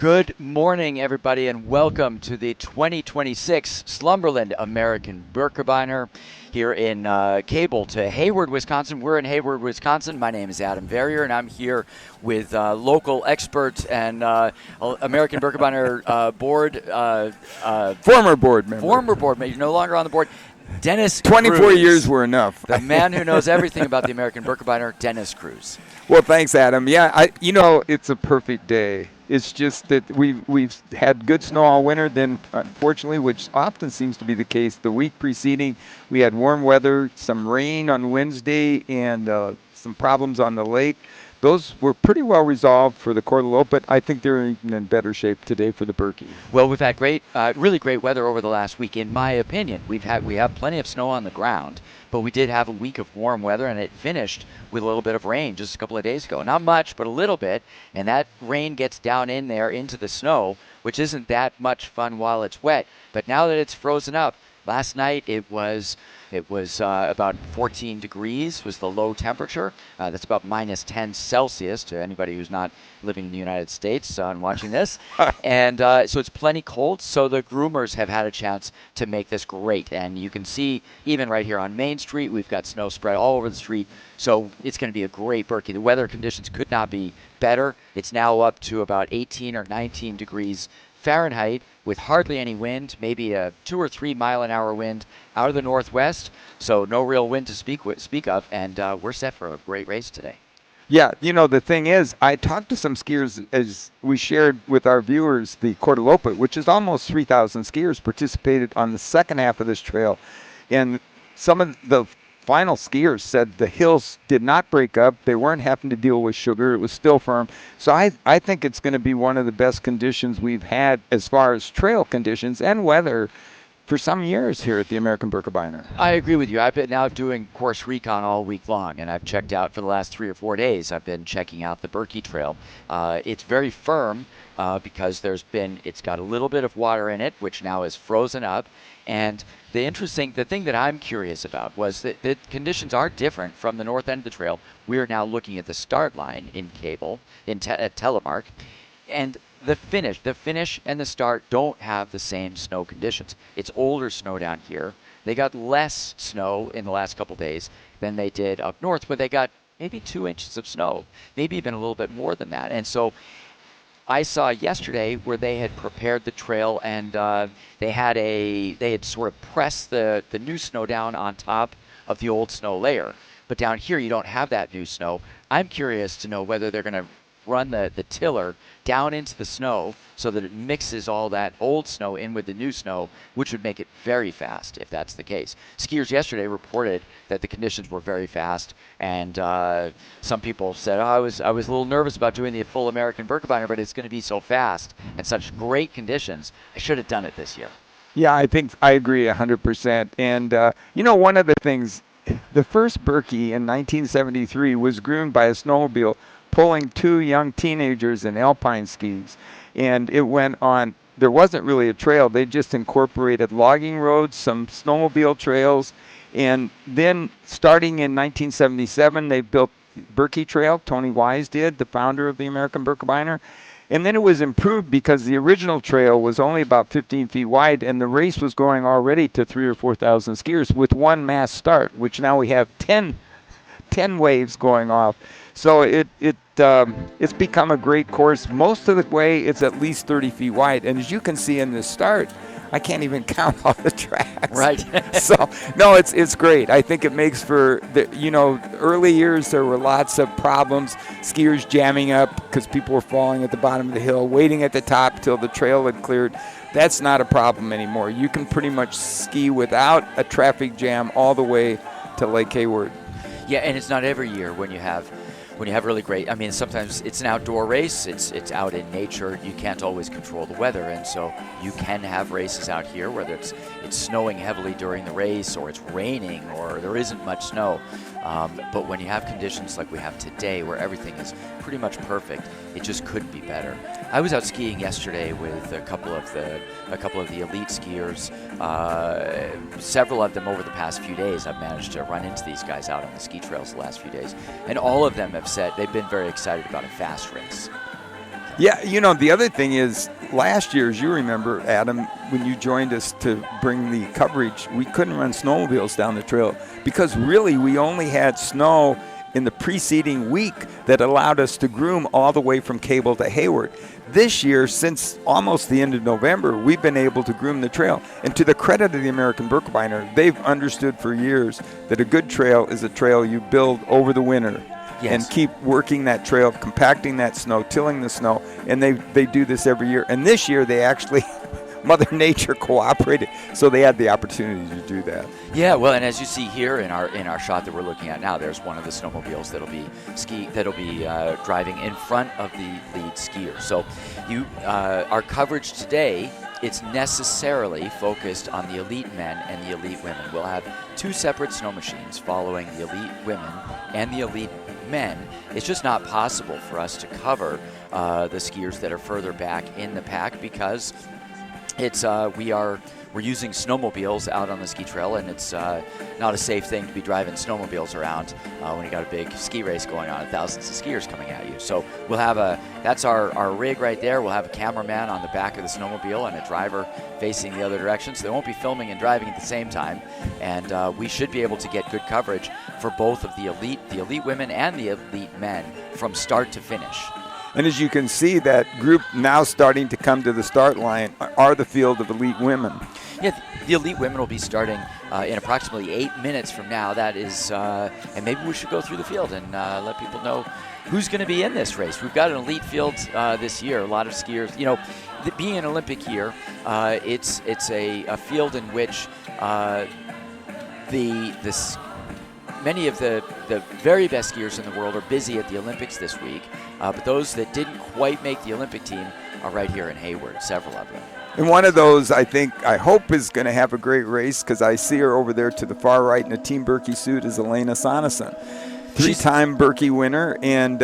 Good morning, everybody, and welcome to the 2026 Slumberland American Birkebeiner here in Cable to Hayward, Wisconsin. We're in Hayward, Wisconsin. My name is Adam Verrier, and I'm here with local expert and American Birkebeiner board. Former board member. Former board member. You're no longer on the board. Dennis 24 Kruse, years were enough. The man who knows everything about the American Birkebeiner, Dennis Kruse. Well, thanks, Adam. Yeah, it's a perfect day. It's just that we've had good snow all winter. Then, unfortunately, which often seems to be the case, the week preceding, we had warm weather, some rain on Wednesday, and some problems on the lake. Those were pretty well resolved for the Cordelope, but I think they're in better shape today for the Berkey. Well, we've had really great weather over the last week, in my opinion. We have plenty of snow on the ground, but we did have a week of warm weather, and it finished with a little bit of rain just a couple of days ago. Not much, but a little bit, and that rain gets down in there into the snow, which isn't that much fun while it's wet. But now that it's frozen up, last night it was about 14 degrees was the low temperature. That's about minus 10 Celsius to anybody who's not living in the United States and watching this. And so it's plenty cold. So the groomers have had a chance to make this great. And you can see even right here on Main Street, we've got snow spread all over the street. So it's going to be a great Berkey. The weather conditions could not be better. It's now up to about 18 or 19 degrees Fahrenheit with hardly any wind, maybe a 2 or 3 mile an hour wind out of the northwest, so no real wind to speak of, and we're set for a great race today. Yeah, the thing is, I talked to some skiers as we shared with our viewers the Cordelope, which is almost 3,000 skiers participated on the second half of this trail, and some of the final skiers said the hills did not break up. They weren't having to deal with sugar. It was still firm. So I think it's going to be one of the best conditions we've had as far as trail conditions and weather for some years here at the American Birkebeiner. I agree with you. I've been out doing course recon all week long, and I've checked out for the last 3 or 4 days. I've been checking out the Berkey Trail. It's very firm because it's got a little bit of water in it, which now is frozen up. And the thing that I'm curious about was that the conditions are different from the north end of the trail. We're now looking at the start line in Cable, at Telemark, and the finish and the start don't have the same snow conditions. It's older snow down here. They got less snow in the last couple days than they did up north, but they got maybe 2 inches of snow, maybe even a little bit more than that. And so I saw yesterday where they had prepared the trail and they had sort of pressed the new snow down on top of the old snow layer. But down here you don't have that new snow. I'm curious to know whether they're going to run the tiller down into the snow so that it mixes all that old snow in with the new snow, which would make it very fast if that's the case. Skiers yesterday reported that the conditions were very fast, and some people said, I was a little nervous about doing the full American Birkebeiner, but it's going to be so fast and such great conditions. I should have done it this year. Yeah, I think I agree 100%. And, one of the things, the first Berkey in 1973 was groomed by a snowmobile pulling 2 young teenagers in alpine skis. And it went on, there wasn't really a trail. They just incorporated logging roads, some snowmobile trails. And then starting in 1977, they built Berkey Trail. Tony Wise did, the founder of the American Birkebeiner. And then it was improved because the original trail was only about 15 feet wide, and the race was going already to 3,000 or 4,000 skiers with one mass start, which now we have 10 waves going off. So it's become a great course. Most of the way, it's at least 30 feet wide. And as you can see in the start, I can't even count all the tracks. Right. So, no, it's great. I think it makes for, early years there were lots of problems, skiers jamming up because people were falling at the bottom of the hill, waiting at the top till the trail had cleared. That's not a problem anymore. You can pretty much ski without a traffic jam all the way to Lake Hayward. Yeah, and it's not every year when you have really great. I mean, sometimes it's an outdoor race. It's out in nature. You can't always control the weather, and so you can have races out here, whether it's snowing heavily during the race, or it's raining, or there isn't much snow. But when you have conditions like we have today, where everything is pretty much perfect, it just couldn't be better. I was out skiing yesterday with a couple of the elite skiers. Several of them over the past few days, I've managed to run into these guys out on the ski trails the last few days, and all of them have said they've been very excited about a fast race. Yeah, the other thing is last year, as you remember, Adam, when you joined us to bring the coverage, we couldn't run snowmobiles down the trail because really we only had snow in the preceding week that allowed us to groom all the way from Cable to Hayward. This year, since almost the end of November, we've been able to groom the trail. And to the credit of the American Birkebeiner, they've understood for years that a good trail is a trail you build over the winter. Yes. And keep working that trail, compacting that snow, tilling the snow, and they do this every year. And this year they actually, Mother Nature cooperated, so they had the opportunity to do that. Yeah, well, and as you see here in our shot that we're looking at now, there's one of the snowmobiles that'll be driving in front of the lead skier. So, our coverage today, it's necessarily focused on the elite men and the elite women. We'll have two separate snow machines following the elite women and the elite men. It's just not possible for us to cover the skiers that are further back in the pack because it's we're using snowmobiles out on the ski trail, and it's not a safe thing to be driving snowmobiles around when you got a big ski race going on and thousands of skiers coming at you. So we'll have that's our rig right there. We'll have a cameraman on the back of the snowmobile and a driver facing the other direction, so they won't be filming and driving at the same time. And we should be able to get good coverage for both of the elite women and the elite men from start to finish. And as you can see, that group now starting to come to the start line are the field of elite women. Yeah, the elite women will be starting in approximately 8 minutes from now. That is, and maybe we should go through the field and let people know who's going to be in this race. We've got an elite field this year. A lot of skiers, being an Olympic year, it's a field in which many of the very best skiers in the world are busy at the Olympics this week, but those that didn't quite make the Olympic team are right here in Hayward, several of them. And one of those, I hope is going to have a great race because I see her over there to the far right in a Team Birkie suit is Elena Sonesson. Three-time Birkie winner and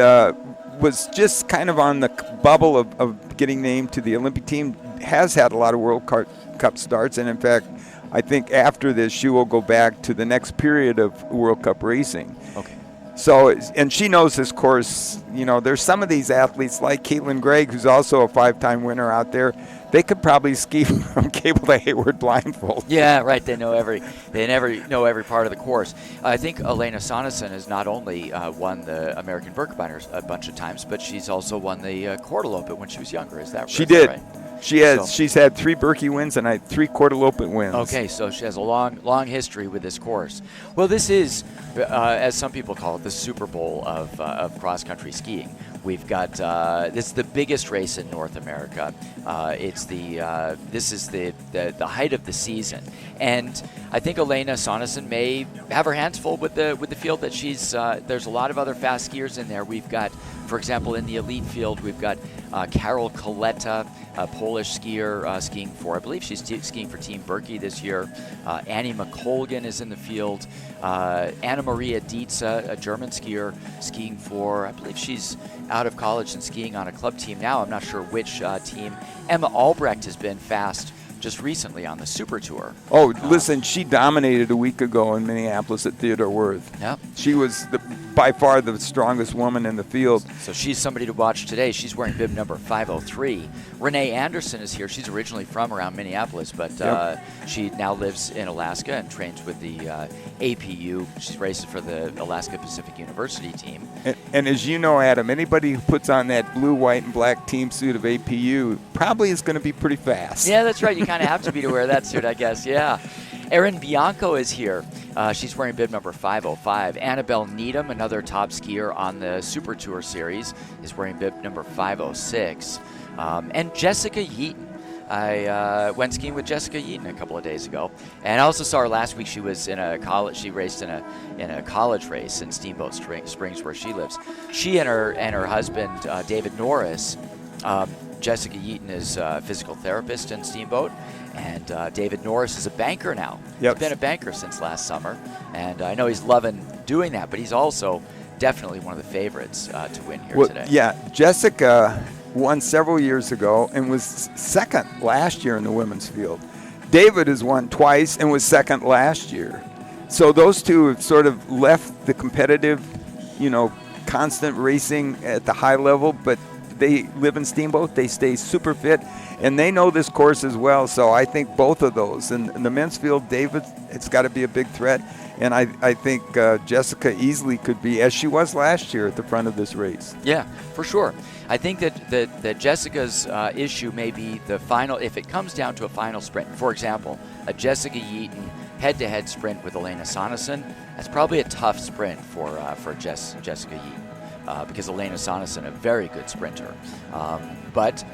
was just kind of on the bubble of getting named to the Olympic team, has had a lot of World Cup starts, and in fact, I think after this, she will go back to the next period of World Cup racing. Okay. So, and she knows this course. There's some of these athletes like Caitlin Gregg, who's also a 5-time winner out there. They could probably ski from Cable to Hayward blindfold. Yeah, right. They know every part of the course. I think Elena Sonesson has not only won the American Birkebeiner a bunch of times, but she's also won the Quartalope when she was younger. Is that right? She did. Right? She has. She's had 3 Birkie wins and 3 Quartalope wins. Okay, so she has a long history with this course. Well, this is, as some people call it, the Super Bowl of cross-country skiing. We've got this is the biggest race in North America. This is the height of the season, and I think Elena Sonesson may have her hands full with the field that she's. There's a lot of other fast skiers in there. We've got, for example, in the elite field, we've got Karol Koleta, a Polish skier skiing for, I believe she's skiing for Team Birkie this year. Annie McColgan is in the field. Anna Maria Dietze, a German skier, skiing for, I believe she's out of college and skiing on a club team now. I'm not sure which team. Emma Albrecht has been fast just recently on the Super Tour. Oh, listen, she dominated a week ago in Minneapolis at Theodore Wirth. Yep. She was by far the strongest woman in the field. So she's somebody to watch today. She's wearing bib number 503. Renee Anderson is here. She's originally from around Minneapolis, but she now lives in Alaska and trains with the APU. She's racing for the Alaska Pacific University team. And as you know, Adam, anybody who puts on that blue, white, and black team suit of APU probably is going to be pretty fast. Yeah, that's right. You kind of have to be to wear that suit, I guess. Yeah. Erin Bianco is here. She's wearing bib number 505. Annabelle Needham, another top skier on the Super Tour series, is wearing bib number 506. And Jessica Yeaton. I went skiing with Jessica Yeaton a couple of days ago, and I also saw her last week. She was in a college. She raced in a college race in Steamboat Springs, where she lives. She and her husband David Norris. Jessica Yeaton is a physical therapist in Steamboat, and David Norris is a banker now. Yep. He's been a banker since last summer, and I know he's loving doing that, but he's also definitely one of the favorites to win here today. Yeah, Jessica won several years ago and was second last year in the women's field. David has won twice and was second last year. So those two have sort of left the competitive, constant racing at the high level, but they live in Steamboat. They stay super fit, and they know this course as well. So I think both of those. And in the men's field, David, it's got to be a big threat. And I think Jessica easily could be, as she was last year, at the front of this race. Yeah, for sure. I think that Jessica's issue may be the final, if it comes down to a final sprint. For example, a Jessica Yeaton head-to-head sprint with Elena Sonesson. That's probably a tough sprint for Jessica Yeaton because Elena Sonesson, a very good sprinter. But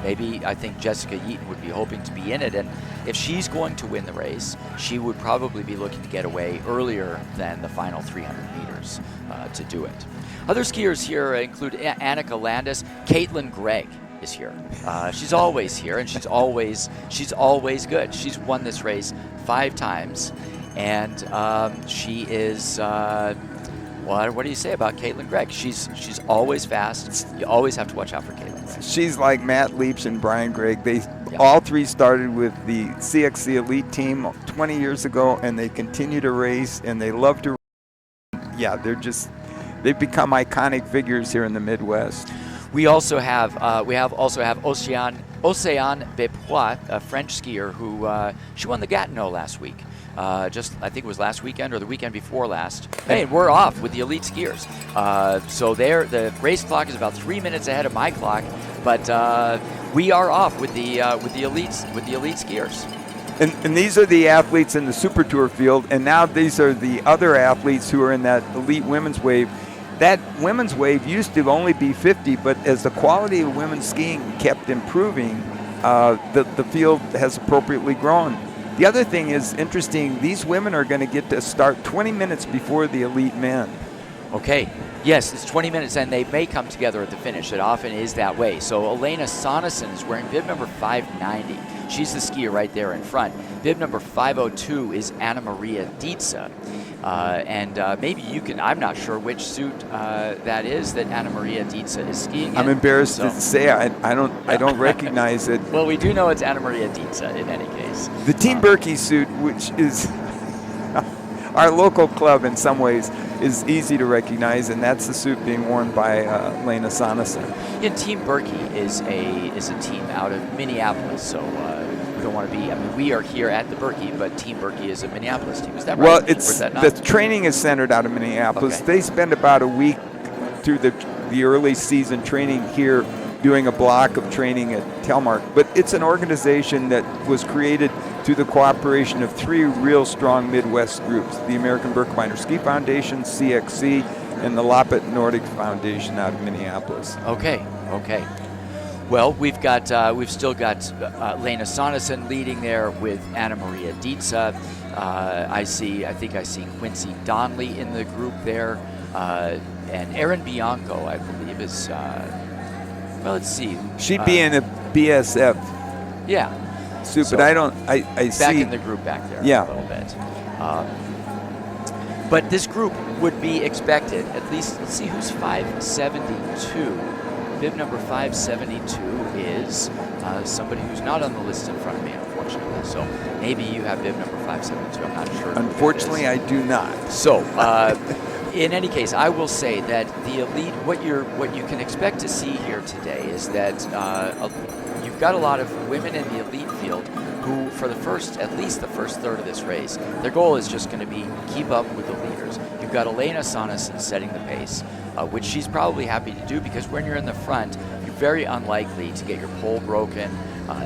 maybe I think Jessica Yeaton would be hoping to be in it, and if she's going to win the race, she would probably be looking to get away earlier than the final 300 meters to do it. Other skiers here include Annika Landis. Caitlin Gregg is here. She's always here, and she's always good. She's won this race 5 times, and she is. What do you say about Caitlin Gregg? She's always fast. You always have to watch out for Caitlin Gregg. She's like Matt Liebsch and Brian Gregg. They all 3 started with the CXC Elite team 20 years ago, and they continue to race, and they love to. Yeah, they've become iconic figures here in the Midwest. We also have Océane Bepois, a French skier who she won the Gatineau last week. I think it was last weekend or the weekend before last. Hey, we're off with the elite skiers. So the race clock is about 3 minutes ahead of my clock, but we are off with the elite skiers. And these are the athletes in the Super Tour field, and now these are the other athletes who are in that elite women's wave. That women's wave used to only be 50, but as the quality of women's skiing kept improving, the field has appropriately grown. The other thing is interesting, these women are going to get to start 20 minutes before the elite men. Okay. Yes, it's 20 minutes, and they may come together at the finish. It often is that way. So Elena Sonesson is wearing bib number 590. She's the skier right there in front. Bib number 502 is Anna Maria Dietze. And maybe you can, I'm not sure which suit that is that Anna Maria Dietze is skiing in. I'm embarrassed to say I don't recognize it. Well, we do know it's Anna Maria Dietze in any case. The Team Birkie suit, which is our local club in some ways, is easy to recognize, and that's the suit being worn by Elena Sonesson. And Team Birkie is a team out of Minneapolis, so we don't want to be. I mean, we are here at the Birkie, but Team Birkie is a Minneapolis team. Is that right? Well, the training is centered out of Minneapolis. Okay. They spend about a week through the early season training here, doing a block of training at Telemark. But it's an organization that was created through the cooperation of 3 real strong Midwest groups: the American Birkebeiner Ski Foundation, CXC, and the Loppet Nordic Foundation out of Minneapolis. Okay. Well, we've still got Lena Sonesson leading there with Anna Maria Dietze. I think I see Quincy Donnelly in the group there, and Erin Bianco, I believe, is. Well, let's see. She'd be in a BSF. Yeah. Suit, So but I see. back in the group back there Yeah. a little bit. But this group would be expected, at least, let's see who's 572. Bib number 572 is somebody who's not on the list in front of me, unfortunately. So maybe you have bib number 572. I'm not sure. Unfortunately, I do not. So, in any case, I will say that the elite, what you can expect to see here today is that you've got a lot of women in the elite field who, for at least the first third of this race, their goal is just going to be keep up with the leaders. You've got Elena Sonesson setting the pace, which she's probably happy to do because when you're in the front, you're very unlikely to get your pole broken,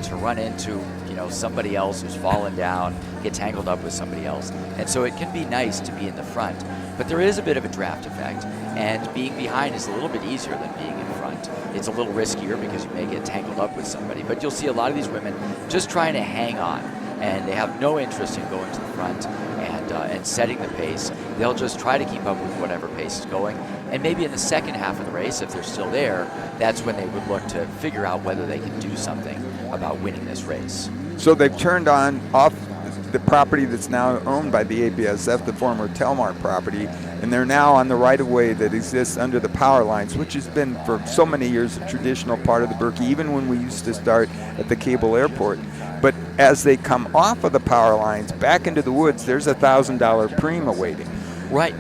to run into somebody else who's fallen down, get tangled up with somebody else. And so it can be nice to be in the front. But there is a bit of a draft effect, and being behind is a little bit easier than being in front. It's a little riskier because you may get tangled up with somebody, but you'll see a lot of these women just trying to hang on, and they have no interest in going to the front and setting the pace. They'll just try to keep up with whatever pace is going, and maybe in the second half of the race, if they're still there, that's when they would look to figure out whether they can do something about winning this race. So they've turned off the property that's now owned by the APSF, the former Telmar property, and they're now on the right-of-way that exists under the power lines, which has been for so many years a traditional part of the Birkie, even when we used to start at the Cable Airport. But as they come off of the power lines back into the woods, there's a $1,000 premium awaiting. Right.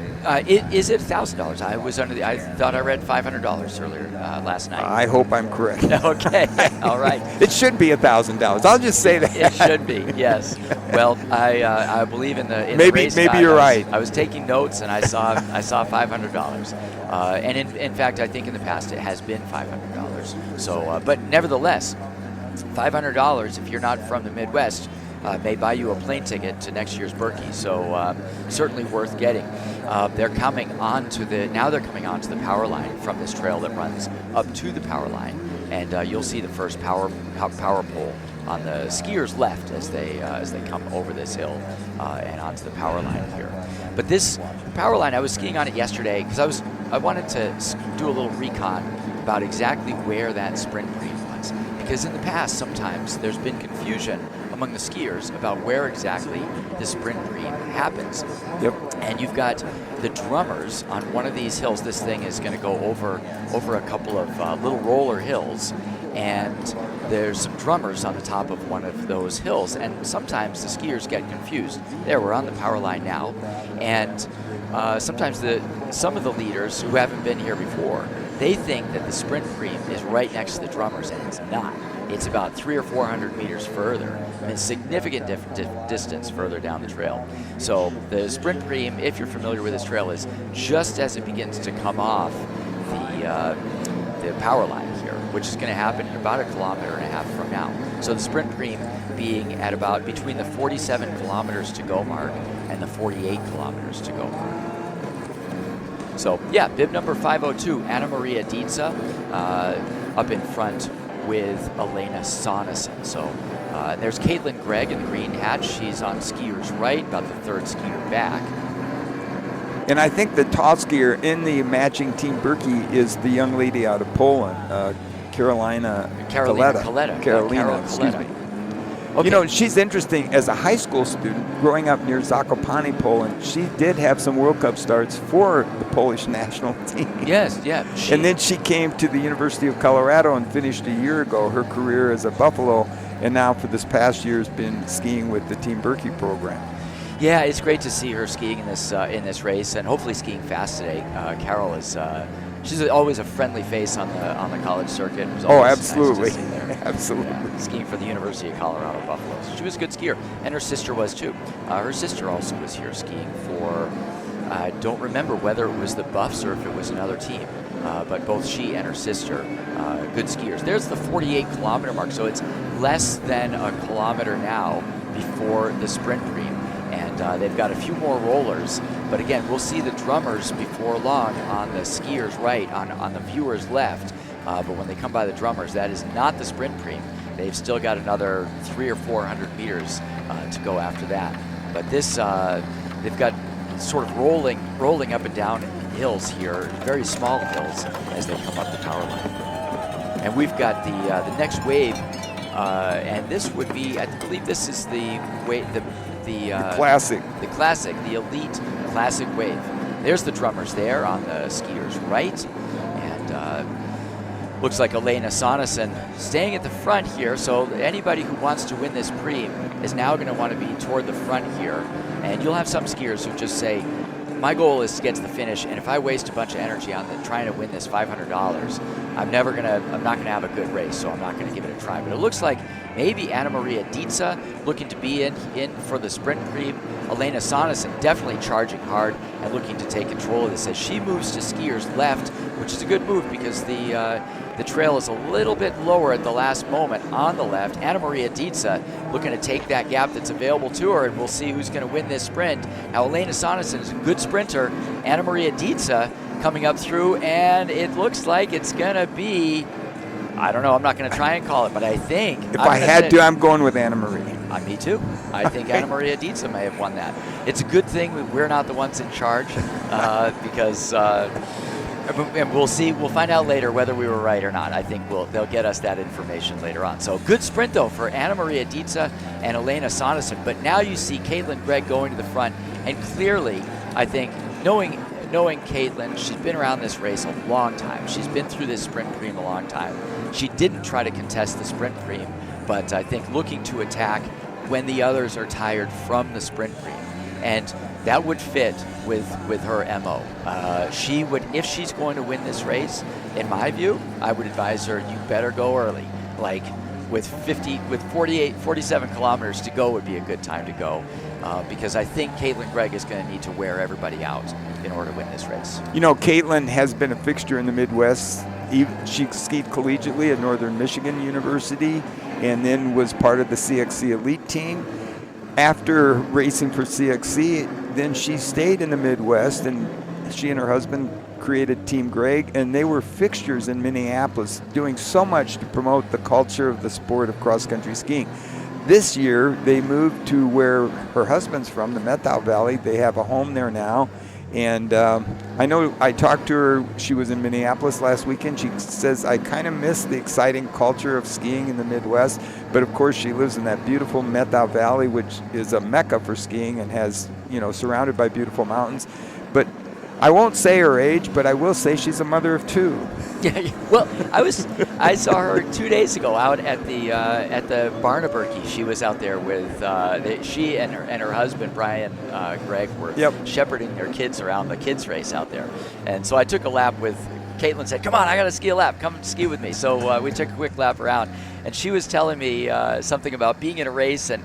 Is it $1,000? I thought I read $500 earlier last night. I hope I'm correct. Okay, all right. It should be $1,000. I'll just say that. It should be, yes. Well, I believe in the Maybe race you're right. I was taking notes and I saw $500, and in fact I think in the past it has been $500. So, but nevertheless, $500 if you're not from the Midwest. May buy you a plane ticket to next year's Berkey, so certainly worth getting. They're coming onto the power line from this trail that runs up to the power line, and you'll see the first power pole on the skiers' left as they come over this hill and onto the power line here. But this power line, I was skiing on it yesterday because I wanted to do a little recon about exactly where that sprint green was, because in the past sometimes there's been confusion among the skiers about where exactly the sprint green happens. Yep. And you've got the drummers on one of these hills. This thing is going to go over a couple of little roller hills, and there's some drummers on the top of one of those hills, and sometimes the skiers get confused. There, we're on the power line now, and sometimes some of the leaders who haven't been here before, they think that the sprint cream is right next to the drummers, and it's not. It's about 300 or 400 meters further, and significant distance further down the trail. So the sprint cream, if you're familiar with this trail, is just as it begins to come off the power line here, which is going to happen in about 1.5 kilometers from now. So the sprint cream being at about between the 47 kilometers to go mark and the 48 kilometers to go mark. So yeah, bib number 502, Anna Maria Dietze, up in front with Elena Sonesson. So there's Caitlin Gregg in the green hat. She's on skier's right, about the third skier back. And I think the tall skier in the matching Team Berkey is the young lady out of Poland, Carolina Coletta. Excuse me. Okay. You know, she's interesting. As a high school student growing up near Zakopane, Poland, she did have some World Cup starts for the Polish national team. Yes, yeah. And then she came to the University of Colorado and finished a year ago her career as a Buffalo, and now for this past year has been skiing with the Team Berkey program. Yeah, it's great to see her skiing in this race, and hopefully skiing fast today. Carol is she's always a friendly face on the college circuit. Oh, absolutely. Nice to see there. Absolutely. Yeah, skiing for the University of Colorado Buffalo. So she was a good skier, and her sister was too. Her sister also was here skiing for, I don't remember whether it was the Buffs or if it was another team, but both she and her sister, good skiers. There's the 48 kilometer mark, so it's less than a kilometer now before the sprint cream. And they've got a few more rollers, but again, we'll see the drummers before long on the skiers' right, on the viewers' left. But when they come by the drummers, that is not the sprint cream. They've still got another 300 or 400 meters to go after that. But this, they've got sort of rolling up and down hills here, very small hills, as they come up the power line. And we've got the next wave, and this would be, I believe this is the wave, the classic. The classic, the elite classic wave. There's the drummers there on the skiers' right, and looks like Elena Sonesson staying at the front here. So anybody who wants to win this Prix is now going to want to be toward the front here, and you'll have some skiers who just say, my goal is to get to the finish, and if I waste a bunch of energy on trying to win this $500, I'm not gonna have a good race, so I'm not gonna give it a try. But it looks like maybe Anna Maria Dietze looking to be in for the sprint cream. Elena Sonesson definitely charging hard and looking to take control of this as she moves to skier's left, which is a good move because the trail is a little bit lower at the last moment on the left. Anna Maria Dietze looking to take that gap that's available to her, and we'll see who's going to win this sprint. Now, Elena Sonesson is a good sprinter. Anna Maria Dietze coming up through, and it looks like it's going to be, I don't know, I'm not going to try and call it, but I think. If I had to, I'm going with Anna Maria. Me too. I think Anna Maria Dietze may have won that. It's a good thing we're not the ones in charge because, and we'll see, we'll find out later whether we were right or not. I think they'll get us that information later on. So good sprint though for Anna Maria Dietze and Elena Sonesson. But now you see Caitlin Gregg going to the front, and clearly, I think, knowing Caitlin, she's been around this race a long time. She's been through this sprint cream a long time. She didn't try to contest the sprint cream, but I think looking to attack when the others are tired from the sprint cream. And that would fit with her MO. She would, if she's going to win this race, in my view, I would advise her, you better go early. Like with 47 kilometers to go would be a good time to go, because I think Caitlin Gregg is going to need to wear everybody out in order to win this race. You know, Caitlin has been a fixture in the Midwest. She skied collegiately at Northern Michigan University and then was part of the CXC elite team. After racing for CXC, then she stayed in the Midwest, and she and her husband created Team Gregg, and they were fixtures in Minneapolis, doing so much to promote the culture of the sport of cross-country skiing. This year, they moved to where her husband's from, the Methow Valley. They have a home there now. And I know I talked to her. She was in Minneapolis last weekend. She says, I kind of miss the exciting culture of skiing in the Midwest. But of course, she lives in that beautiful Methow Valley, which is a mecca for skiing and has, you know, surrounded by beautiful mountains. But I won't say her age, but I will say she's a mother of two. Yeah, well, I saw her 2 days ago out at the Barnaburkey. She was out there with she and her husband Brian Gregg were shepherding their kids around the kids race out there, and so I took a lap with. Caitlin said, "Come on, I got to ski a lap. Come ski with me." So we took a quick lap around, and she was telling me something about being in a race, and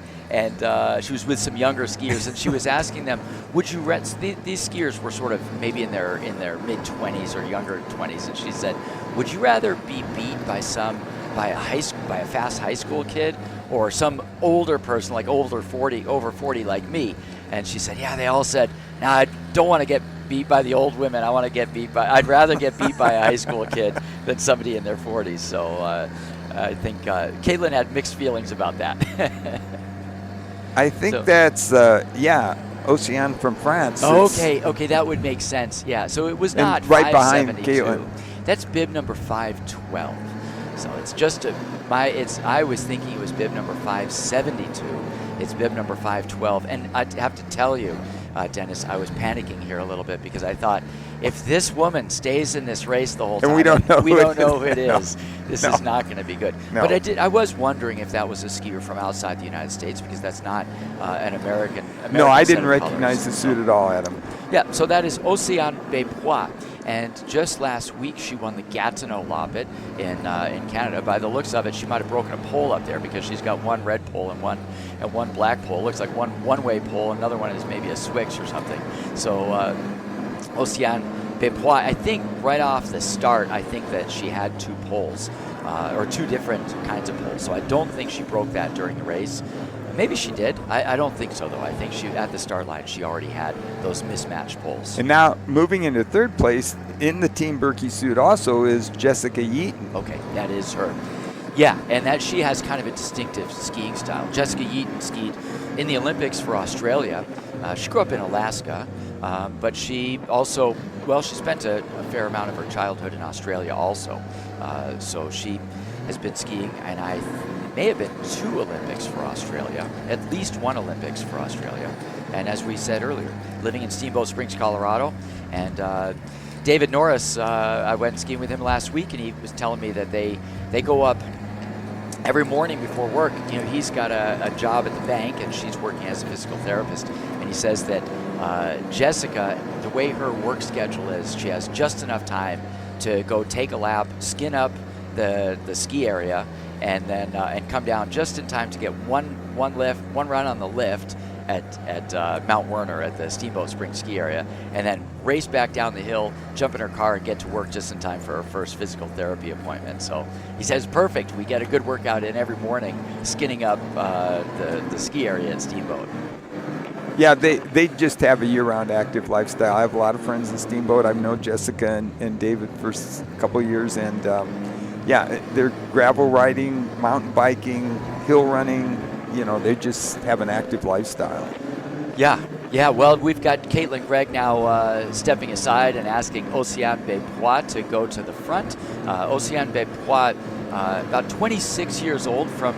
she was with some younger skiers, and she was asking them, "Would you these skiers were sort of maybe in their mid-20s or younger 20s?" And she said, "Would you rather be beat by a fast high school kid, or some older person like over 40 like me?" And she said, "Yeah." They all said, "No, I don't want to get beat by the old women. I'd rather get beat by a high school kid than somebody in their 40s." So I think Caitlin had mixed feelings about that. I think that's Océane from France. Okay, that would make sense. Yeah, so it was not right behind 572. Caitlin. That's bib number 512. So it's just I was thinking it was bib number 572. It's bib number 512, and I have to tell you, Dennis, I was panicking here a little bit because I thought, if this woman stays in this race the whole time, and we don't know who it is, this is not going to be good. No. But I was wondering if that was a skier from outside the United States, because that's not an American no, I set didn't of recognize colors. the suit at all, Adam. Yeah, so that is Océane Bépois. And just last week, she won the Gatineau Loppet in Canada. By the looks of it, she might have broken a pole up there, because she's got one red pole and one black pole. Looks like one-way pole. Another one is maybe a Swix or something. So Océane Bépois, I think right off the start, I think that she had two poles, or two different kinds of poles. So I don't think she broke that during the race. Maybe she did. I don't think so, though. I think at the start line, she already had those mismatched poles. And now, moving into third place, in the Team Birkie suit also is Jessica Yeaton. Okay, that is her. Yeah, and that she has kind of a distinctive skiing style. Jessica Yeaton skied in the Olympics for Australia. She grew up in Alaska, but she also, she spent a fair amount of her childhood in Australia also. So she has been skiing, and may have been 2 Olympics for Australia, at least 1 Olympics for Australia. And as we said earlier, living in Steamboat Springs, Colorado. And David Norris, I went skiing with him last week, and he was telling me that they go up every morning before work. You know, he's got a job at the bank, and she's working as a physical therapist. And he says that Jessica, the way her work schedule is, she has just enough time to go take a lap, skin up the ski area, and then and come down just in time to get one run on the lift at Mount Werner at the Steamboat Springs ski area, and then race back down the hill, jump in her car, and get to work just in time for her first physical therapy appointment. So he says, perfect. We get a good workout in every morning, skinning up the ski area at Steamboat. Yeah, they just have a year-round active lifestyle. I have a lot of friends in Steamboat. I've known Jessica and David for a couple of years, and they're gravel riding, mountain biking, hill running. You know, they just have an active lifestyle. Yeah. Well, we've got Caitlin Gregg now stepping aside and asking Océane Bépois to go to the front. Océane Bépois, about 26 years old, from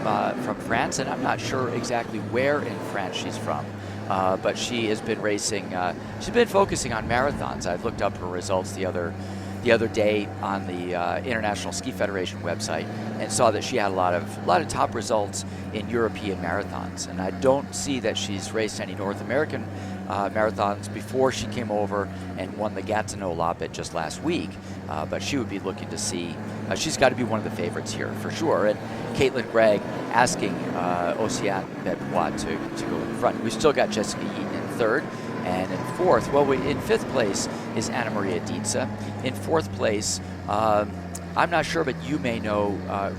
France, and I'm not sure exactly where in France she's from. But she has been racing. She's been focusing on marathons. I looked up her results the other day on the International Ski Federation website, and saw that she had a lot of top results in European marathons. And I don't see that she's raced any North American marathons before she came over and won the Gatineau Loppet just last week. But she would be looking to see, she's got to be one of the favorites here for sure. And Caitlin Gregg asking Océane Benoit to go in front. We've still got Jessica Eaton in third. And in fourth, in fifth place is Anna Maria Dietze. In fourth place, I'm not sure, but you may know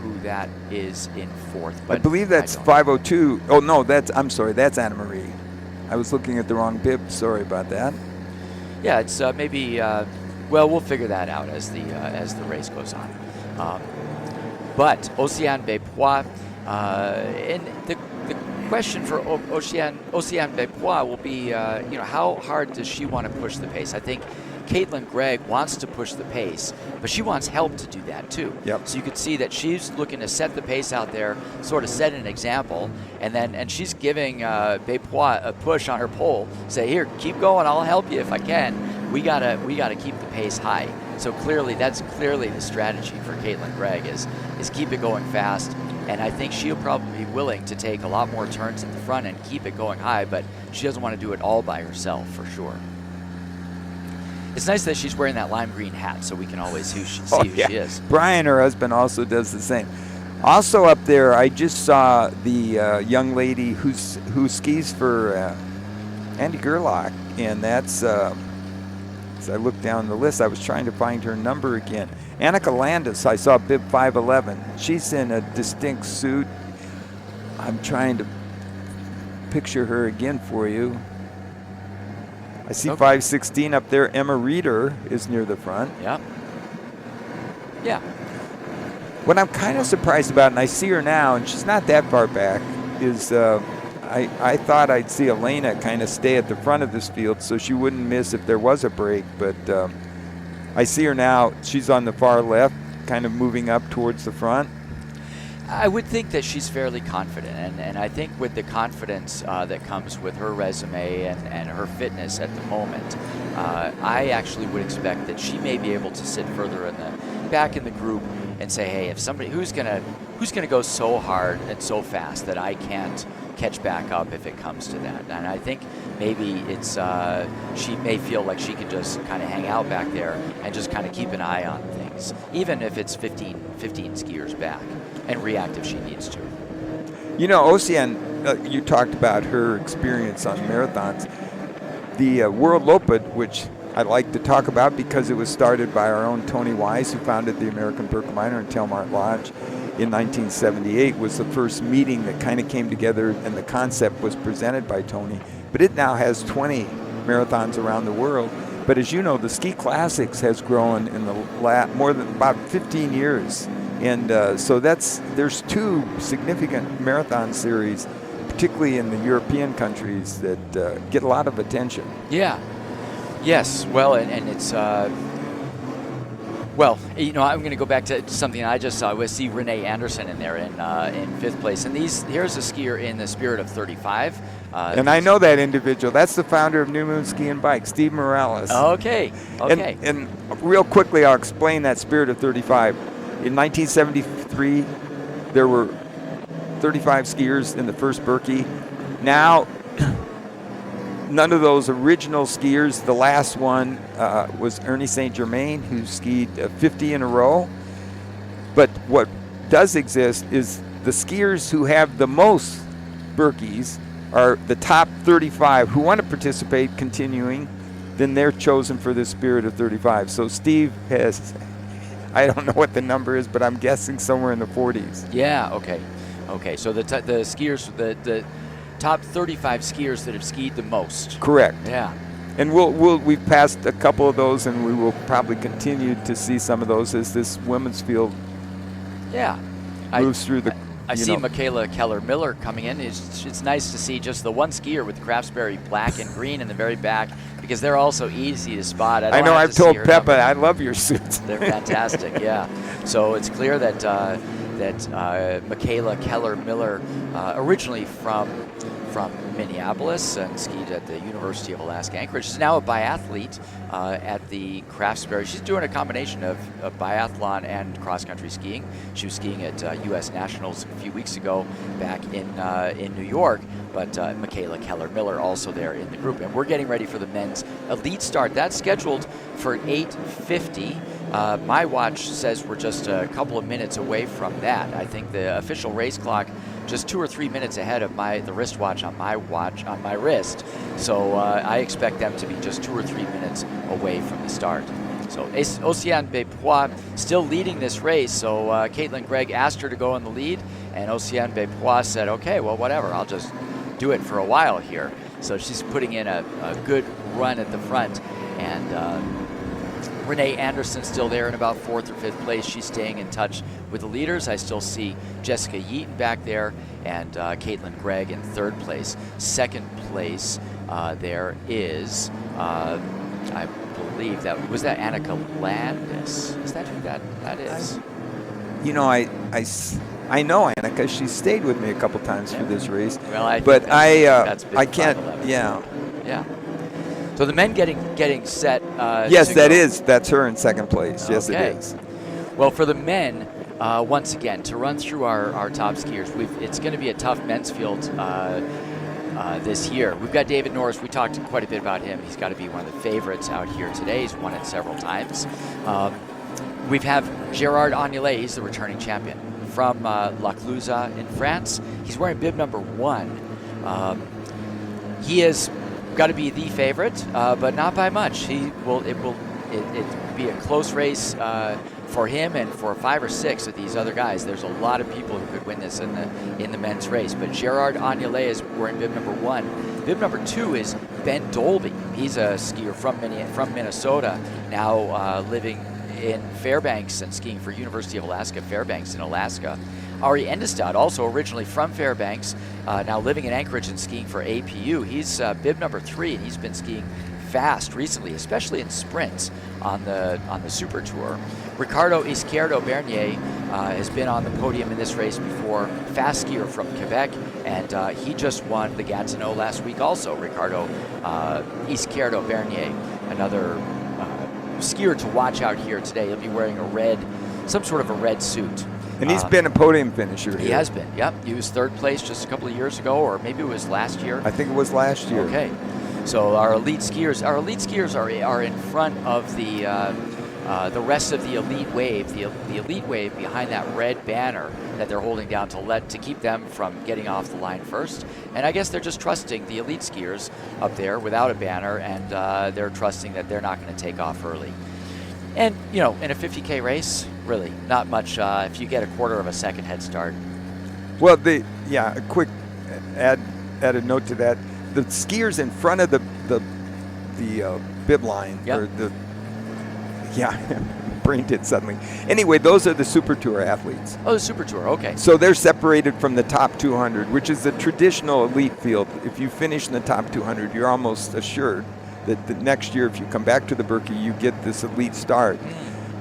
who that is in fourth. But I believe that's 502. Oh, no, I'm sorry, that's Anna Marie. I was looking at the wrong bib. Sorry about that. Yeah, it's maybe, well, we'll figure that out as the race goes on. But Océane Benoit, and the question for Océane Benoit will be, how hard does she want to push the pace? I think Caitlin Gregg wants to push the pace, but she wants help to do that too. Yep. So you could see that she's looking to set the pace out there, sort of set an example, and she's giving Benoit a push on her pole. Say, here, keep going. I'll help you if I can. We gotta keep the pace high. So that's clearly the strategy for Caitlin Gregg is keep it going fast. And I think she'll probably be willing to take a lot more turns at the front and keep it going high, but she doesn't want to do it all by herself for sure. It's nice that she's wearing that lime green hat so we can always see who she is. Brian, her husband, also does the same. Also up there, I just saw the young lady who skis for Andy Gerlach, and that's, as I looked down the list, I was trying to find her number again. Annika Landis, I saw bib 511. She's in a distinct suit. I'm trying to picture her again for you. I see 516 up there. Emma Reeder is near the front. Yeah. Yeah. What I'm kind of surprised about, and I see her now, and she's not that far back, is I thought I'd see Elena kind of stay at the front of this field so she wouldn't miss if there was a break, but I see her now. She's on the far left, kind of moving up towards the front. I would think that she's fairly confident, and I think with the confidence that comes with her resume and her fitness at the moment, I actually would expect that she may be able to sit further back in the group and say, hey, if somebody who's gonna go so hard and so fast that I can't catch back up if it comes to that. And I think maybe it's she may feel like she can just kind of hang out back there and just kind of keep an eye on things, even if it's 15 skiers back, and react if she needs to. You know, Océane, you talked about her experience on marathons. The World Loped, which I like to talk about because it was started by our own Tony Wise, who founded the American Birkebeiner in Telmart Lodge in 1978, was the first meeting that kind of came together, and the concept was presented by Tony. But it now has 20 marathons around the world. But as you know, the Ski Classics has grown in the more than about 15 years. And so there's two significant marathon series, particularly in the European countries, that get a lot of attention. Yeah. Yes. Well, and it's well, you know, I'm going to go back to something I just saw. We see Renee Anderson in there in fifth place, and here's a skier in the Spirit of 35. And I know that individual. That's the founder of New Moon Ski and Bike, Steve Morales. Okay. And real quickly, I'll explain that Spirit of 35. In 1973, there were 35 skiers in the first Birkie. Now, none of those original skiers. The last one was Ernie St. Germain, who skied 50 in a row. But what does exist is the skiers who have the most Birkies are the top 35 who want to participate continuing. Then they're chosen for this Spirit of 35. So Steve has, I don't know what the number is, but I'm guessing somewhere in the 40s. Yeah, okay. So the skiers, the top 35 skiers that have skied the most. Correct. Yeah. And we've passed a couple of those, and we will probably continue to see some of those as this women's field moves through the. I see Michaela Keller-Miller coming in. It's nice to see just the one skier with the Craftsberry black and green in the very back, because they're also easy to spot. I know I've told Peppa, I love your suits. They're fantastic, yeah. So it's clear that Michaela Keller-Miller, originally from Minneapolis and skied athlete at the University of Alaska Anchorage. She's now a biathlete at the Craftsbury. She's doing a combination of biathlon and cross-country skiing. She was skiing at U.S. Nationals a few weeks ago back in New York, but Michaela Keller-Miller also there in the group. And we're getting ready for the men's elite start. That's scheduled for 8:50. My watch says we're just a couple of minutes away from that. I think the official race clock just 2 or 3 minutes ahead of the wristwatch on my wrist. So I expect them to be just 2 or 3 minutes away from the start. So Océane Bépois still leading this race. So Caitlin Gregg asked her to go in the lead, and Océane Bépois said, okay, well, whatever, I'll just do it for a while here. So she's putting in a good run at the front. And Renee Anderson still there in about 4th or 5th place. She's staying in touch with the leaders. I still see Jessica Yeaton back there, and Caitlin Gregg in 3rd place. 2nd place there is, I believe that Annika Landis. Is that who that is? I know Annika. She stayed with me a couple times for this race. Well, I can't. Yeah. Yeah. So the men getting set. Yes, that's her in 2nd place. Yes, okay. it is. Well, for the men, once again, to run through our top skiers, it's going to be a tough men's field this year. We've got David Norris. We talked quite a bit about him. He's got to be one of the favorites out here today. He's won it several times. We have Gerard Agnelet. He's the returning champion from La Clusaz in France. He's wearing bib number 1. He is got to be the favorite, but not by much. It will be a close race for him and for 5 or 6 of these other guys. There's a lot of people who could win this in the men's race, but Gerard Agnelet is wearing bib number 1. Bib number 2 is Ben Dolby. He's a skier from Minnesota, now living in Fairbanks and skiing for University of Alaska Fairbanks in Alaska. Ari Endestad, also originally from Fairbanks, now living in Anchorage and skiing for APU. He's bib number 3, and he's been skiing fast recently, especially in sprints on the Super Tour. Ricardo Izquierdo Bernier has been on the podium in this race before, fast skier from Quebec, and he just won the Gatineau last week also. Ricardo Izquierdo Bernier, another skier to watch out here today. He'll be wearing some sort of a red suit. And he's been a podium finisher here. He has been, yep. He was 3rd place just a couple of years ago, or maybe it was last year. I think it was last year. Okay. So our elite skiers are in front of the rest of the elite wave. The elite wave behind that red banner that they're holding down to keep them from getting off the line first. And I guess they're just trusting the elite skiers up there without a banner, and they're trusting that they're not going to take off early. And, in a 50K race, really, not much if you get a 1/4 of a second head start. Well, a quick add a note to that. The skiers in front of the bib line, yep. or brain did suddenly. Anyway, those are the Super Tour athletes. Oh, the Super Tour, okay. So they're separated from the top 200, which is the traditional elite field. If you finish in the top 200, you're almost assured that the next year, if you come back to the Birkie, you get this elite start.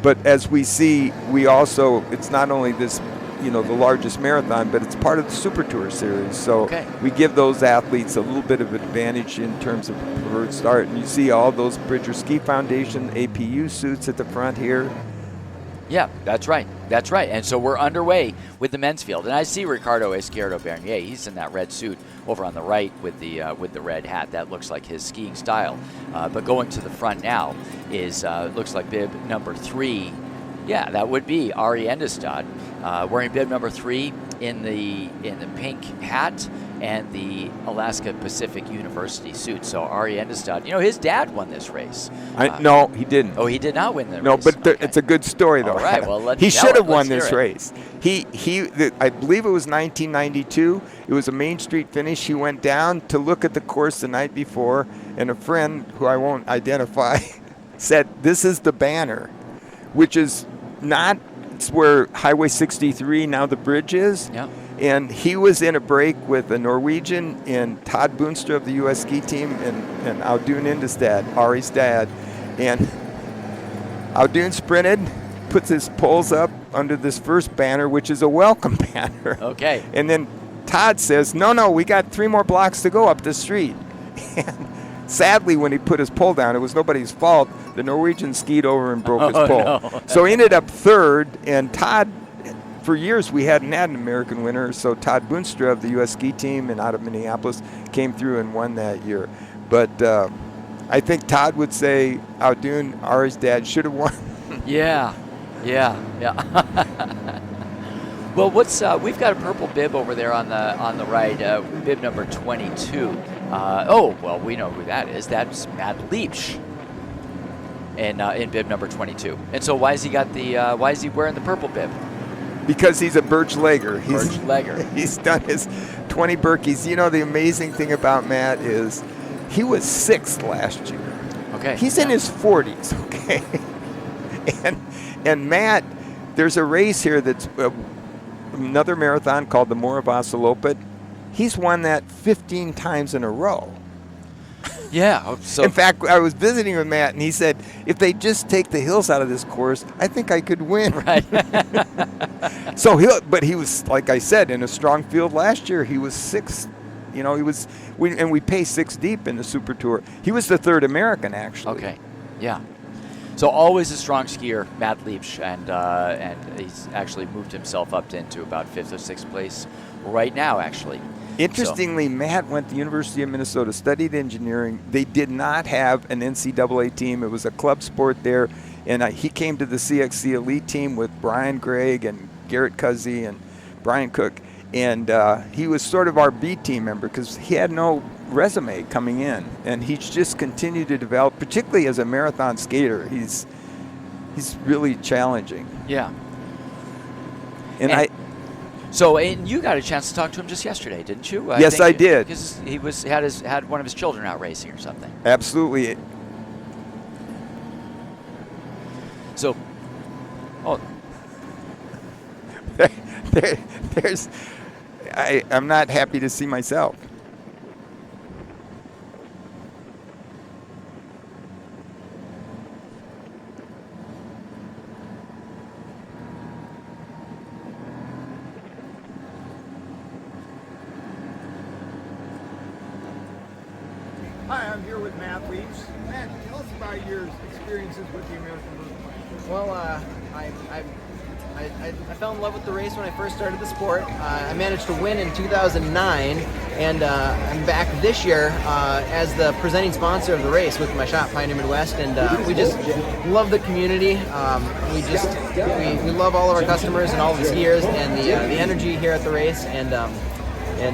But as we see, it's not only this, the largest marathon, but it's part of the Super Tour series. So we give those athletes a little bit of advantage in terms of preferred start. And you see all those Bridger Ski Foundation APU suits at the front here. Yeah, that's right. That's right. And so we're underway with the men's field. And I see Ricardo Izquierdo Bernier. He's in that red suit over on the right with the red hat. That looks like his skiing style. But going to the front now looks like bib number 3. Yeah, that would be Ari Endestad, wearing bib number 3 in the pink hat and the Alaska Pacific University suit. So Ari Endestad, his dad won this race. No, he didn't. Oh, he did not win the race. No, but it's a good story, though. All right, well, he should have won this race. I believe it was 1992. It was a Main Street finish. He went down to look at the course the night before, and a friend, who I won't identify, said, "This is the banner," which is not. It's where Highway 63, now the bridge is. Yeah. And he was in a break with a Norwegian and Todd Boonstra of the U.S. ski team and Audun Indestad, Ari's dad. And Audun sprinted, puts his poles up under this first banner, which is a welcome banner. Okay. And then Todd says, no, we got 3 more blocks to go up the street. And sadly, when he put his pole down, it was nobody's fault. The Norwegian skied over and broke his pole. No. So he ended up third, and Todd, for years we hadn't had an American winner, so Todd Boonstra of the U.S. ski team and out of Minneapolis came through and won that year. But I think Todd would say Audun, Ari's dad, should have won. Yeah. Well, we've got a purple bib over there on the right, bib number 22. Well, we know who that is. That's Matt Liebsch in bib number 22. And so why is he wearing the purple bib? Because he's a Birch Legger. He's done his 20 Birkies. You know, the amazing thing about Matt is he was 6th last year. Okay. He's in his 40s, okay? And Matt, there's a race here that's another marathon called the Moravasa. He's won that 15 times in a row. Yeah. So in fact, I was visiting with Matt, and he said, if they just take the hills out of this course, I think I could win. Right. But he was, like I said, in a strong field last year. He was 6th. You know, we pay 6 deep in the Super Tour. He was the 3rd American, actually. Okay. Yeah. So always a strong skier, Matt Liebsch, and he's actually moved himself up into about 5th or 6th place right now, actually. Interestingly, Matt went to the University of Minnesota, studied engineering. They did not have an NCAA team. It was a club sport there. And he came to the CXC Elite team with Brian Gregg and Garrett Cuzzy and Brian Cook. And he was sort of our B team member because he had no resume coming in. And he's just continued to develop, particularly as a marathon skater. He's really challenging. Yeah. And you got a chance to talk to him just yesterday, didn't you? Yes, I did. Because he had one of his children out racing or something. Absolutely. So, I'm not happy to see myself. Hi, I'm here with Matt Liebsch. Matt, tell us about your experiences with the American Birkebeiner. Well, I fell in love with the race when I first started the sport. I managed to win in 2009, and I'm back this year as the presenting sponsor of the race with my shop, Pioneer Midwest, and we just love the community. We love all of our customers and all of the skiers and the energy here at the race, and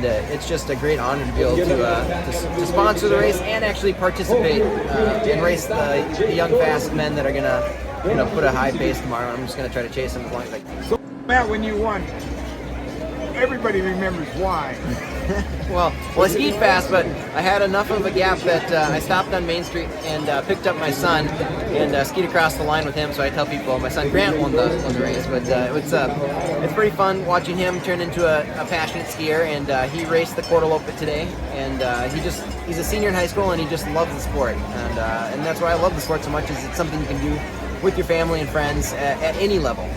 it's just a great honor to be able to sponsor the race and actually participate and race the young, fast men that are gonna put a high pace tomorrow. I'm just gonna try to chase them as long as I can. So, Matt, when you won, everybody remembers why. Well, I skied fast, but I had enough of a gap that I stopped on Main Street and picked up my son and skied across the line with him. So I tell people my son Grant won the race, but it's pretty fun watching him turn into a passionate skier. And he raced the Quartalopa today, and he's a senior in high school and he just loves the sport. And that's why I love the sport so much. Is it's something you can do with your family and friends at any level.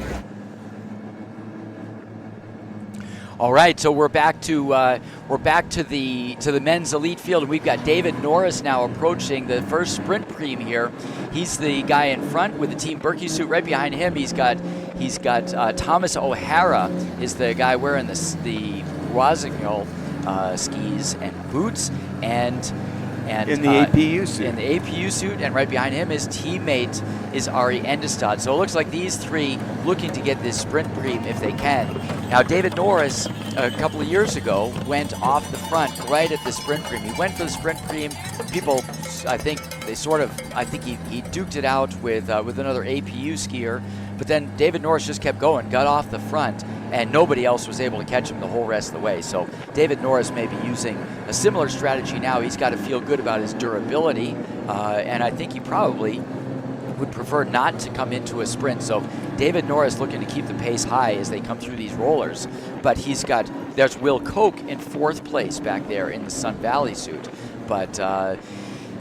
all right, so we're back to the men's elite field, and we've got David Norris now approaching the first sprint preem here. He's the guy in front with the Team Birkie suit. Right behind him, he's got Thomas O'Hara is the guy wearing the Rossignol skis and boots, and in the APU suit. In the APU suit, and right behind him, his teammate is Ari Endestad. So it looks like these three looking to get this sprint preem if they can. Now, David Norris, a couple of years ago, went off the front right at the sprint preem. He went for the sprint preem. People, I think he duked it out with another APU skier. But then David Norris just kept going, got off the front, and nobody else was able to catch him the whole rest of the way. So David Norris may be using a similar strategy now. He's got to feel good about his durability, and I think he probably would prefer not to come into a sprint. So David Norris looking to keep the pace high as they come through these rollers. But there's Will Koch in fourth place back there in the Sun Valley suit. But it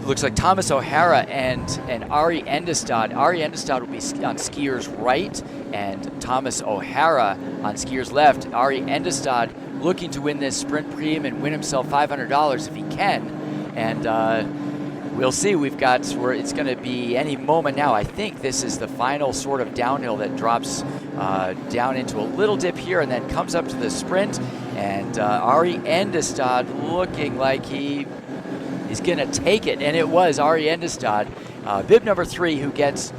looks like Thomas O'Hara and Ari Endestad. Ari Endestad will be on skier's right, and Thomas O'Hara on skier's left. Ari Endestad looking to win this sprint preem and win himself $500 if he can. And we'll see. We've got where it's going to be any moment now. I think this is the final sort of downhill that drops down into a little dip here and then comes up to the sprint. And Ari Endestad looking like he is going to take it. And it was Ari Endestad, bib number 3, who takes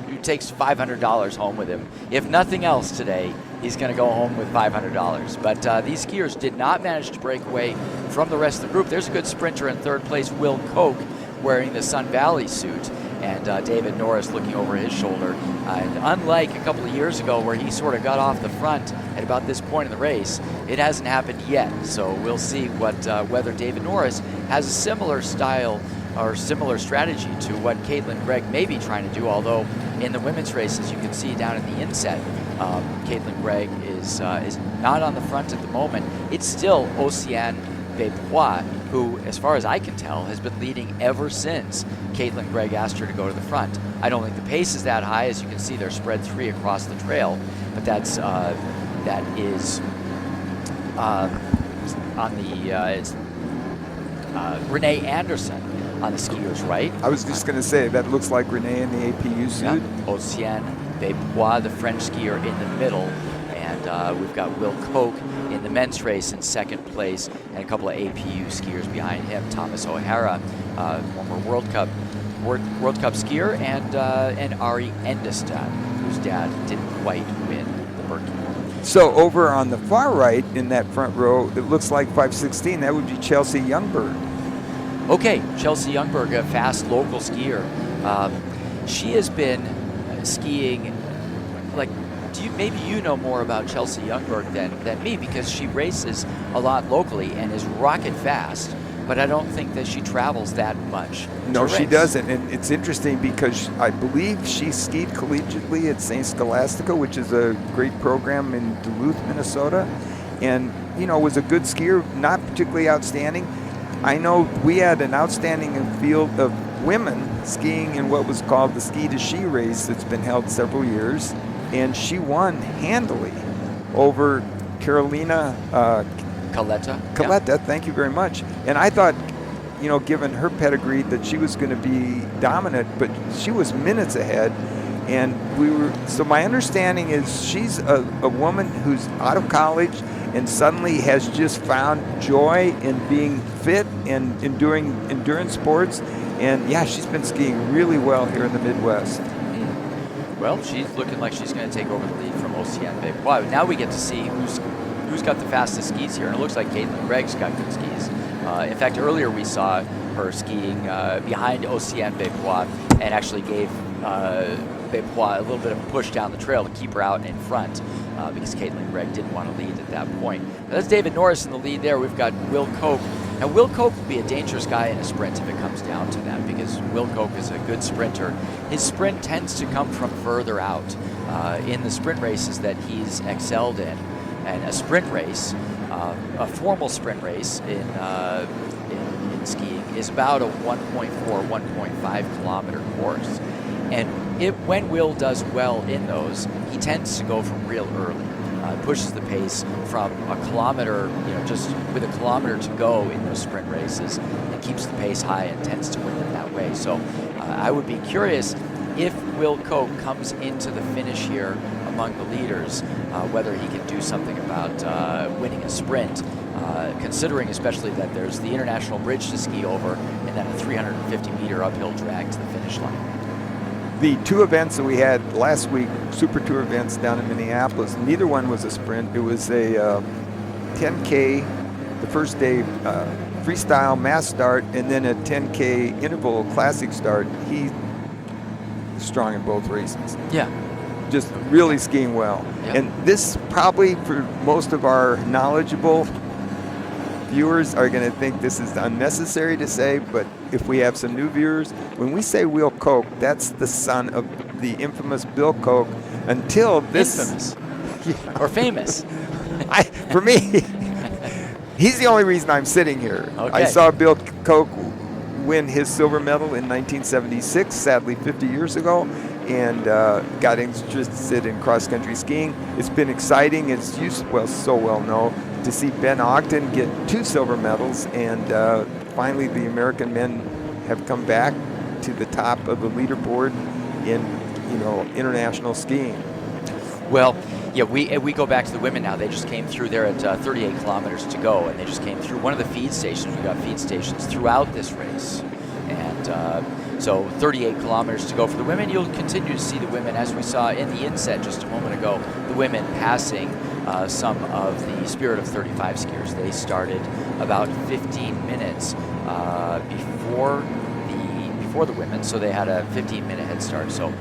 $500 home with him. If nothing else today, he's going to go home with $500. But these skiers did not manage to break away from the rest of the group. There's a good sprinter in third place, Will Koch, wearing the Sun Valley suit, and David Norris looking over his shoulder. And unlike a couple of years ago where he sort of got off the front at about this point in the race, it hasn't happened yet. So we'll see whether David Norris has a similar style or similar strategy to what Caitlin Gregg may be trying to do, although in the women's races you can see down in the inset, Caitlin Gregg is not on the front at the moment. It's still Oceane Bepois, who, as far as I can tell, has been leading ever since Caitlin Gregg asked her to go to the front. I don't think the pace is that high. As you can see, they're spread 3 across the trail, but that is on the it's Renee Anderson on the skiers right. I was just going to say, that looks like Renee in the APU suit. Yeah. Oceane Bepois, the French skier, in the middle. And we've got Will Koch in the men's race in second place, and a couple of APU skiers behind him. Thomas O'Hara, former World Cup skier, and Ari Endestad, whose dad didn't quite win the Birkie. So over on the far right in that front row, it looks like 516. That would be Chelsea Youngberg. Okay, Chelsea Youngberg, a fast local skier. She has been skiing like. Maybe you know more about Chelsea Youngberg than me, because she races a lot locally and is rocket fast, but I don't think that she travels that much. No, she doesn't. And it's interesting because I believe she skied collegiately at St. Scholastica, which is a great program in Duluth, Minnesota, and was a good skier, not particularly outstanding. I know we had an outstanding field of women skiing in what was called the Ski to Ski race that's been held several years. And she won handily over Carolina Coletta. Coletta, yeah. Thank you very much. And I thought, given her pedigree, that she was going to be dominant, but she was minutes ahead. And so my understanding is she's a woman who's out of college and suddenly has just found joy in being fit and in doing endurance sports. And yeah, she's been skiing really well here in the Midwest. Well, she's looking like she's going to take over the lead from Oceane Bepois. Now we get to see who's got the fastest skis here, and it looks like Caitlin Gregg's got good skis. In fact, earlier we saw her skiing behind Oceane Bepois and actually gave Bepois a little bit of a push down the trail to keep her out in front because Caitlin Gregg didn't want to lead at that point. Now, that's David Norris in the lead there. We've got Will Koch. Now, Will Koch will be a dangerous guy in a sprint if it comes down to that, because Will Koch is a good sprinter. His sprint tends to come from further out in the sprint races that he's excelled in. And a sprint race, a formal sprint race in skiing is about a 1.4, 1.5 kilometer course. And when Will does well in those, he tends to go from real early. Pushes the pace from a kilometer, just with a kilometer to go in those sprint races, and keeps the pace high and tends to win them that way. So I would be curious if Will Koch comes into the finish here among the leaders, whether he can do something about winning a sprint, considering especially that there's the International Bridge to ski over and then a 350-meter uphill drag to the finish line. The 2 events that we had last week, Super Tour events down in Minneapolis, neither one was a sprint. It was a 10K, the first day freestyle mass start, and then a 10K interval classic start. He's strong in both races. Yeah. Just really skiing well. Yep. And this probably, for most of our knowledgeable viewers, are going to think this is unnecessary to say, but if we have some new viewers, when we say Will Koch, that's the son of the infamous Bill Koch. Until this, infamous, yeah. Or famous. For me, he's the only reason I'm sitting here. Okay. I saw Bill Koch win his silver medal in 1976, sadly 50 years ago, and got interested in cross-country skiing. It's been exciting. It's so well known to see Ben Ogden get 2 silver medals, and finally the American men have come back to the top of the leaderboard in, international skiing. Well, yeah, we go back to the women now. They just came through there at 38 kilometers to go, and they just came through one of the feed stations. We got feed stations throughout this race, and so 38 kilometers to go for the women. You'll continue to see the women, as we saw in the inset just a moment ago, the women passing some of the Spirit of 35 skiers. They started about 15 minutes before the women, so they had a 15-minute head start. So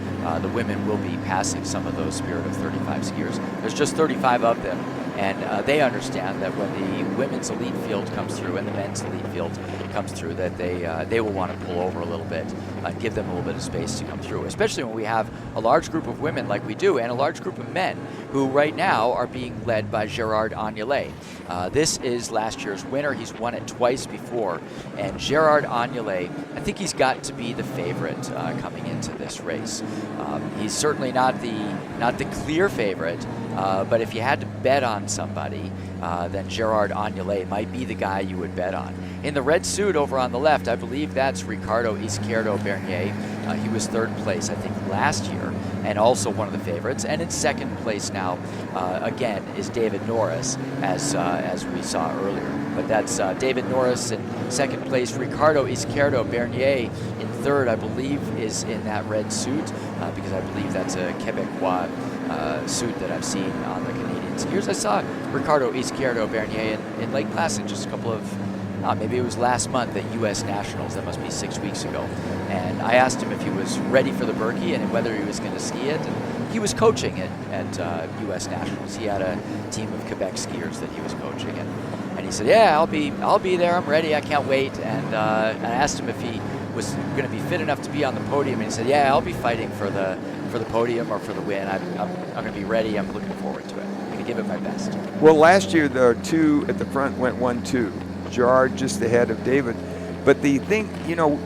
the women will be passing some of those Spirit of 35 skiers. There's just 35 of them, and they understand that when the women's elite field comes through and the men's elite field comes through, that they will want to pull over a little bit and give them a little bit of space to come through, especially when we have a large group of women like we do and a large group of men who right now are being led by Gerard Agnelet. This is last year's winner. He's won it twice before, and Gerard Agnelet, I think he's got to be the favorite coming into this race. He's certainly not the clear favorite, but if you had to bet on somebody, then Gerard Agnelet might be the guy you would bet on. In the red suit over on the left, I believe that's Ricardo Izquierdo Bernier. He was third place, I think, last year, and also one of the favorites. And in second place now, again, is David Norris, as we saw earlier. But that's David Norris in second place. Ricardo Izquierdo Bernier in third, I believe, is in that red suit, because I believe that's a Quebecois suit that I've seen on the Canadian skiers. I saw Ricardo Izquierdo Bernier in Lake Placid just a couple of, maybe it was last month at U.S. Nationals. That must be 6 weeks ago. And I asked him if he was ready for the Birkie and whether he was going to ski it. And he was coaching it at U.S. Nationals. He had a team of Quebec skiers that he was coaching. And he said, yeah, I'll be there. I'm ready. I can't wait. And I asked him if he was going to be fit enough to be on the podium. And he said, yeah, I'll be fighting for the podium or for the win. I'm going to be ready. I'm looking forward to it. I'm going to give it my best. Well, last year the two at the front went 1-2. Gerard just ahead of David. But the thing,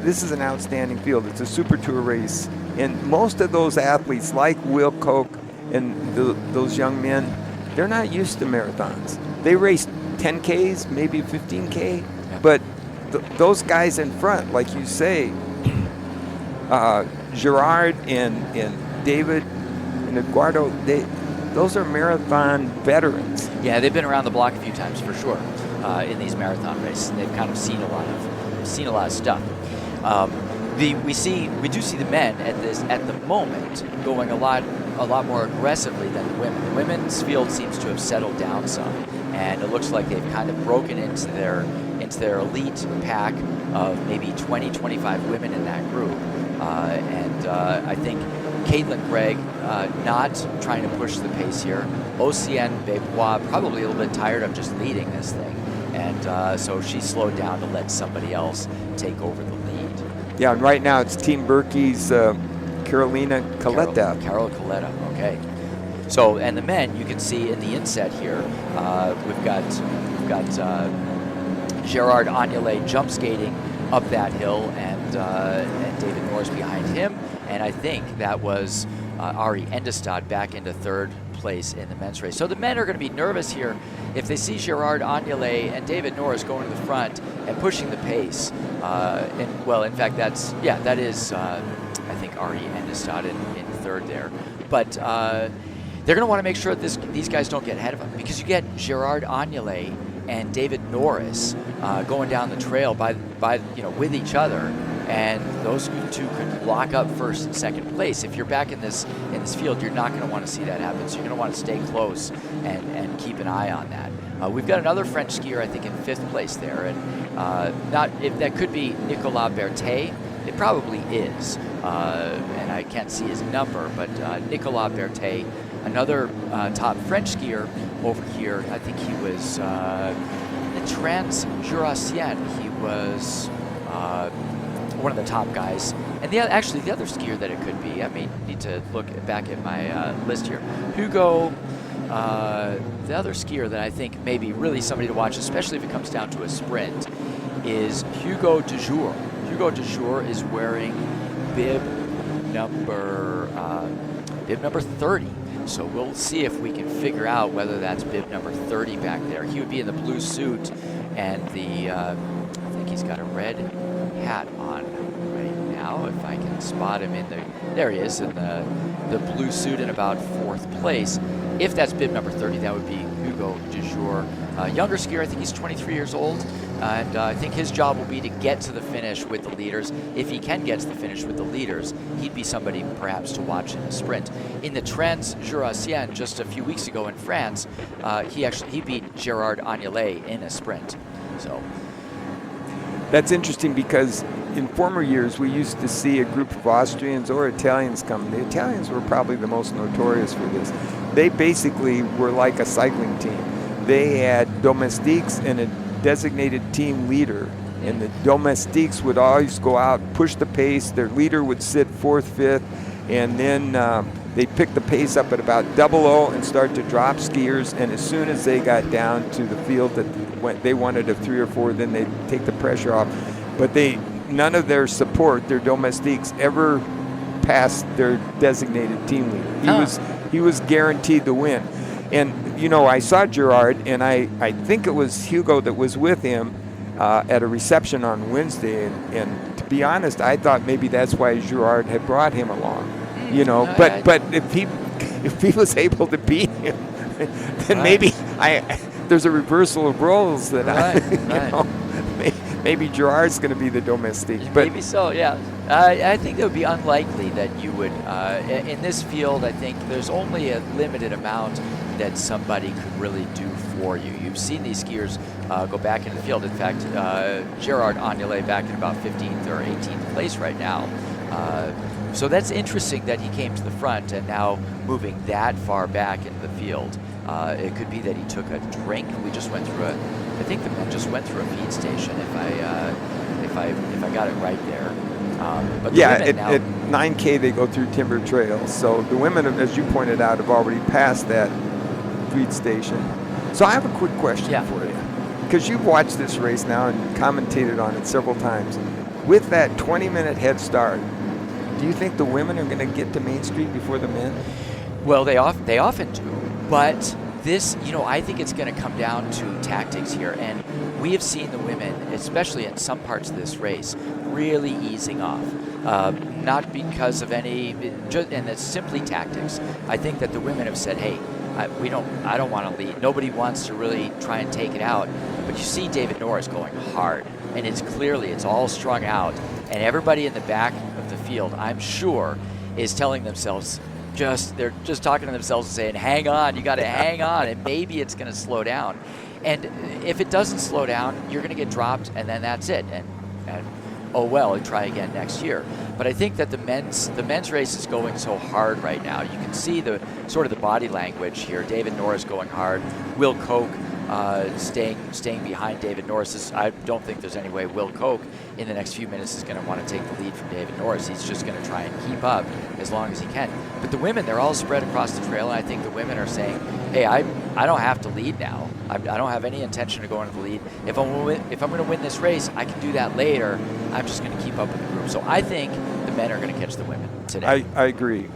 this is an outstanding field. It's a Super Tour race. And most of those athletes, like Will Koch and those young men, they're not used to marathons. They race 10Ks, maybe 15K. Yeah. But those guys in front, like you say, Gerard and David and Eduardo, those are marathon veterans. Yeah, they've been around the block a few times for sure in these marathon races. They've kind of seen a lot of stuff. We do see the men at the moment going a lot more aggressively than the women. The women's field seems to have settled down some, and it looks like they've kind of broken into their elite pack of maybe 20, 25 women in that group. I think Caitlin Gregg not trying to push the pace here. Oceane Bebois probably a little bit tired of just leading this thing. And so she slowed down to let somebody else take over the lead. Yeah, and right now it's Team Birkie's Carolina Coletta. Carol Coletta, okay. So, and the men, you can see in the inset here, we've got Gerard Agnelet jump skating up that hill, and David Norris behind him. And I think that was Ari Endestad back into third place in the men's race. So the men are going to be nervous here if they see Gerard Agnelet and David Norris going to the front and pushing the pace. In fact, that is I think Ari Endestad in third there. But they're going to want to make sure that these guys don't get ahead of them, because you get Gerard Agnelet and David Norris going down the trail with each other, and those two could lock up first and second place. If you're back in this field, you're not going to want to see that happen. So you're going to want to stay close and keep an eye on that. We've got another French skier, I think, in fifth place there, and that could be Nicolas Berthet. It probably is, and I can't see his number, but Nicolas Berthet, another top French skier over here. I think he was in the Trans-Jurassienne. He was one of the top guys. And the other skier that it could be, I may need to look back at my list here. Hugo, the other skier that I think may be really somebody to watch, especially if it comes down to a sprint, is Hugo Dejour. Hugo Dejour is wearing bib number 30. So we'll see if we can figure out whether that's bib number 30 back there. He would be in the blue suit and I think think he's got a red hat on right now. If I can spot him in there he is in the blue suit in about 4th place. If that's bib number 30, that would be Hugo de Jour. Younger skier, I think he's 23 years old, and I think his job will be to get to the finish with the leaders. If he can get to the finish with the leaders, he'd be somebody perhaps to watch in the sprint. In the Trans-Jurassien just a few weeks ago in France, he beat Gerard Agnelet in a sprint. So That's interesting because in former years we used to see a group of Austrians or Italians come. The Italians were probably the most notorious for this. They basically were like a cycling team. They had domestiques and a designated team leader, and the domestiques would always go out, push the pace. Their leader would sit 4th, 5th, and then they'd pick the pace up at about 00 and start to drop skiers. And as soon as they got down to the field that they wanted a 3 or 4, then they'd take the pressure off. But none of their support, their domestiques, ever passed their designated team leader. He was guaranteed the win. And, I saw Gerard, and I think it was Hugo that was with him at a reception on Wednesday. And to be honest, I thought maybe that's why Gerard had brought him along. But if he was able to beat him, then maybe there's a reversal of roles that maybe Gerard's going to be the domestique. But maybe so, yeah. I think it would be unlikely that you would, in this field, I think there's only a limited amount that somebody could really do for you. You've seen these skiers go back into the field. In fact, Gerard Agnelet back in about 15th or 18th place right now. So that's interesting that he came to the front and now moving that far back into the field. It could be that he took a drink. We just went through I think the men just went through a feed station if I got it right there. But the women at 9K they go through Timber Trail. So the women, as you pointed out, have already passed that feed station. So I have a quick question for you, because you've watched this race now and commentated on it several times. With that 20-minute head start, do you think the women are going to get to Main Street before the men? Well, they often do, but this, I think it's going to come down to tactics here, and we have seen the women, especially in some parts of this race, really easing off. Not because of any, and it's simply tactics. I think that the women have said, hey, I don't want to lead. Nobody wants to really try and take it out. But you see David Norris going hard, and it's all strung out. And everybody in the back of the field, I'm sure, is telling themselves, they're just talking to themselves and saying, hang on, you got to hang on, and maybe it's going to slow down. And if it doesn't slow down, you're going to get dropped, and then that's it. And oh well, and try again next year. But I think that the men's race is going so hard right now. You can see the sort of the body language here. David Norris going hard. Will Koch staying behind David Norris. I don't think there's any way Will Koch in the next few minutes is going to want to take the lead from David Norris. He's just going to try and keep up as long as he can. But the women, they're all spread across the trail, and I think the women are saying, hey, I don't have to lead now. I don't have any intention of going to the lead. If I'm going to win this race, I can do that later. I'm just going to keep up with the group. So I think the men are going to catch the women today. I agree. Yeah.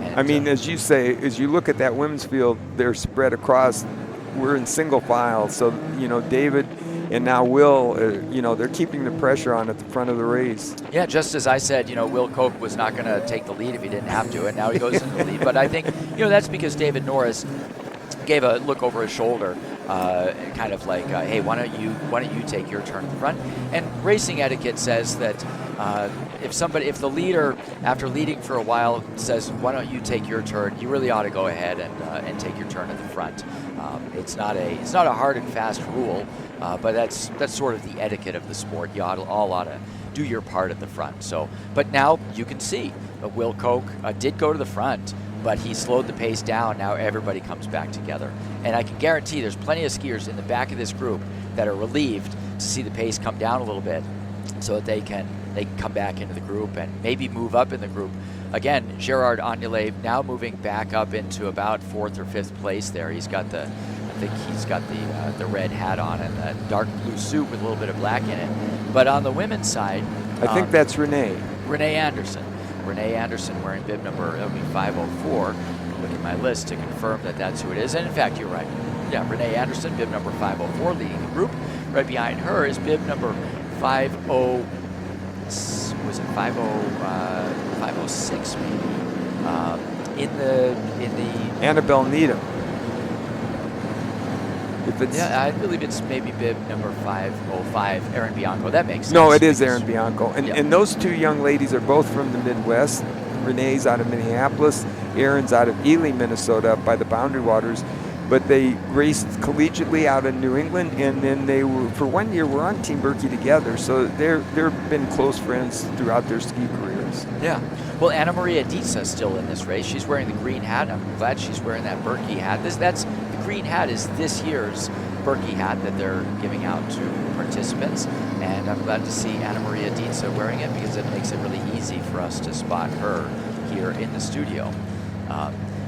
And, I mean, as you say, as you look at that women's field, they're spread across. We're in single file. So, David and now Will, they're keeping the pressure on at the front of the race. Yeah, just as I said, Will Koch was not going to take the lead if he didn't have to, and now he goes into the lead. But I think, that's because David Norris gave a look over his shoulder, kind of like, hey, why don't you take your turn in the front? And racing etiquette says that if the leader, after leading for a while, says, why don't you take your turn, you really ought to go ahead and take your turn at the front. It's not a hard and fast rule, but that's sort of the etiquette of the sport. You all ought to do your part at the front. So, but now you can see Will Koch did go to the front, but he slowed the pace down. Now everybody comes back together. And I can guarantee there's plenty of skiers in the back of this group that are relieved to see the pace come down a little bit so that they can come back into the group and maybe move up in the group. Again, Gerard Agnelet now moving back up into about 4th or 5th place there. He's got the red hat on and the dark blue suit with a little bit of black in it. But on the women's side, I think that's Renee Anderson. Renee Anderson wearing bib number 504. Look at my list to confirm that that's who it is. And in fact, you're right. Yeah, Renee Anderson, bib number 504, leading the group. Right behind her is bib number 50, was it 506 maybe? In the Annabelle Needham. If it's yeah, I believe it's maybe bib number 505, Erin Bianco. That makes sense. No, it is because- Erin Bianco. And, Yep. and those two young ladies are both from the Midwest. Renee's out of Minneapolis. Erin's out of Ely, Minnesota, up by the Boundary Waters. But they raced collegiately out in New England, and then they were, for 1 year, were on Team Berkey together. So they've been close friends throughout their ski careers. Yeah. Well, Anna Maria Dietz is still in this race. She's wearing the green hat. I'm glad she's wearing that Berkey hat. The green hat is this year's Berkey hat that they're giving out to participants, and I'm glad to see Anna Maria Dietz wearing it because it makes it really easy for us to spot her here in the studio.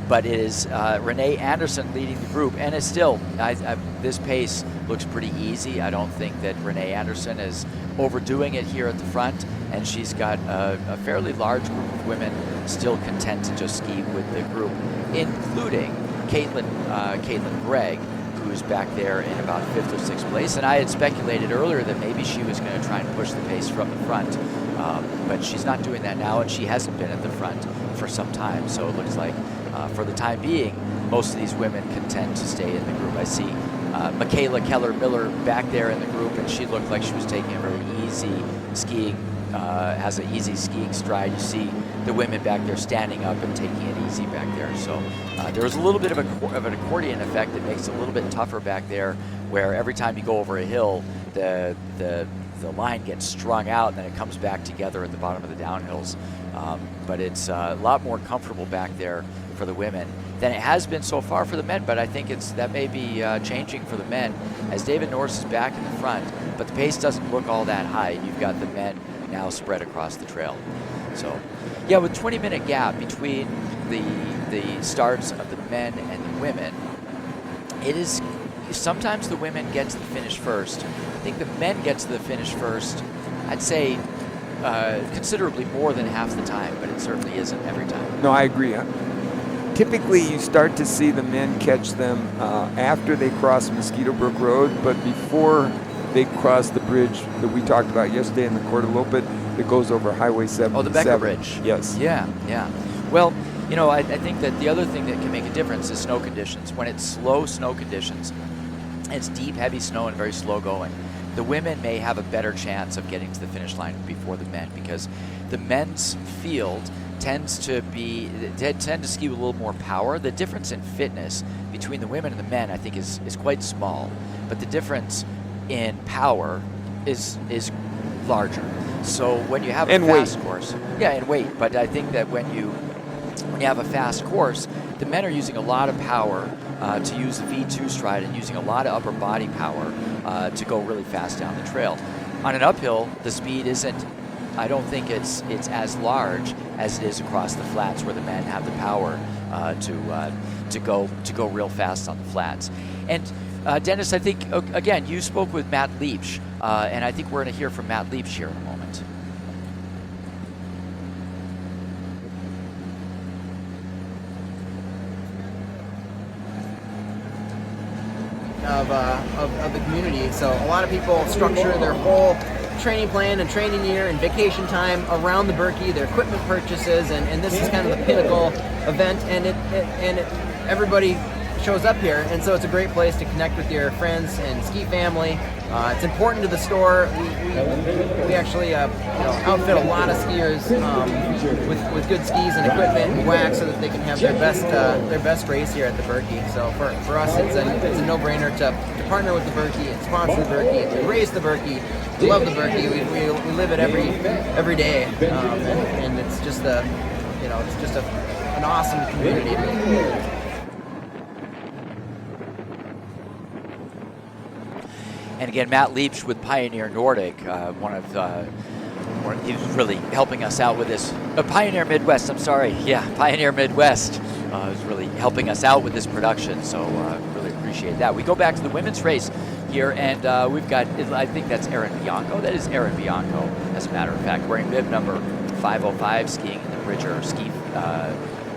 But it is Renee Anderson leading the group, and it's still, this pace looks pretty easy. I don't think that Renee Anderson is overdoing it here at the front, and she's got a fairly large group of women still content to just ski with the group, including Caitlin Gregg, who's back there in about 5th or 6th place. And I had speculated earlier that maybe she was going to try and push the pace from the front, but she's not doing that now, and she hasn't been at the front for some time. So it looks like for the time being, most of these women content to stay in the group. I see Michaela Keller-Miller back there in the group, and she looked like she was taking a very easy skiing, has an easy skiing stride. You see the women back there standing up and taking it easy back there. So there was a little bit of an accordion effect that makes it a little bit tougher back there, where every time you go over a hill, the line gets strung out and then it comes back together at the bottom of the downhills. But it's a lot more comfortable back there for the women than it has been so far for the men, but I think that may be changing for the men as David Norris is back in the front, but the pace doesn't look all that high. You've got the men now spread across the trail. So yeah, with 20-minute gap between the starts of the men and the women, it is sometimes the women get to the finish first. I think the men get to the finish first, I'd say considerably more than half the time, but it certainly isn't every time. No, I agree. Typically, you start to see the men catch them after they cross Mosquito Brook Road, but before they cross the bridge that we talked about yesterday in the Cortalopa that goes over Highway 77. Oh, the Becker Bridge. Yes. Yeah. Well, I think that the other thing that can make a difference is snow conditions. When it's slow snow conditions, it's deep, heavy snow and very slow going, the women may have a better chance of getting to the finish line before the men, because the men's field tend to ski with a little more power. The difference in fitness between the women and the men, I think, is quite small, but the difference in power is larger. So when you have a fast course, and weight, but I think that when you have a fast course, the men are using a lot of power to use the V2 stride and using a lot of upper body power to go really fast down the trail. On an uphill, the speed isn't, I don't think it's as large as it is across the flats, where the men have the power to go real fast on the flats. And Dennis, I think, again, you spoke with Matt Liebsch, and I think we're going to hear from Matt Liebsch here in a moment. Of the community. So a lot of people structure their whole training plan and training year and vacation time around the Berkey, their equipment purchases, and this is kind of the pinnacle event, and everybody shows up here, and so it's a great place to connect with your friends and ski family. It's important to the store. We actually outfit a lot of skiers with good skis and equipment and wax so that they can have their best race here at the Berkey. So for us, it's a no-brainer to partner with the Berkey and sponsor the Berkey. We race the Berkey. We love the Berkey. We live it every day, and it's just an awesome community. And again, Matt Liebsch with Pioneer Nordic, he was really helping us out with this. Pioneer Midwest, I'm sorry. Yeah, Pioneer Midwest is really helping us out with this production, so really appreciate that. We go back to the women's race here, and we've got, I think that's Erin Bianco. That is Erin Bianco, as a matter of fact, wearing bib number 505, skiing in the Bridger ski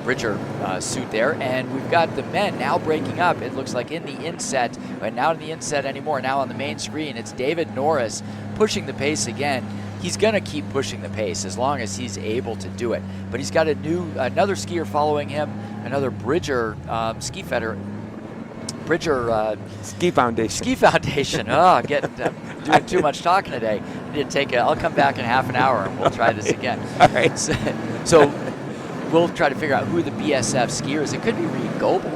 Bridger suit there. And we've got the men now breaking up. It looks like in the inset, but not in the inset anymore. Now on the main screen, it's David Norris pushing the pace again. He's going to keep pushing the pace as long as he's able to do it. But he's got another skier following him, another Bridger Bridger Ski Foundation. Ski Foundation. Oh, doing too much talking today. I need to I'll come back in half an hour and we'll try this again. All right. So we'll try to figure out who the BSF skier is. It could be Reed Goebel.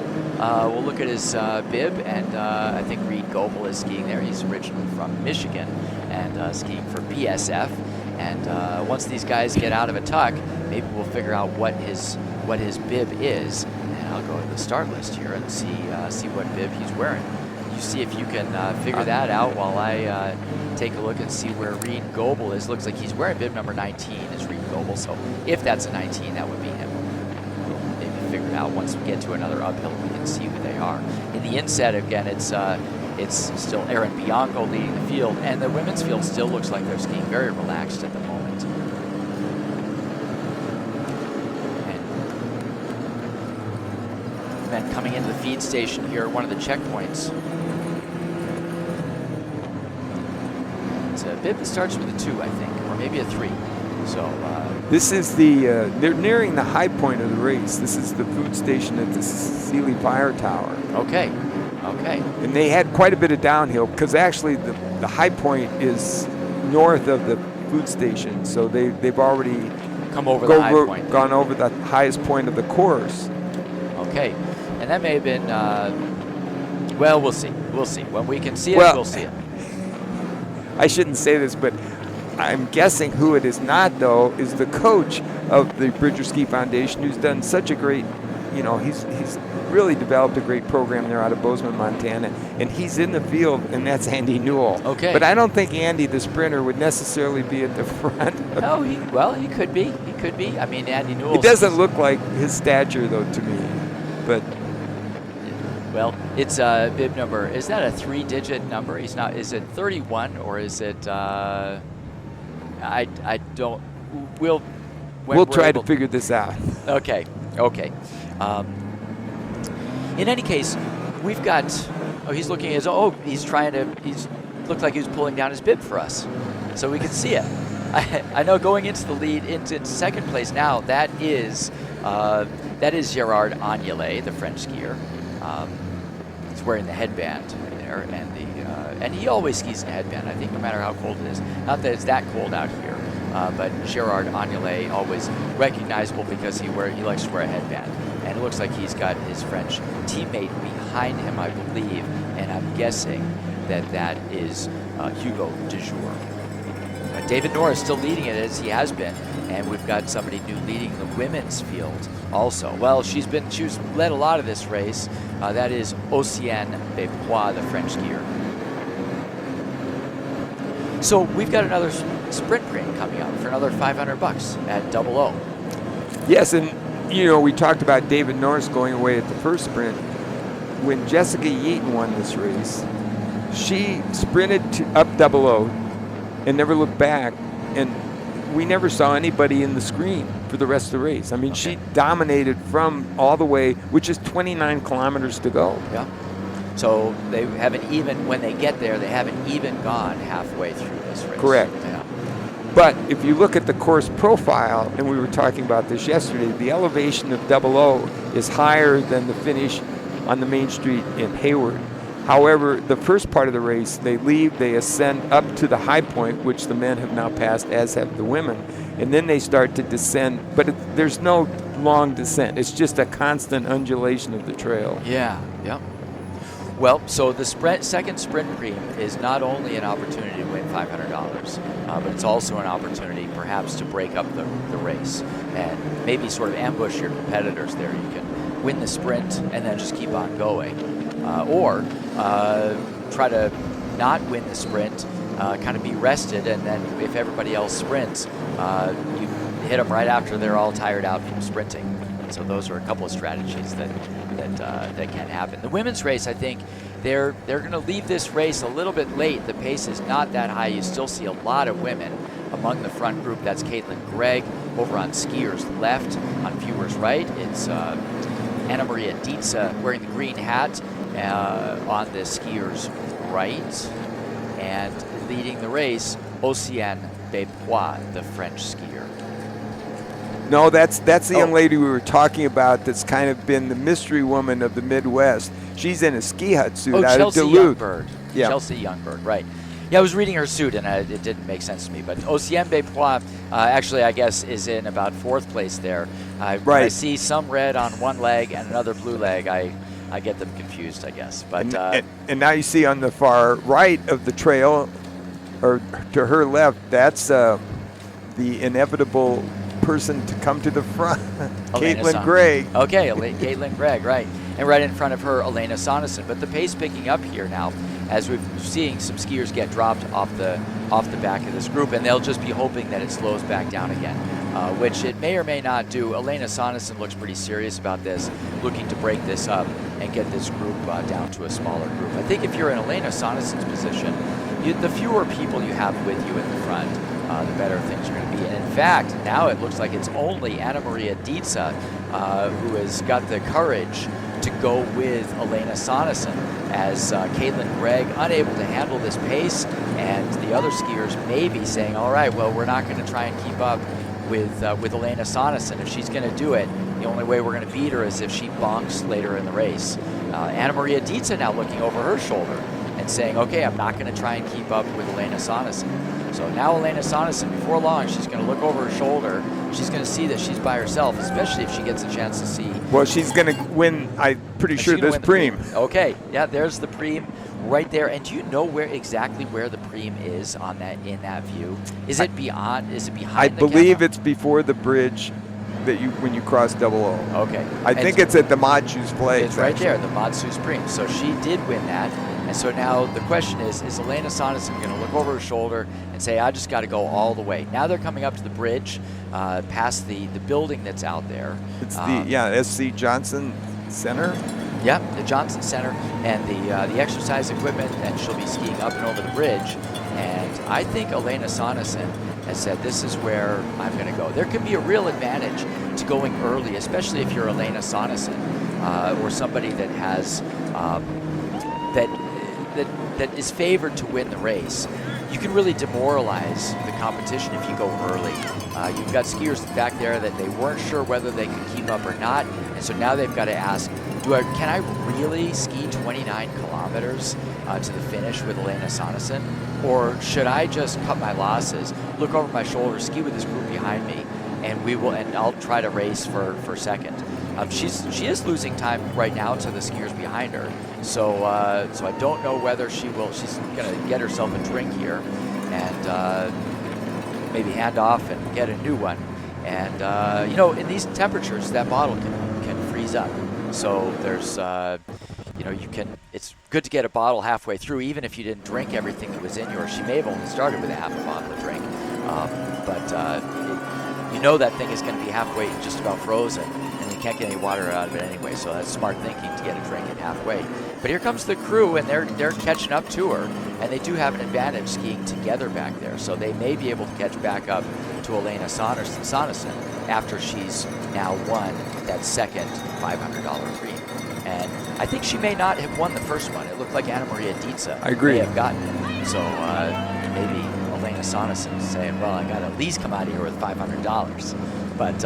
We'll look at his bib, and I think Reed Goebel is skiing there. He's originally from Michigan and skiing for BSF. And once these guys get out of a tuck, maybe we'll figure out what his bib is. And I'll go to the start list here and see what bib he's wearing. You see if you can figure that out while I take a look and see where Reed Goebel is. Looks like he's wearing bib number 19 is Reed Goebel. So if that's a 19, that would be him. We'll maybe figure it out once we get to another uphill. We can see who they are. In the inset again, it's still Erin Bianco leading the field, and the women's field still looks like they're skiing very relaxed at the moment. And men coming into the feed station here at one of the checkpoints. It's a bib that starts with a 2, I think, or maybe a 3. So this is they're nearing the high point of the race. This is the food station at the Sealy Fire Tower. Okay. And they had quite a bit of downhill because actually the high point is north of the food station. So they've already come over the high point. Gone over the highest point of the course. Okay. And that may have been, well, we'll see. We'll see. When we can see it, we'll see it. I shouldn't say this, but I'm guessing who it is not, though, is the coach of the Bridger Ski Foundation, who's done such a great, he's really developed a great program there out of Bozeman, Montana, and he's in the field, and that's Andy Newell. Okay. But I don't think Andy, the sprinter, would necessarily be at the front. No, he could be. He could be. I mean, Andy Newell. It doesn't look like his stature, though, to me. But well, it's a bib number. Is that a 3-digit number? He's not. Is it 31 or is it? I don't. We'll try to figure this out. Okay. In any case, we've got. Oh, he's looking as. Oh, he's trying to. He's looked like he was pulling down his bib for us, so we can see it. I know going into the lead, into second place now. That is Gerard Agnelet, the French skier. He's wearing the headband there, and he always skis in a headband. I think no matter how cold it is. Not that it's that cold out here, but Gerard Agnelet always recognizable because he likes to wear a headband. And it looks like he's got his French teammate behind him, I believe, and I'm guessing that is Hugo Dejour. David Norris still leading it as he has been, and we've got somebody new leading the women's field also. Well, she's led a lot of this race. That is Oceane Bepois, the French skier. So we've got another sprint premium coming up for another $500 at 00. Yes, and we talked about David Norris going away at the first sprint. When Jessica Yeaton won this race, she sprinted up 00 and never looked back, and we never saw anybody in the screen for the rest of the race. I mean, She dominated from all the way, which is 29 kilometers to go. Yeah. So they haven't even, when they get there, they haven't even gone halfway through this race. Correct. Yeah. But if you look at the course profile, and we were talking about this yesterday, the elevation of 00 is higher than the finish on the main street in Hayward. However, the first part of the race, they ascend up to the high point, which the men have now passed, as have the women, and then they start to descend, but there's no long descent. It's just a constant undulation of the trail. Yeah. Well, so the second sprint premium is not only an opportunity to win $500, but it's also an opportunity perhaps to break up the race and maybe sort of ambush your competitors there. You can win the sprint and then just keep on going. Or try to not win the sprint, kind of be rested, and then if everybody else sprints, you hit them right after they're all tired out from sprinting. And so those are a couple of strategies that can happen. The women's race, I think, they're going to leave this race a little bit late. The pace is not that high. You still see a lot of women. among the front group, that's Caitlin Gregg. Over on skiers left, on viewers right, it's Anna Maria Dietze wearing the green hat on the skiers right. And leading the race, Oceane Bepois, the French skier. No, that's the young lady we were talking about that's kind of been the mystery woman of the Midwest. She's in a ski hut suit out Chelsea of Duluth. Youngberg. Yeah. Chelsea Youngberg, right. Yeah, I was reading her suit, and it didn't make sense to me. But Oceane Bepois, actually, I guess, is in about 4th place there. When I see some red on one leg and another blue leg, I get them confused, I guess. But and now you see on the far right of the trail, or to her left, that's the inevitable person to come to the front, Caitlin Gregg. Okay, Caitlin Gregg, right. And right in front of her, Elena Sonesson. But the pace picking up here now, as we're seeing some skiers get dropped off the back of this group, and they'll just be hoping that it slows back down again, which it may or may not do. Elena Sonesson looks pretty serious about this, looking to break this up and get this group down to a smaller group. I think if you're in Elena Sonesson's position, the fewer people you have with you in the front, the better things are going to be. And in fact, now it looks like it's only Anna Maria Dietze who has got the courage to go with Elena Sonesson, as Caitlin Gregg unable to handle this pace, and the other skiers may be saying, all right, well, we're not going to try and keep up with Elena Sonesson. If she's going to do it, the only way we're going to beat her is if she bonks later in the race. Anna Maria Dietze now looking over her shoulder and saying, okay, I'm not going to try and keep up with Elena Sonesson. So now Elena Sonesson, before long, she's going to look over her shoulder. She's going to see that she's by herself, especially if she gets a chance to see. Well, she's going to win, I'm pretty sure, this Preem. Okay, yeah, there's the Preem right there. And do you know exactly where the Preem is on in that view? Is it beyond? Is it behind? I believe it's before the bridge that when you cross 00. Okay. I think it's at the Matsu's place. It's right there, the Matsu's Preem. So she did win that. And so now the question is Elena Sonesson going to look over her shoulder and say, I just got to go all the way? Now they're coming up to the bridge, past the building that's out there. It's the SC Johnson Center? Yep, the Johnson Center, and the exercise equipment, and she'll be skiing up and over the bridge. And I think Elena Sonesson has said, this is where I'm going to go. There could be a real advantage to going early, especially if you're Elena Sonesson or somebody that has that is favored to win the race. You can really demoralize the competition if you go early. You've got skiers back there that they weren't sure whether they could keep up or not, and so now they've got to ask, can I really ski 29 kilometers to the finish with Elena Sonesson? Or should I just cut my losses, look over my shoulder, ski with this group behind me, and I'll try to race for second. She is losing time right now to the skiers behind her, so I don't know whether she's going to get herself a drink here and maybe hand off and get a new one. And in these temperatures, that bottle can freeze up. So there's it's good to get a bottle halfway through, even if you didn't drink everything that was in yours. She may have only started with a half a bottle of drink, but that thing is going to be halfway just about frozen. You can't get any water out of it anyway, so that's smart thinking to get a drink at halfway. But here comes the crew, and they're catching up to her, and they do have an advantage skiing together back there, so they may be able to catch back up to Elena Sonesson after she's now won that second $500 Preem. And I think she may not have won the first one. It looked like Anna Maria Dietze may have gotten it. So maybe Elena Sonesson saying, well, I got to at least come out of here with $500. But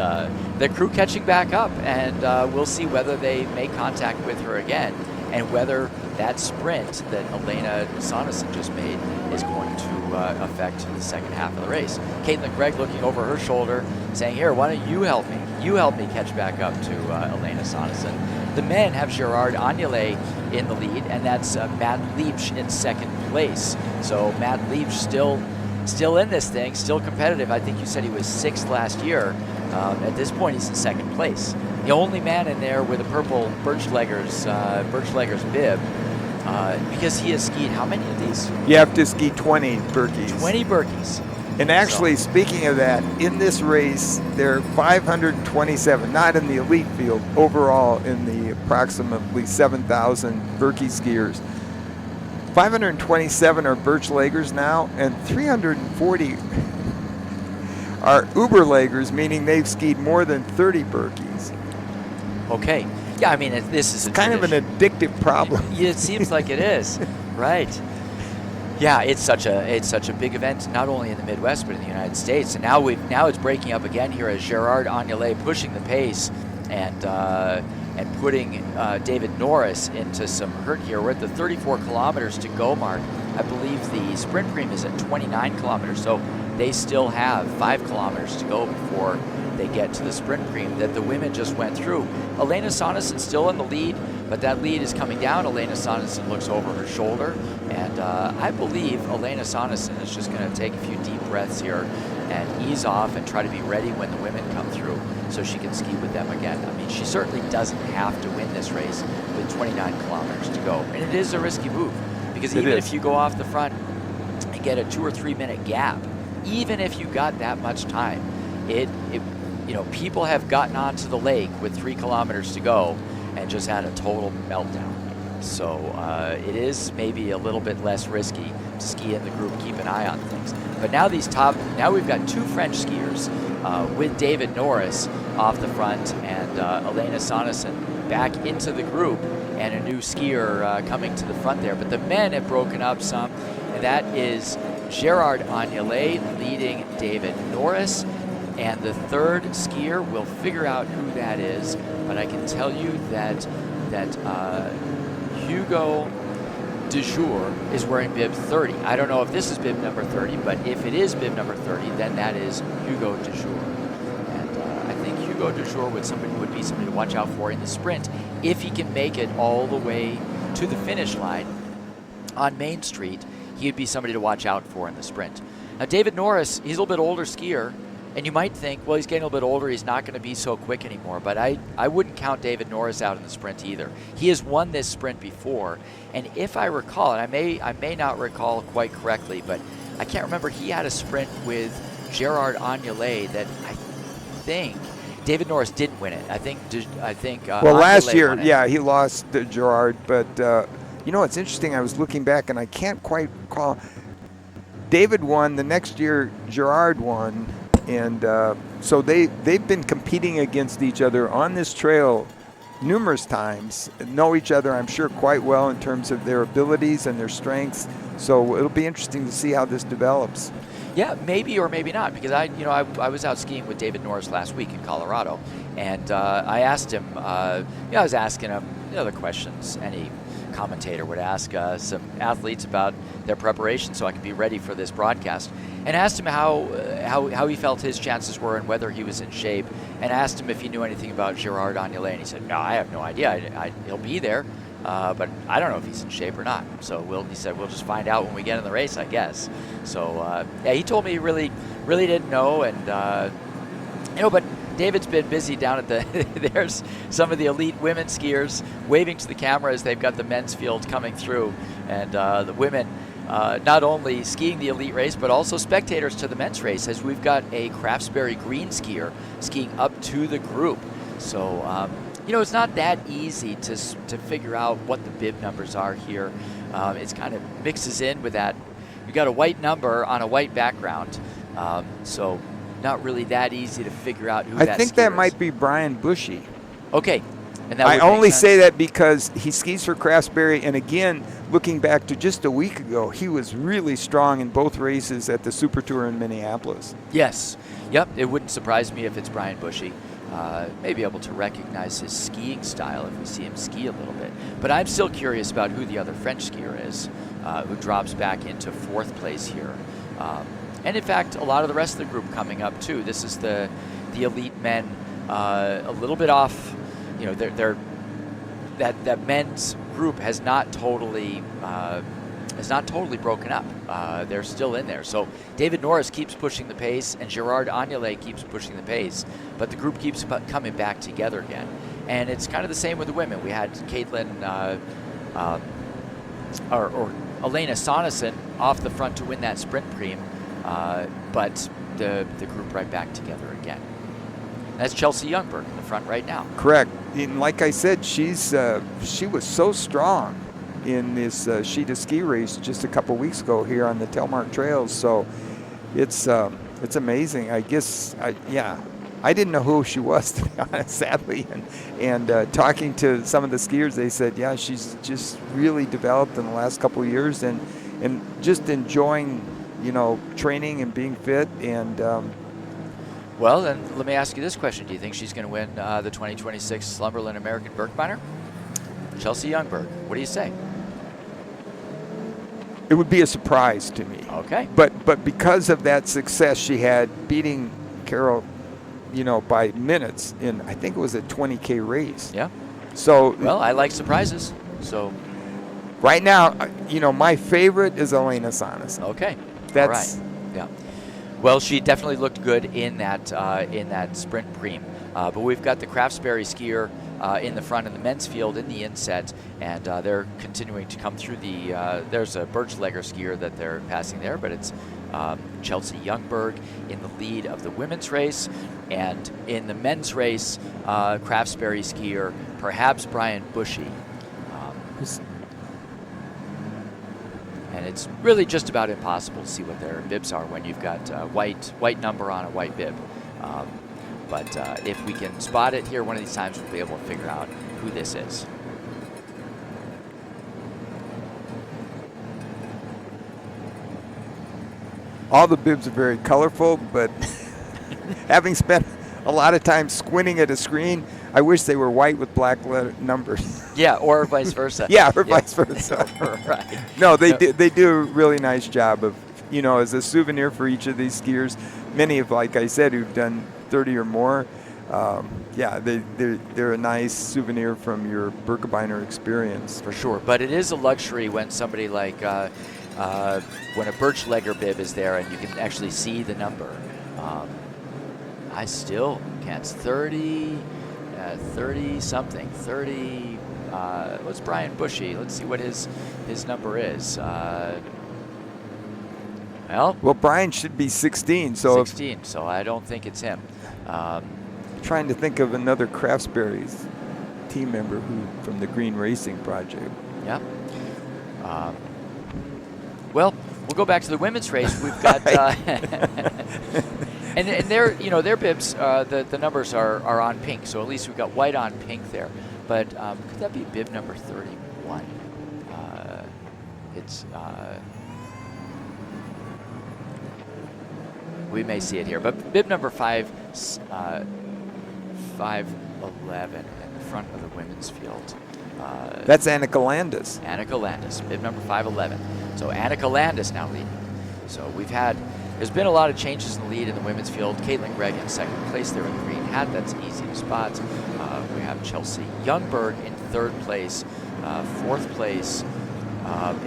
the crew catching back up, and we'll see whether they make contact with her again, and whether that sprint that Elena Sonesson just made is going to affect the second half of the race. Caitlin Gregg looking over her shoulder, saying, here, why don't you help me? You help me catch back up to Elena Sonesson. The men have Gerard Agnelé in the lead, and that's Matt Liebsch in second place. So Matt Liebsch still in this thing, still competitive. I think you said he was 6th last year. At this point, he's in second place. The only man in there with a purple Birchleggers bib, because he has skied how many of these? You have to ski 20 Birkies. 20 Birkies. And actually, speaking of that, in this race, there are 527, not in the elite field, overall in the approximately 7,000 Birkie skiers. 527 are Birchleggers now, and 340 are uber-leggers, meaning they've skied more than 30 Birkies. Okay. Yeah, I mean, this is a Kind of an addictive problem. Yeah, it seems like it is, right? Yeah, it's such a big event, not only in the Midwest but in the United States. And now it's breaking up again here as Gerard Agnelet pushing the pace and putting David Norris into some hurt here. We're at the 34 kilometers to go mark. I believe the sprint cream is at 29 kilometers, so they still have 5 kilometers to go before they get to the sprint cream that the women just went through. Elena Sonesson still in the lead, but that lead is coming down. Elena Sonesson looks over her shoulder, and I believe Elena Sonesson is just going to take a few deep breaths here and ease off and try to be ready when the women come through so she can ski with them again. I mean, she certainly doesn't have to win this race with 29 kilometers to go, and it is a risky move because even if you go off the front and get a 2 or 3 minute gap, even if you got that much time, people have gotten onto the lake with 3 kilometers to go and just had a total meltdown. So it is maybe a little bit less risky to ski in the group, keep an eye on things. But now we've got 2 French skiers with David Norris off the front and Elena Sonesson back into the group and a new skier coming to the front there. But the men have broken up some, and that is Gerard Agnelet leading David Norris. And the third skier, we'll figure out who that is, but I can tell you that Hugo Dejour is wearing bib 30. I don't know if this is bib number 30, but if it is bib number 30, then that is Hugo Dejour. And I think Hugo Dejour would be somebody to watch out for in the sprint if he can make it all the way to the finish line on Main Street. He'd be somebody to watch out for in the sprint. Now, David Norris, he's a little bit older skier. And you might think, well, he's getting a little bit older, he's not going to be so quick anymore. But I wouldn't count David Norris out in the sprint either. He has won this sprint before. And if I recall, and I may not recall quite correctly, but I can't remember, he had a sprint with Gerard Agnelet that I think David Norris didn't win it. I think well, last Agnelet year, won it. yeah, he lost to Gerard. But, it's interesting. I was looking back, and I can't quite recall. David won. The next year, Gerard won. And so they've been competing against each other on this trail numerous times, know each other, I'm sure, quite well in terms of their abilities and their strengths. So it'll be interesting to see how this develops. Yeah, maybe or maybe not, because I was out skiing with David Norris last week in Colorado, and I asked him, I was asking him the questions any commentator would ask some athletes about their preparation so I could be ready for this broadcast, and asked him how he felt his chances were and whether he was in shape, and asked him if he knew anything about Gerard Agnelet, and he said, no, I have no idea. He'll be there, but I don't know if he's in shape or not. So he said, we'll just find out when we get in the race, I guess. So he told me he really didn't know, and but David's been busy down at there's some of the elite women skiers waving to the camera as they've got the men's field coming through, and the women not only skiing the elite race, but also spectators to the men's race, as we've got a Craftsbury green skier skiing up to the group. So, it's not that easy to figure out what the bib numbers are here. It's kind of mixes in with that. You've got a white number on a white background, so not really that easy to figure out who that skier is. I think that might be Brian Bushy. Okay. And that I would make only sense. say that because he skis for Craftsbury, and again, looking back to just a week ago, he was really strong in both races at the Super Tour in Minneapolis. Yes. Yep. It wouldn't surprise me if it's Brian Bushy. May be able to recognize his skiing style if we see him ski a little bit. But I'm still curious about who the other French skier is who drops back into 4th place here. And in fact, a lot of the rest of the group coming up too. This is the elite men a little bit off. That men's group has not totally broken up. They're still in there. So David Norris keeps pushing the pace, and Gerard Agnelet keeps pushing the pace, but the group keeps coming back together again. And it's kind of the same with the women. We had Caitlin or Elena Sonesson off the front to win that sprint preem, but the group right back together again. That's Chelsea Youngberg in the front right now. Correct. And like I said, she was so strong in this Sheeta ski race just a couple weeks ago here on the Telmark Trails. So it's It's amazing. I guess, I didn't know who she was, to be honest, sadly. And talking to some of the skiers, they said, yeah, she's just really developed in the last couple of years, and just enjoying, training and being fit. And Well, then let me ask you this question. Do you think she's going to win the 2026 Slumberland American Birkebeiner? Chelsea Youngberg, what do you say? it would be a surprise to me. Okay. But because of that success she had beating Carol, by minutes in, I think it was a 20K race. Yeah. So Well, I like surprises. So, right now, my favorite is Elena Sanas. okay. That's All right. Yeah. Well, she definitely looked good in that sprint preem. But we've got the Craftsberry skier in the front in the men's field in the inset, and they're continuing to come through the. There's a Birchlegger skier that they're passing there, but it's Chelsea Youngberg in the lead of the women's race, and in the men's race, Craftsberry skier, perhaps Brian Bushy. And it's really just about impossible to see what their bibs are when you've got white number on a white bib. But if we can spot it here one of these times, we'll be able to figure out who this is. all the bibs are very colorful, but having spent a lot of time squinting at a screen, I wish they were white with black numbers. Yeah, or vice versa. Yeah, or vice versa. Right. No, they do a really nice job of, as a souvenir for each of these skiers. Many of, like I said, who've done 30 or more, they're a nice souvenir from your Birkebeiner experience. For sure, but it is a luxury when somebody like when a Birchlegger bib is there and you can actually see the number. I still can't. 30 something. 30. What's Brian Bushy? Let's see what his number is. Well, Brian should be 16. So 16. So I don't think it's him. Trying to think of another Craftsberry's team member who from the Green Racing Project. Yeah. Well, we'll go back to the women's race. We've got and their bibs, the numbers are on pink, so at least we've got white on pink there. But could that be bib number 31? We may see it here, but bib number 511 in the front of the women's field. That's Annika Landis. Annika Landis, bib number 511. So Annika Landis now leading. So there's been a lot of changes in the lead in the women's field. Caitlin Gregg in second place there in the green hat. That's easy to spot. We have Chelsea Youngberg in third place. Fourth place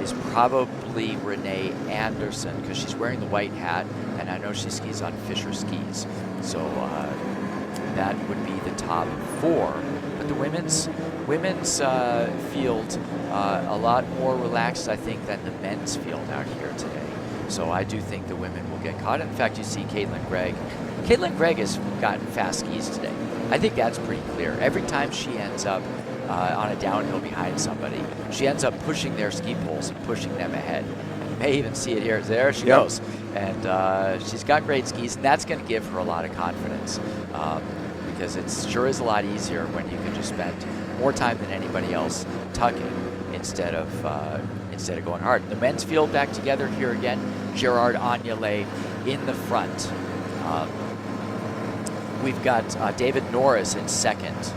is probably Renee Anderson because she's wearing the white hat, and I know she skis on Fisher skis. So that would be the top four. But the women's field a lot more relaxed, I think, than the men's field out here today. So I do think the women will get caught. In fact, you see Caitlin Gregg. Caitlin Gregg has gotten fast skis today. I think that's pretty clear. Every time she ends up on a downhill behind somebody, she ends up pushing their ski poles and pushing them ahead. And you may even see it here. There she goes. And she's got great skis, and that's going to give her a lot of confidence because it sure is a lot easier when you can just spend more time than anybody else tucking instead of going hard. The men's field back together here again. Gerard Agnelé in the front. We've got David Norris in second.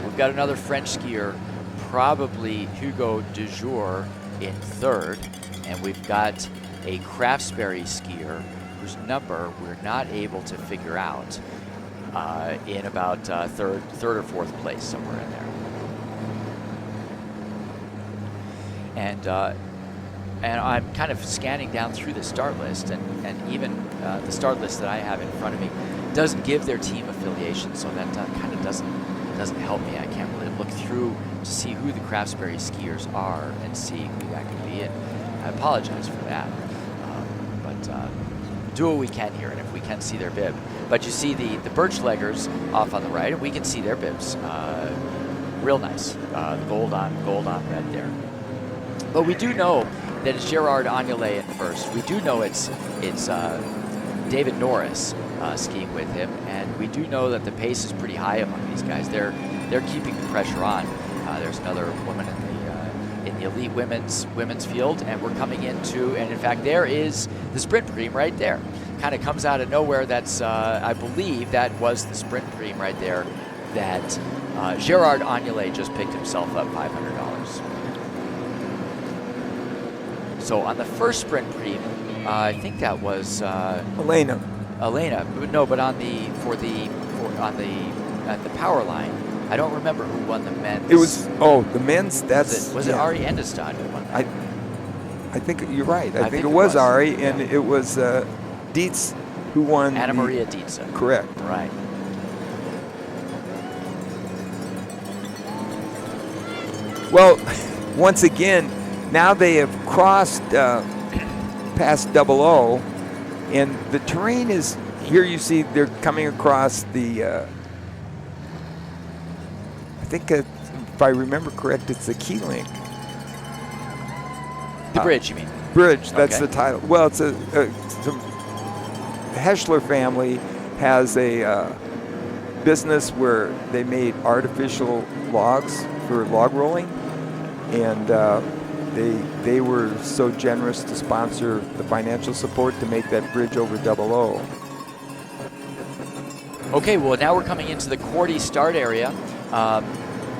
We've got another French skier, probably Hugo Dujour, in third. And we've got a Craftsberry skier whose number we're not able to figure out in about third or fourth place, somewhere in there. And I'm kind of scanning down through the start list, and even the start list that I have in front of me doesn't give their team affiliation, so that kind of doesn't help me. I can't really look through to see who the Craftsberry skiers are and see who that could be, and I apologize for that. But do what we can here, and if we can see their bib. But you see the Birchleggers off on the right, and we can see their bibs. Real nice. Gold on red there. But we do know that it's Gerard Agnelé in first. We do know it's David Norris skiing with him, and we do know that the pace is pretty high among these guys. They're keeping the pressure on. There's another woman in the elite women's field, and we're coming into, and in fact there is the sprint preem right there. Kind of comes out of nowhere. That's I believe that was the sprint preem right there that Gerard Agnelé just picked himself up $500. So on the first sprint preem, I think that was Elena. No, but on the at the power line, I don't remember who won the men's. It was the men's. Was it Ari Endestad who won that? I think you're right. I think it was Ari, and it was Dietz who won. Anna Maria Dietz. Correct. Right. Well, once again, now they have crossed past 00, and the terrain is here. You see, they're coming across the. I think, if I remember correct, it's the Key Link. The bridge, you mean? Bridge. That's Okay. the title. Well, it's the Heschler family has a business where they made artificial logs for log rolling, and they were so generous to sponsor the financial support to make that bridge over 00. Okay, well now we're coming into the Cordy start area.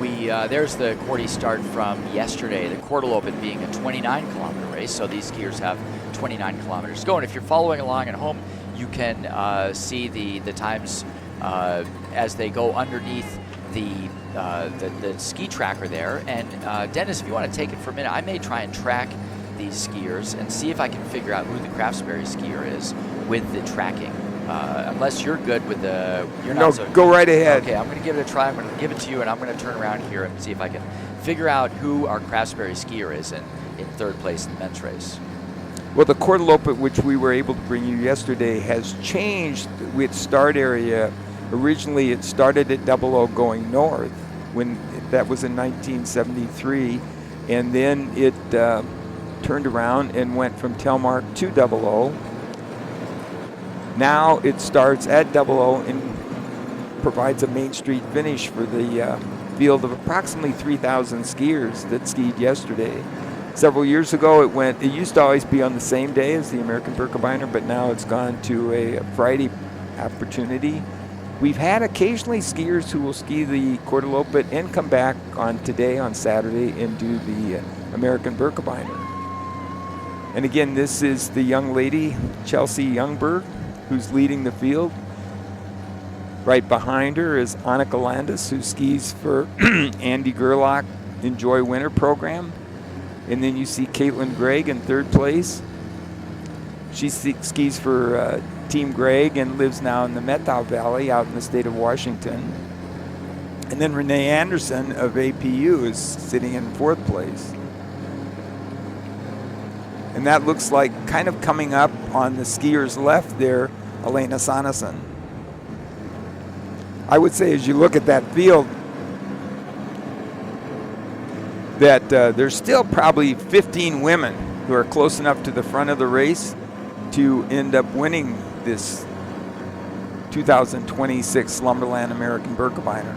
There's the Cordy start from yesterday, the Cordal Open being a 29-kilometer race, so these skiers have 29 kilometers to go. And if you're following along at home, you can see the times as they go underneath the ski tracker there. And Dennis, if you want to take it for a minute, I may try and track these skiers and see if I can figure out who the Craftsbury skier is with the tracking. Unless you're good with Go right ahead. Okay, I'm going to give it a try. I'm going to give it to you, and I'm going to turn around here and see if I can figure out who our Craftsbury skier is in third place in the men's race. Well, the Cordal Open, which we were able to bring you yesterday, has changed with start area. Originally, it started at 00 going north, when that was in 1973, and then it turned around and went from Telmark to 00. Now it starts at 00 and provides a Main Street finish for the field of approximately 3,000 skiers that skied yesterday. Several years ago, it used to always be on the same day as the American Birkebeiner, but now it's gone to a Friday opportunity. We've had occasionally skiers who will ski the Cordal Open and come back on Saturday, and do the American Birkebeiner. And again, this is the young lady, Chelsea Youngberg, who's leading the field. Right behind her is Annika Landis, who skis for Andy Gerlach Enjoy Winter program. And then you see Caitlin Gregg in third place. She skis for Team Gregg and lives now in the Methow Valley out in the state of Washington. And then Renee Anderson of APU is sitting in fourth place. And that looks like kind of coming up on the skier's left there, Elena Sanderson. I would say as you look at that field that there's still probably 15 women who are close enough to the front of the race to end up winning this 2026 Slumberland American Birkebeiner.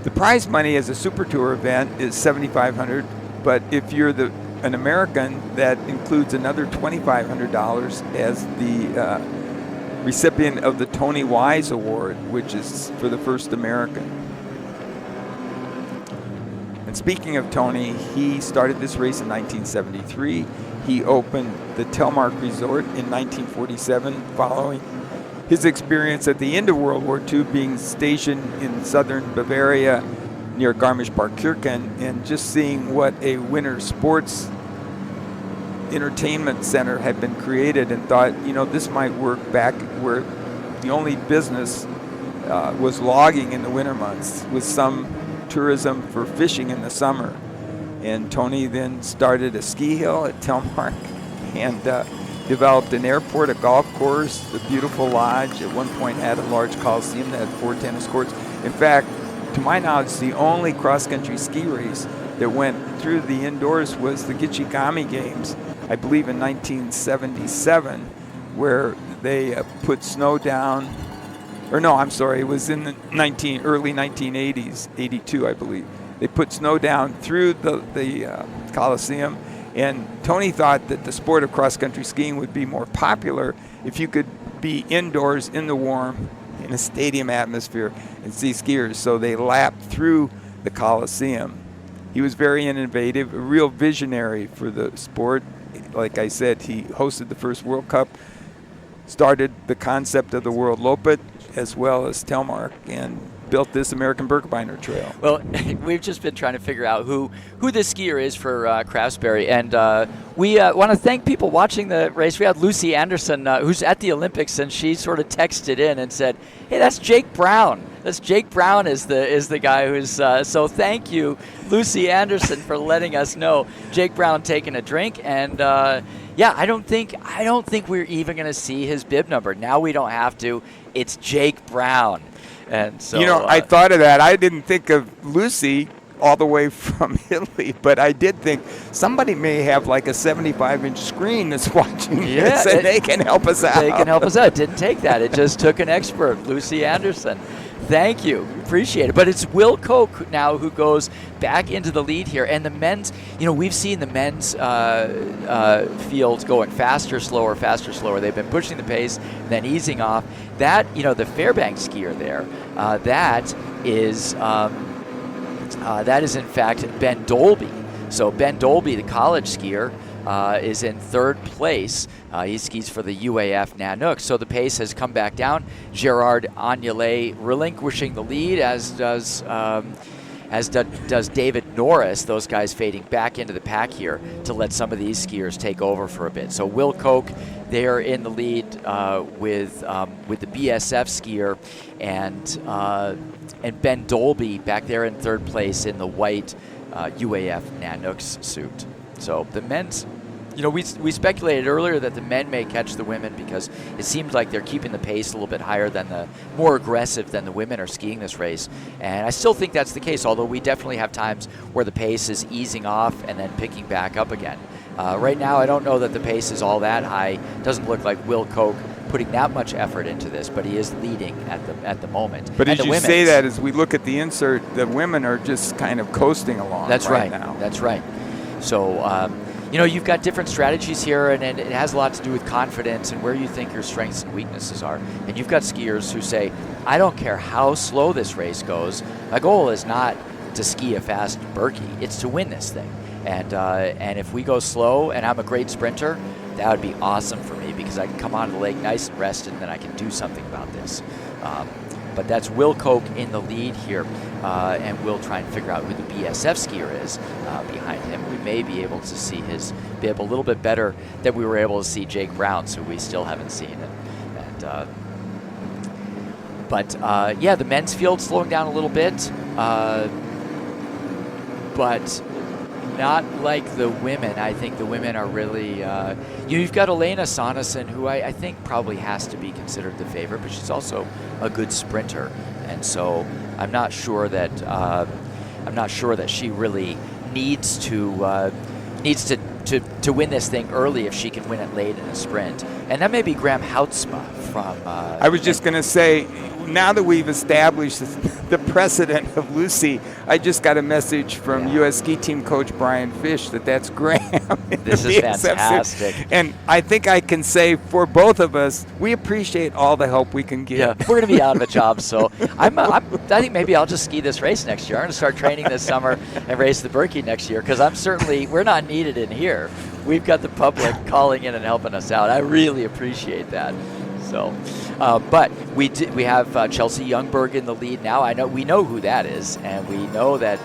The prize money as a Super Tour event is $7,500, but if you're an American, that includes another $2,500 as the recipient of the Tony Wise Award, which is for the first American. And speaking of Tony, he started this race in 1973. He opened the Telmark Resort in 1947 following his experience at the end of World War II, being stationed in southern Bavaria near Garmisch-Partenkirchen, and just seeing what a winter sports entertainment center had been created, and thought, this might work back where the only business was logging in the winter months, with some tourism for fishing in the summer. And Tony then started a ski hill at Telmark and developed an airport, a golf course, a beautiful lodge. At one point had a large coliseum that had 4 tennis courts. In fact, to my knowledge, the only cross-country ski race that went through the indoors was the Gichigami Games, I believe in 1977, where they put snow down. Or no, I'm sorry, it was in the early 1980s, 82, I believe. They put snow down through the Coliseum, and Tony thought that the sport of cross-country skiing would be more popular if you could be indoors in the warm, in a stadium atmosphere, and see skiers. So they lapped through the Coliseum. He was very innovative, a real visionary for the sport. Like I said, he hosted the first World Cup, started the concept of the World Lopet, as well as Telmark, and built this American Birkebeiner Trail. Well, we've just been trying to figure out who this skier is for Craftsbury, and we want to thank people watching the race. We had Lucy Anderson, who's at the Olympics, and she sort of texted in and said, "Hey, that's Jake Brown. That's Jake Brown is the guy who's." So thank you, Lucy Anderson, for letting us know Jake Brown taking a drink, and yeah, I don't think we're even going to see his bib number. Now we don't have to. It's Jake Brown. And so, I thought of that. I didn't think of Lucy all the way from Italy, but I did think somebody may have like a 75-inch screen that's watching this, and they can help us out. They can help us out. It didn't take that. It just took an expert, Lucy Anderson. Thank you. Appreciate it. But it's Will Koch now who goes back into the lead here. And the men's, we've seen the men's fields going faster, slower. They've been pushing the pace, then easing off. That, the Fairbanks skier there, that is in fact Ben Dolby. So Ben Dolby, the college skier, is in third place. He skis for the UAF Nanook. So the pace has come back down. Gerard Agnelé relinquishing the lead, as does David Norris. Those guys fading back into the pack here to let some of these skiers take over for a bit. So Will Koch, they're in the lead with the BSF skier, and Ben Dolby back there in third place in the white UAF Nanook's suit. So the men's, we speculated earlier that the men may catch the women because it seems like they're keeping the pace a little bit higher more aggressive than the women are skiing this race. And I still think that's the case, although we definitely have times where the pace is easing off and then picking back up again. Right now, I don't know that the pace is all that high. Doesn't look like Will Koch putting that much effort into this, but he is leading at the moment. But as you say that, as we look at the insert, the women are just kind of coasting along. That's right now. That's right. So, you've got different strategies here, and it has a lot to do with confidence and where you think your strengths and weaknesses are. And you've got skiers who say, I don't care how slow this race goes. My goal is not to ski a fast Birkie. It's to win this thing. And if we go slow and I'm a great sprinter, that would be awesome for me because I can come out of the lake nice and rested, and then I can do something about this. But that's Will Koch in the lead here, and we'll try and figure out who the BSF skier is behind him. We may be able to see his bib a little bit better than we were able to see Jake Brown's, who we still haven't seen. But the men's field slowing down a little bit, but not like the women. I think the women are really... you've got Elena Sonesson, who I think probably has to be considered the favorite, but she's also a good sprinter. And so I'm not sure that she really needs to win this thing early if she can win it late in a sprint. And that may be Graham Houtsma from... I was just going to say, now that we've established the precedent of Lucy, I just got a message from U.S. ski team coach Brian Fish that's Graham. This is fantastic. And I think I can say for both of us, we appreciate all the help we can give. Yeah, we're going to be out of a job, so I think maybe I'll just ski this race next year. I'm going to start training this summer and race the Birkie next year because we're not needed in here. We've got the public calling in and helping us out. I really appreciate that. So, but we have Chelsea Youngberg in the lead now. We know who that is, and we know that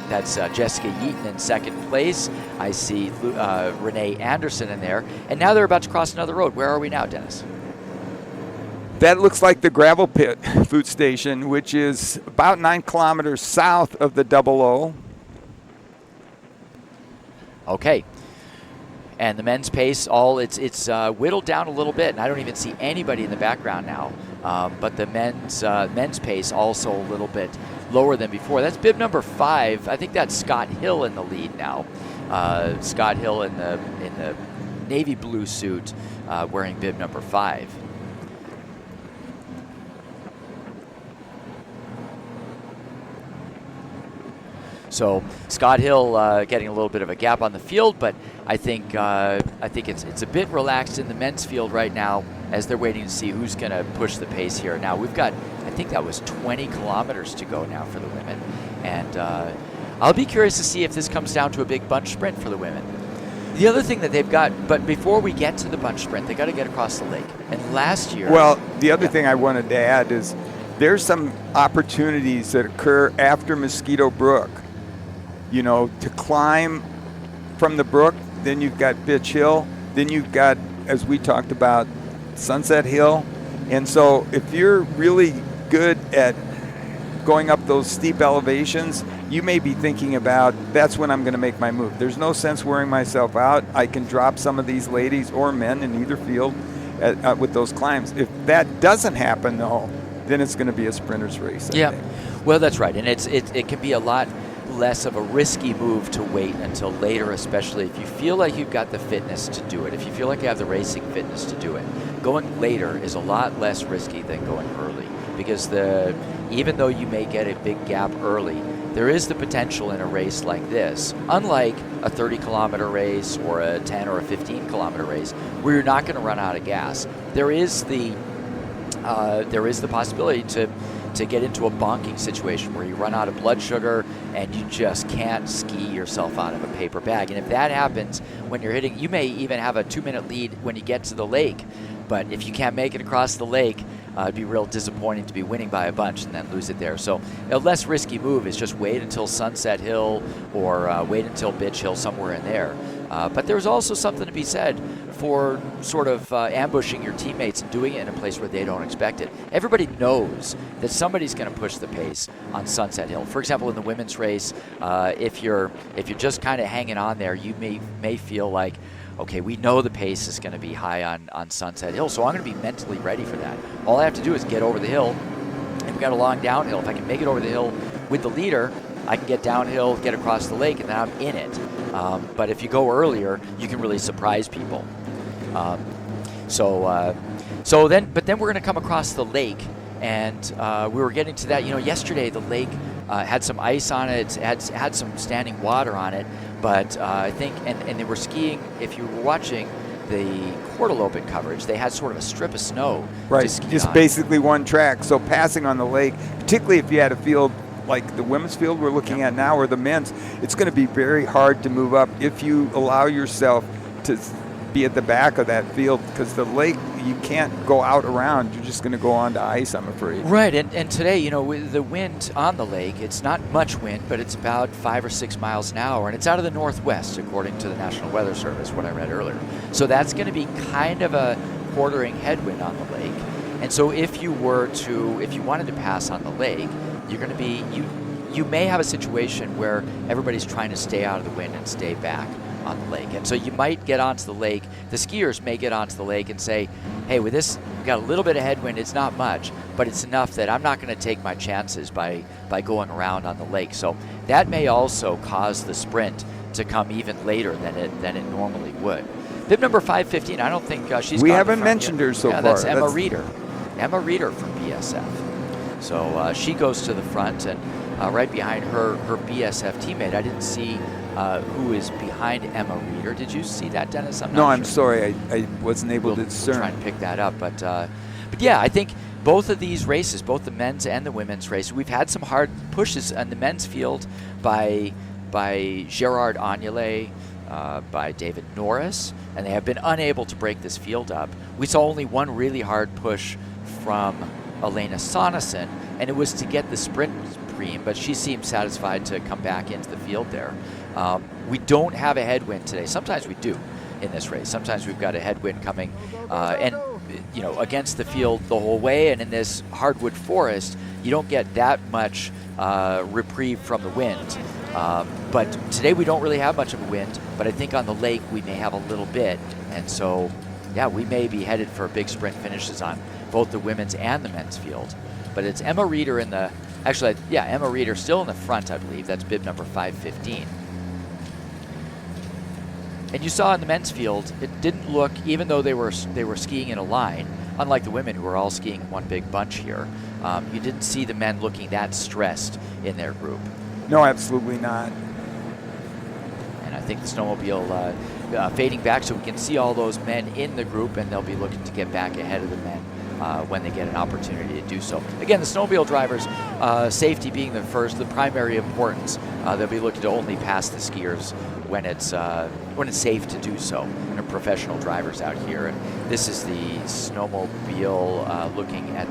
that's Jessica Yeaton in second place. I see Renee Anderson in there, and now they're about to cross another road. Where are we now, Dennis? That looks like the gravel pit food station, which is about 9 kilometers south of the Double O. Okay. And the men's pace, it's whittled down a little bit, and I don't even see anybody in the background now. But the men's pace also a little bit lower than before. That's bib number 5. I think that's Scott Hill in the lead now. Scott Hill in the navy blue suit, wearing bib number 5. So Scott Hill getting a little bit of a gap on the field, but I think it's a bit relaxed in the men's field right now as they're waiting to see who's going to push the pace here. Now we've got, I think that was 20 kilometers to go now for the women, and I'll be curious to see if this comes down to a big bunch sprint for the women. The other thing that they've got, but before we get to the bunch sprint, they got to get across the lake. And last year, well, the other thing I wanted to add is there's some opportunities that occur after Mosquito Brook. You know, to climb from the brook, then you've got Bitch Hill, then you've got, as we talked about, Sunset Hill. And so if you're really good at going up those steep elevations, you may be thinking about, that's when I'm going to make my move. There's no sense wearing myself out. I can drop some of these ladies or men in either field with those climbs. If that doesn't happen, though, then it's going to be a sprinter's race, I think. Well, that's right. And it can be a lot less of a risky move to wait until later, especially if you feel like you've got the fitness to do it. If you feel like you have the racing fitness to do it, going later is a lot less risky than going early, because even though you may get a big gap early, there is the potential in a race like this, unlike a 30-kilometer race or a 10 or a 15-kilometer race, where you're not going to run out of gas. There is the possibility to get into a bonking situation where you run out of blood sugar and you just can't ski yourself out of a paper bag. And if that happens when you're hitting, you may even have a 2-minute lead when you get to the lake. But if you can't make it across the lake, it'd be real disappointing to be winning by a bunch and then lose it there. So a less risky move is just wait until Sunset Hill or wait until Bitch Hill, somewhere in there. But there's also something to be said for sort of ambushing your teammates and doing it in a place where they don't expect it. Everybody knows that somebody's going to push the pace on Sunset Hill. For example, in the women's race, if you're just kind of hanging on there, you may feel like, okay, we know the pace is going to be high on Sunset Hill, so I'm going to be mentally ready for that. All I have to do is get over the hill, and we've got a long downhill. If I can make it over the hill with the leader, I can get downhill, get across the lake, and then I'm in it. But if you go earlier, you can really surprise people. But then we're going to come across the lake, and we were getting to that. You know, yesterday the lake had some ice on it, had some standing water on it, but I think, and they were skiing. If you were watching the Quartal Open coverage, they had sort of a strip of snow. Right, just basically one track. So passing on the lake, particularly if you had a field like the women's field we're looking at now or the men's, it's going to be very hard to move up if you allow yourself to be at the back of that field, because the lake, you can't go out around. You're just going to go onto ice, I'm afraid. Right, and today, you know, with the wind on the lake, it's not much wind, but it's about 5 or 6 miles an hour, and it's out of the northwest, according to the National Weather Service, what I read earlier. So that's going to be kind of a quartering headwind on the lake. And so if you wanted to pass on the lake, you're going to be, you may have a situation where everybody's trying to stay out of the wind and stay back on the lake. And so you might get onto the lake, the skiers may get onto the lake and say, hey, with this, we've got a little bit of headwind, it's not much, but it's enough that I'm not going to take my chances by going around on the lake. So that may also cause the sprint to come even later than it normally would. Bib number 515, I don't think she's We gone haven't to front mentioned yet. her so far. That's Emma Reeder. Emma Reeder from BSF. So she goes to the front, and right behind her BSF teammate. I didn't see who is behind Emma Reeder. Did you see that, Dennis? I'm sorry. I wasn't able to discern. We'll try and pick that up. But yeah, I think both of these races, both the men's and the women's race, we've had some hard pushes on the men's field by Gerard Agnelé, by David Norris, and they have been unable to break this field up. We saw only one really hard push from Elena Sonesson, and it was to get the sprint preem, but she seemed satisfied to come back into the field there. We don't have a headwind today. Sometimes we do in this race. Sometimes we've got a headwind coming, and you know, against the field the whole way, and in this hardwood forest, you don't get that much reprieve from the wind. But today we don't really have much of a wind, but I think on the lake we may have a little bit, and so yeah, we may be headed for big sprint finishes on both the women's and the men's field. But it's Emma Reeder Emma Reeder still in the front, I believe. That's bib number 515. And you saw in the men's field, it didn't look, even though they were skiing in a line, unlike the women who were all skiing in one big bunch here, you didn't see the men looking that stressed in their group. No, absolutely not. And I think the snowmobile fading back so we can see all those men in the group, and they'll be looking to get back ahead of the men when they get an opportunity to do so. Again, the snowmobile drivers, safety being the primary importance, they'll be looking to only pass the skiers when it's safe to do so. And they're professional drivers out here. And this is the snowmobile looking at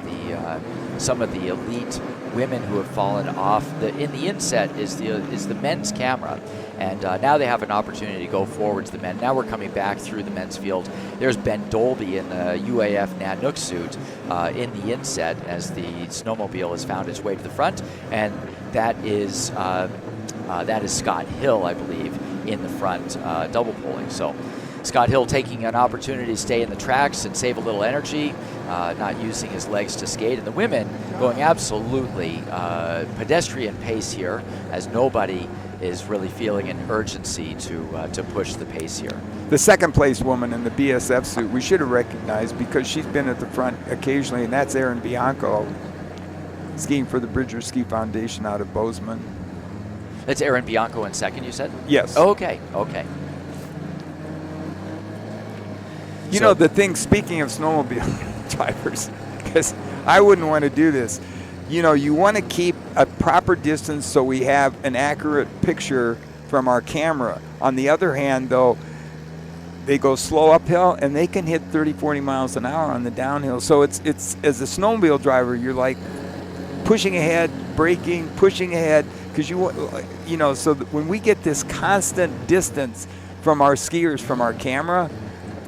some of the elite women who have fallen off. In the inset is the men's camera, and now they have an opportunity to go forwards. The men. Now we're coming back through the men's field. There's Ben Dolby in the UAF Nanook suit in the inset as the snowmobile has found its way to the front, and that is Scott Hill, I believe, in the front double poling. So Scott Hill taking an opportunity to stay in the tracks and save a little energy, not using his legs to skate. And the women going absolutely pedestrian pace here, as nobody is really feeling an urgency to push the pace here. The second place woman in the BSF suit, we should have recognized because she's been at the front occasionally, and that's Erin Bianco, skiing for the Bridger Ski Foundation out of Bozeman. That's Erin Bianco in second, you said? Yes. Okay. You know, the thing, speaking of snowmobile drivers, because I wouldn't want to do this, you know, you want to keep a proper distance so we have an accurate picture from our camera. On the other hand, though, they go slow uphill and they can hit 30, 40 miles an hour on the downhill. So it's as a snowmobile driver, you're like pushing ahead, braking, pushing ahead, because you know, so that when we get this constant distance from our skiers, from our camera,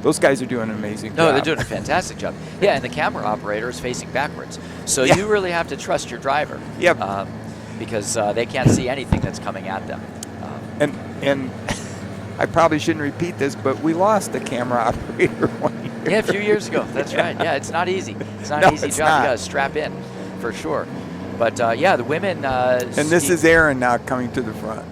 those guys are doing an amazing job. No, they're doing a fantastic job. Yeah, and the camera operator is facing backwards. So you really have to trust your driver. Yep. Because they can't see anything that's coming at them. And I probably shouldn't repeat this, but we lost a camera operator 1 year. Yeah, a few years ago. That's right. Yeah, it's not easy. It's not an easy job. Not. You got to strap in, for sure. But yeah, the women. And this is Erin now coming to the front.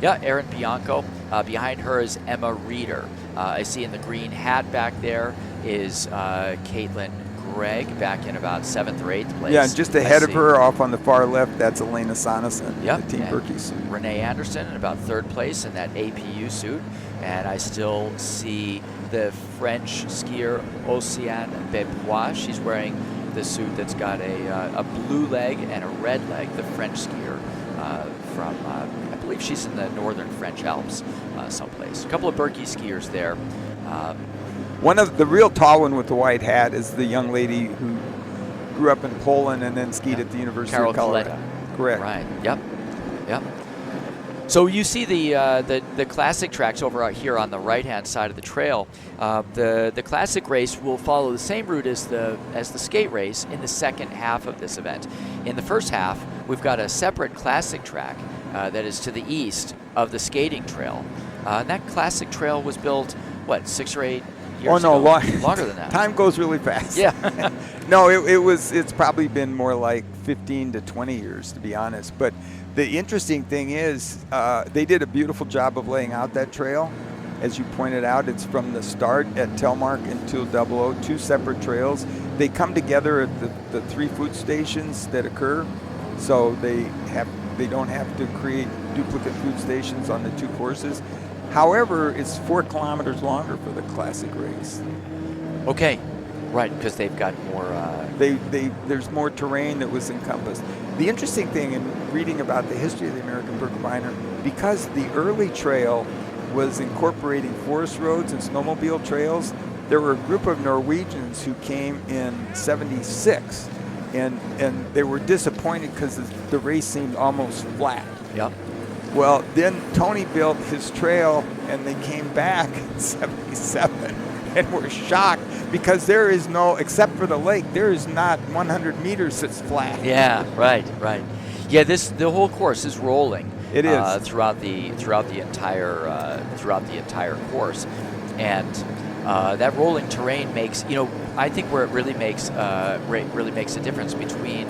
Yeah, Erin Bianco. Behind her is Emma Reeder. I see in the green hat back there is Caitlin Gregg back in about 7th or 8th place. Yeah, and just ahead of her off on the far left, that's Elena Sonesson, yep, the Team Birkie suit. Renee Anderson in about 3rd place in that APU suit. And I still see the French skier Océane Bebois. She's wearing the suit that's got a blue leg and a red leg, the French skier from, I believe she's in the northern French Alps someplace. A couple of Birkie skiers there. One of the real tall one with the white hat is the young lady who grew up in Poland and then skied at the University Carol of Colorado. Coletta. Correct. Right. Yep. So you see the classic tracks over out here on the right-hand side of the trail. The classic race will follow the same route as the skate race in the second half of this event. In the first half, we've got a separate classic track that is to the east of the skating trail. And that classic trail was built, what, 6 or 8 years ago? Longer than that. Time goes really fast. Yeah. No, it's probably been more like 15 to 20 years, to be honest. But the interesting thing is they did a beautiful job of laying out that trail. As you pointed out, it's from the start at Telmark until 00, 2 separate trails. They come together at the 3 food stations that occur, so they don't have to create duplicate food stations on the 2 courses. However, it's 4 kilometers longer for the classic race. Okay, right, because they've got more. There's more terrain that was encompassed. The interesting thing in reading about the history of the American Birkebeiner, because the early trail was incorporating forest roads and snowmobile trails, there were a group of Norwegians who came in '76, and they were disappointed because the race seemed almost flat. Yep. Well, then Tony built his trail, and they came back in '77 and were shocked because there is no, except for the lake, there is not 100 meters that's flat. Yeah, right. Yeah, the whole course is rolling. It is throughout the entire course, and that rolling terrain makes, I think where it really makes a difference between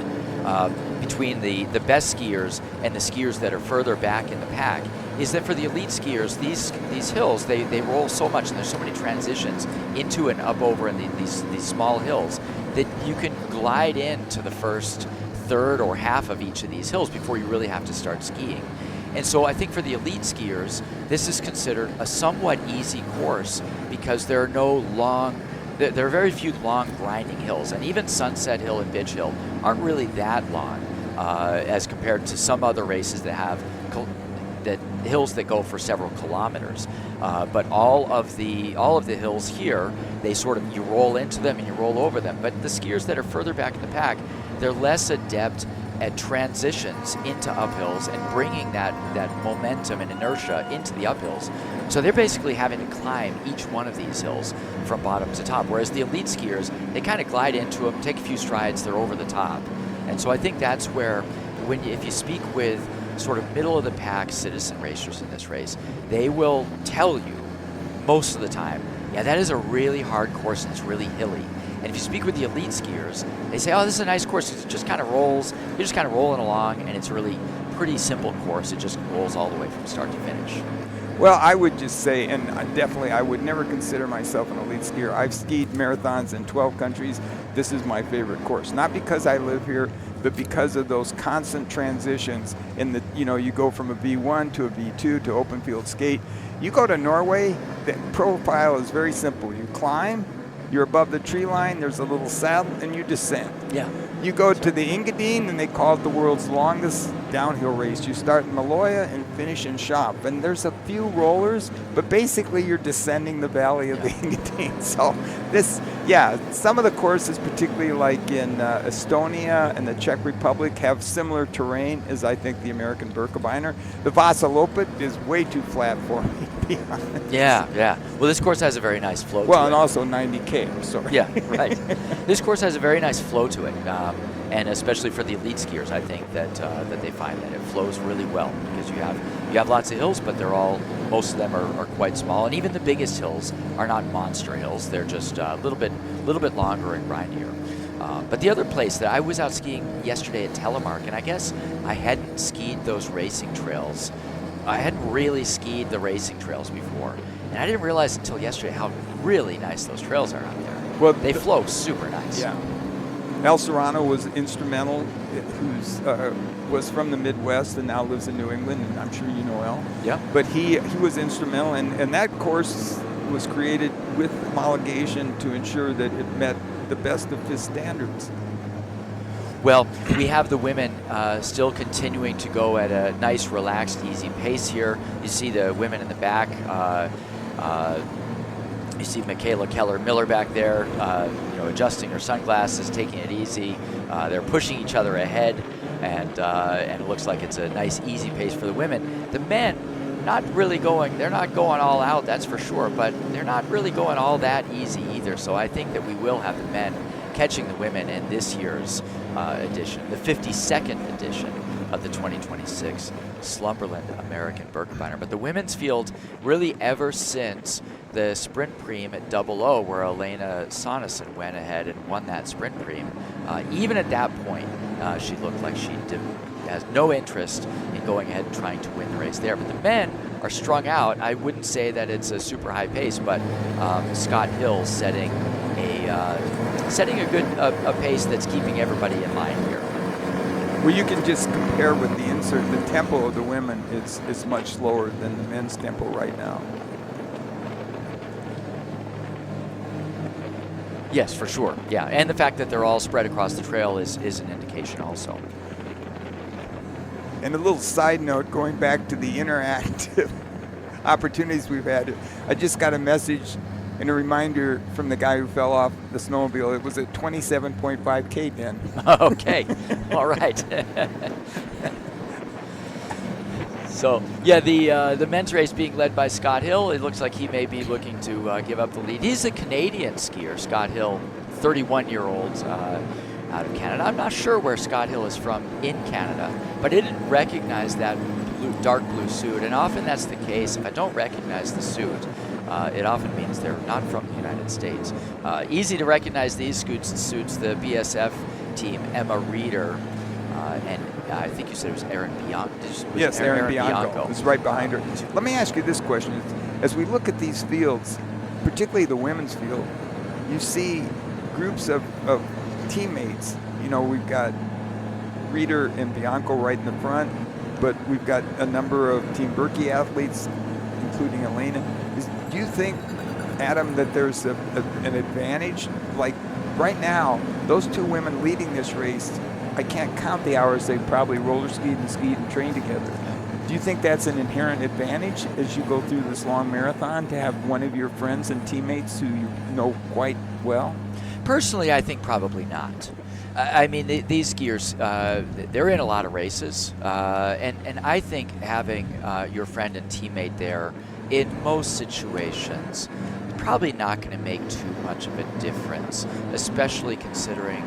the best skiers and the skiers that are further back in the pack is that for the elite skiers, these hills, they roll so much, and there's so many transitions into and up over in these small hills that you can glide into the first third or half of each of these hills before you really have to start skiing. And so I think for the elite skiers, this is considered a somewhat easy course because there are very few long grinding hills, and even Sunset Hill and Bitch Hill aren't really that long as compared to some other races that have hills that go for several kilometers. But all of the hills here, they sort of, you roll into them and you roll over them. But the skiers that are further back in the pack, they're less adept at transitions into uphills and bringing that momentum and inertia into the uphills. So they're basically having to climb each one of these hills from bottom to top, whereas the elite skiers, they kind of glide into them, take a few strides, they're over the top. And so I think that's where, if you speak with sort of middle of the pack citizen racers in this race, they will tell you most of the time, yeah, that is a really hard course and it's really hilly. And if you speak with the elite skiers, they say, oh, this is a nice course. It just kind of rolls. You're just kind of rolling along, and it's a really pretty simple course. It just rolls all the way from start to finish. Well, I would just say, and definitely I would never consider myself an elite skier. I've skied marathons in 12 countries. This is my favorite course. Not because I live here, but because of those constant transitions you go from a V1 to a V2 to open field skate. You go to Norway, the profile is very simple. You climb, you're above the tree line, there's a little saddle, and you descend. Yeah. You go to the Engadine, and they call it the world's longest downhill race. You start in Maloya and finish in Shop. And there's a few rollers, but basically you're descending the valley of the Engadine. So some of the courses, particularly like in Estonia and the Czech Republic, have similar terrain as I think the American Birkebeiner. The Vasaloppet is way too flat for me, to be honest. Yeah. Well, this course has a very nice flow to it. Well, and also 90K, I'm sorry. Yeah, right. This course has a very nice flow to it. And especially for the elite skiers, I think that they find that it flows really well because you have lots of hills, but most of them are quite small, and even the biggest hills are not monster hills. They're just a little bit longer and grindier. But the other place that I was out skiing yesterday at Telemark, and I guess I hadn't skied those racing trails. I hadn't really skied the racing trails before, and I didn't realize until yesterday how really nice those trails are out there. Well, they flow super nice. Yeah. El Serrano was instrumental, was from the Midwest and now lives in New England, and I'm sure you know El. Yeah. But he was instrumental, and that course was created with homologation to ensure that it met the best of his standards. Well, we have the women still continuing to go at a nice, relaxed, easy pace here. You see the women in the back. You see Michaela Keller-Miller back there, adjusting her sunglasses, taking it easy. They're pushing each other ahead, and it looks like it's a nice, easy pace for the women. The men, they're not going all out, that's for sure, but they're not really going all that easy either. So I think that we will have the men catching the women in this year's edition, the 52nd edition of the 2026 Slumberland American Birkebeiner. But the women's field, really ever since the sprint preem at Double O, where Elena Sonesson went ahead and won that sprint preem, even at that point, she looked like she has no interest in going ahead and trying to win the race there. But the men are strung out. I wouldn't say that it's a super high pace, but Scott Hill setting a good pace that's keeping everybody in line here. Well, you can just compare with the insert. The tempo of the women is much slower than the men's tempo right now. Yes, for sure. Yeah, and the fact that they're all spread across the trail is an indication also. And a little side note, going back to the interactive opportunities we've had, I just got a message and a reminder from the guy who fell off the snowmobile. It was at 27.5K, Dan. Okay, all right. So, yeah, the men's race being led by Scott Hill. It looks like he may be looking to give up the lead. He's a Canadian skier, Scott Hill, 31-year-old out of Canada. I'm not sure where Scott Hill is from in Canada, but I didn't recognize that dark blue suit, and often that's the case. If I don't recognize the suit, it often means they're not from the United States. Easy to recognize these suits, the BSF team, Emma Reeder and I think you said it was Erin Bianco. Yes, Erin Bianco is right behind her. Let me ask you this question. As we look at these fields, particularly the women's field, you see groups of teammates. You know, we've got Reeder and Bianco right in the front, but we've got a number of Team Berkey athletes, including Elena. Do you think, Adam, that there's an advantage? Like right now, those two women leading this race, I can't count the hours they probably roller skied and skied and trained together. Do you think that's an inherent advantage as you go through this long marathon, to have one of your friends and teammates who you know quite well? Personally, I think probably not. I mean, these skiers, they're in a lot of races, and I think having your friend and teammate there in most situations probably not going to make too much of a difference, especially considering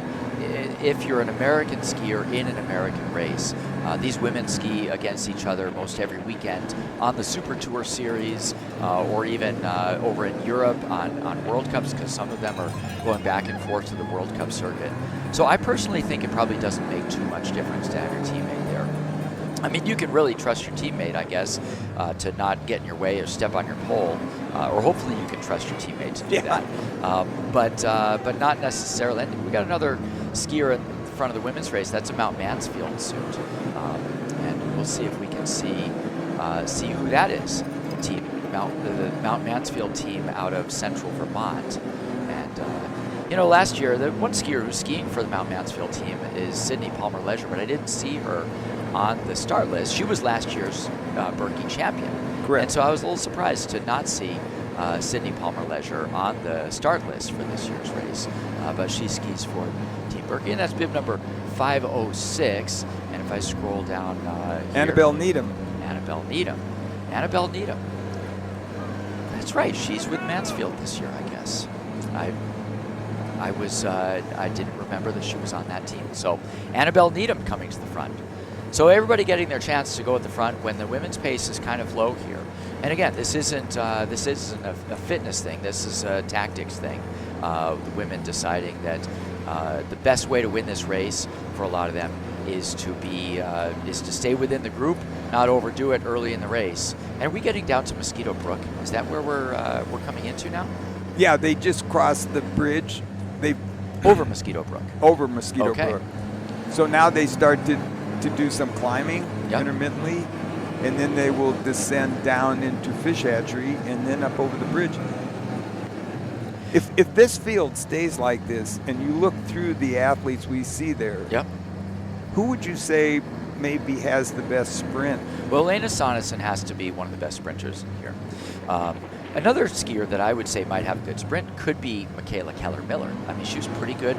if you're an American skier in an American race. These women ski against each other most every weekend on the Super Tour Series, or even over in Europe on World Cups, because some of them are going back and forth to the World Cup circuit. So I personally think it probably doesn't make too much difference to have your teammate there. I mean, you can really trust your teammate, I guess, to not get in your way or step on your pole, or hopefully you can trust your teammate to do that. But not necessarily. And we got another skier in front of the women's race. That's a Mount Mansfield suit, and we'll see if we can see who that is. The Mount Mansfield team out of Central Vermont. And last year, the one skier who's skiing for the Mount Mansfield team is Sydney Palmer Leisure, but I didn't see her on the start list. She was last year's Berkey champion. Correct. And so I was a little surprised to not see Sydney Palmer Leisure on the start list for this year's race. But she skis for Team Berkey, and that's bib number 506. And if I scroll down here, Annabelle Needham. Annabelle Needham. That's right. She's with Mansfield this year, I guess. I didn't remember that she was on that team. So Annabelle Needham coming to the front. So everybody getting their chance to go at the front when the women's pace is kind of low here. And again, this isn't a fitness thing. This is a tactics thing. The women deciding that the best way to win this race for a lot of them is to stay within the group, not overdo it early in the race. And are we getting down to Mosquito Brook? Is that where we're coming into now? Yeah, they just crossed the bridge. Over Mosquito Brook. Over Mosquito Brook. So now they start to do some climbing intermittently, and then they will descend down into Fish Hatchery and then up over the bridge. If this field stays like this, and you look through the athletes we see there, who would you say maybe has the best sprint? Well, Elena Sonesson has to be one of the best sprinters in here. Another skier that I would say might have a good sprint could be Michaela Keller-Miller. I mean, she was pretty good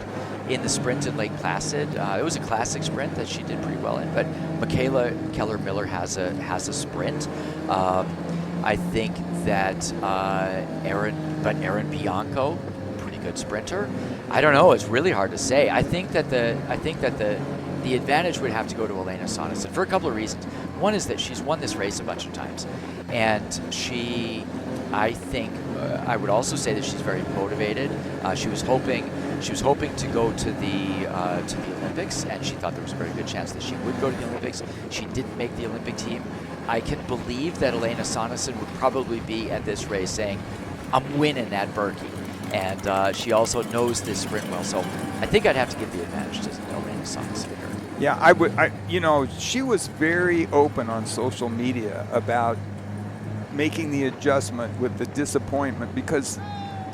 in the sprint in Lake Placid. It was a classic sprint that she did pretty well in, but Michaela Keller-Miller has a sprint. I think that Erin Bianco, pretty good sprinter. I don't know. It's really hard to say. I think that the advantage would have to go to Elena Sonesson for a couple of reasons. One is that she's won this race a bunch of times, and I think I would also say that she's very motivated. She was hoping to go to the Olympics, and she thought there was a very good chance that she would go to the Olympics. She didn't make the Olympic team. I can believe that Elena Sonesson would probably be at this race saying, "I'm winning that Berkey," and she also knows this sprint well. So I think I'd have to give the advantage to Elena Sonesson here. Yeah, I would. She was very open on social media about making the adjustment with the disappointment, because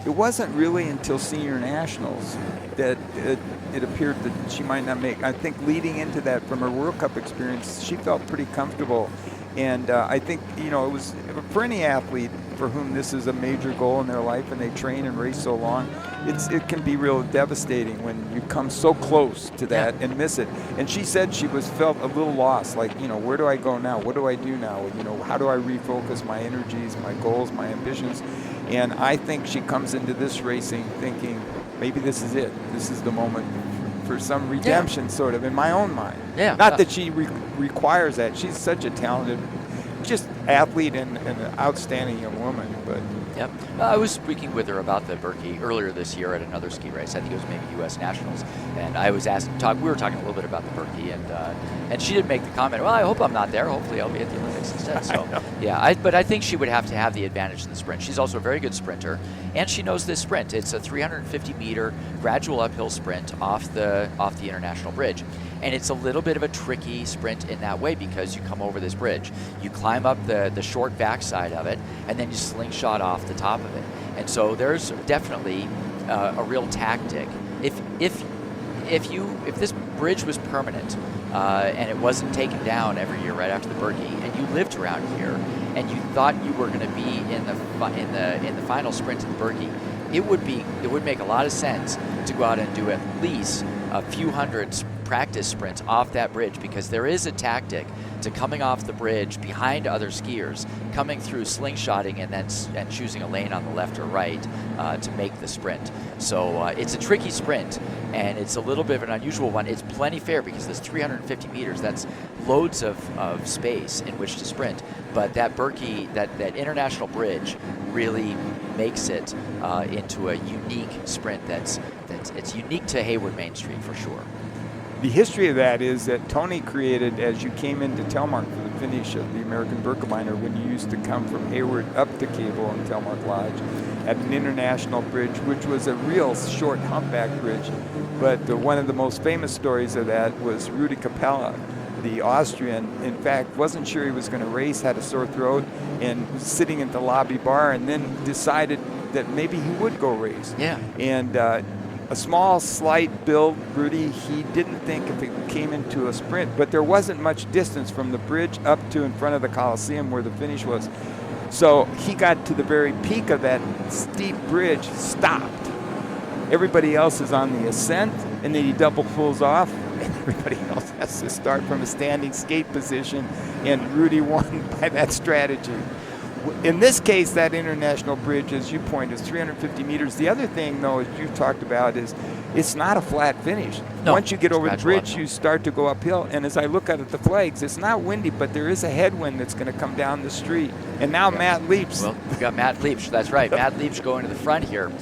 it wasn't really until senior nationals that it appeared that she might not make. I think leading into that, from her World Cup experience, she felt pretty comfortable. And I think, it was for any athlete for whom this is a major goal in their life and they train and race so long, it can be real devastating when you come so close to that and miss it. And she said she felt a little lost, like, where do I go now? What do I do now? How do I refocus my energies, my goals, my ambitions? And I think she comes into this racing thinking, maybe this is it. This is the moment for some redemption, sort of, in my own mind. Not that she requires that. She's such a talented, just athlete and an outstanding young woman. But Yep. I was speaking with her about the Berkey earlier this year at another ski race. I think it was maybe U.S. Nationals, and I was asked. We were talking a little bit about the Berkey, and she did make the comment. Well, I hope I'm not there. Hopefully, I'll be at the Olympics instead. So, yeah. But I think she would have to have the advantage in the sprint. She's also a very good sprinter, and she knows this sprint. It's a 350-meter gradual uphill sprint off the International Bridge. And it's a little bit of a tricky sprint in that way because you come over this bridge. You climb up the short backside of it, and then you slingshot off the top of it. And so there's definitely a real tactic. If this bridge was permanent and it wasn't taken down every year right after the Berkey, and you lived around here, and you thought you were going to be in the final sprint of the Berkey, it would make a lot of sense to go out and do at least a few hundred practice sprints off that bridge, because there is a tactic to coming off the bridge behind other skiers, coming through slingshotting and choosing a lane on the left or right to make the sprint. So it's a tricky sprint, and it's a little bit of an unusual one. It's plenty fair because there's 350 meters. That's loads of space in which to sprint. But that Berkey, that International Bridge, really makes it into a unique sprint. It's unique to Hayward Main Street for sure. The history of that is that Tony created, as you came into Telmark for the finish of the American Birkebeiner, when you used to come from Hayward up to Cable and Telmark Lodge at an International Bridge, which was a real short humpback bridge. But one of the most famous stories of that was Rudi Capella, the Austrian. In fact, wasn't sure he was going to race, had a sore throat, and was sitting at the lobby bar, and then decided that maybe he would go race. Yeah. And a small, slight build, Rudy, he didn't think if it came into a sprint, but there wasn't much distance from the bridge up to in front of the Coliseum where the finish was. So he got to the very peak of that steep bridge, stopped. Everybody else is on the ascent, and then he double pulls off, and everybody else has to start from a standing skate position, and Rudy won by that strategy. In this case, that International Bridge, as you point, is 350 meters. The other thing, though, as you talked about, is it's not a flat finish. No, once you get over the bridge, uphill. you start to go uphill. And as I look out at the flags, it's not windy, but there is a headwind that's going to come down the street. And now Matt Liebsch. Well, we've got Matt Liebsch. That's right. Matt Liebsch going to the front here.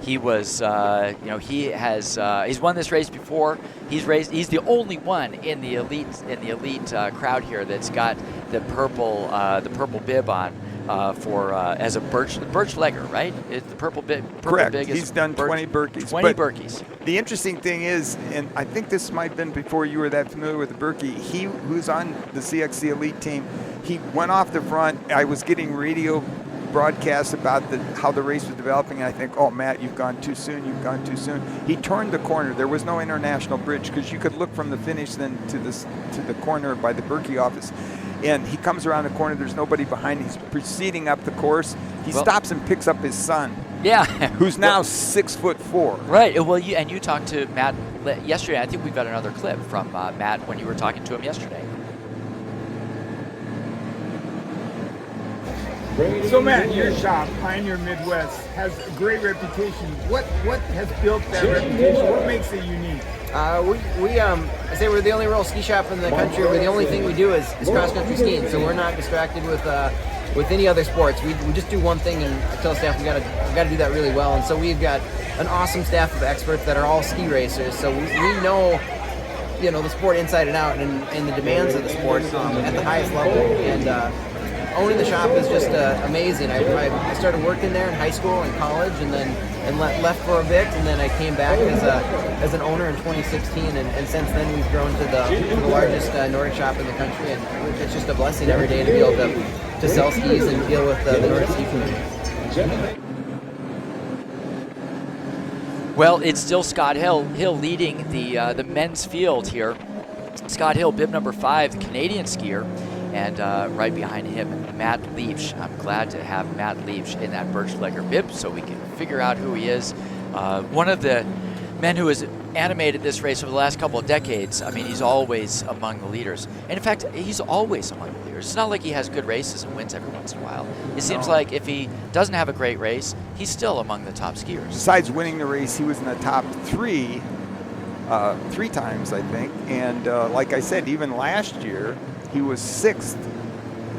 He was, he's won this race before. He's the only one in the elite crowd here that's got the purple bib on as a birch legger, right? It's the purple bib. Correct. Bib He's done 20 Berkeys. 20 Berkeys. The interesting thing is, and I think this might have been before you were that familiar with the Berkey, he who's on the CXC Elite team, he went off the front. I was getting radio broadcasts about how the race was developing, and I think, oh, Matt, you've gone too soon. He turned the corner. There was no International Bridge because you could look from the finish then to the corner by the Berkey office. And he comes around the corner. There's nobody behind. He's proceeding up the course. He stops and picks up his son. Yeah. Who's now 6'4". Right. Well, you talked to Matt yesterday. I think we've got another clip from Matt when you were talking to him yesterday. So Matt, your shop, Pioneer Midwest, has a great reputation. What has built that reputation? What makes it unique? I say we're the only real ski shop in the country where the only thing we do is cross-country skiing. So we're not distracted with any other sports. We just do one thing, and I tell staff we got to do that really well. And so we've got an awesome staff of experts that are all ski racers. So we know the sport inside and out, and the demands of the sport at the highest level. And owning the shop is just amazing. I started working there in high school and college, and left for a bit, and then I came back as an owner in 2016, and since then we've grown to the largest Nordic shop in the country, and it's just a blessing every day to be able to sell skis and deal with the Nordic ski community. Well, it's still Scott Hill leading the men's field here. Scott Hill, bib number 5, the Canadian skier. And right behind him, Matt Liebsch. I'm glad to have Matt Liebsch in that birch legger bib so we can figure out who he is. One of the men who has animated this race over the last couple of decades. I mean, he's always among the leaders. And in fact, he's always among the leaders. It's not like he has good races and wins every once in a while. It seems like if he doesn't have a great race, he's still among the top skiers. Besides winning the race, he was in the top 3 times, I think. And like I said, even last year, he was 6th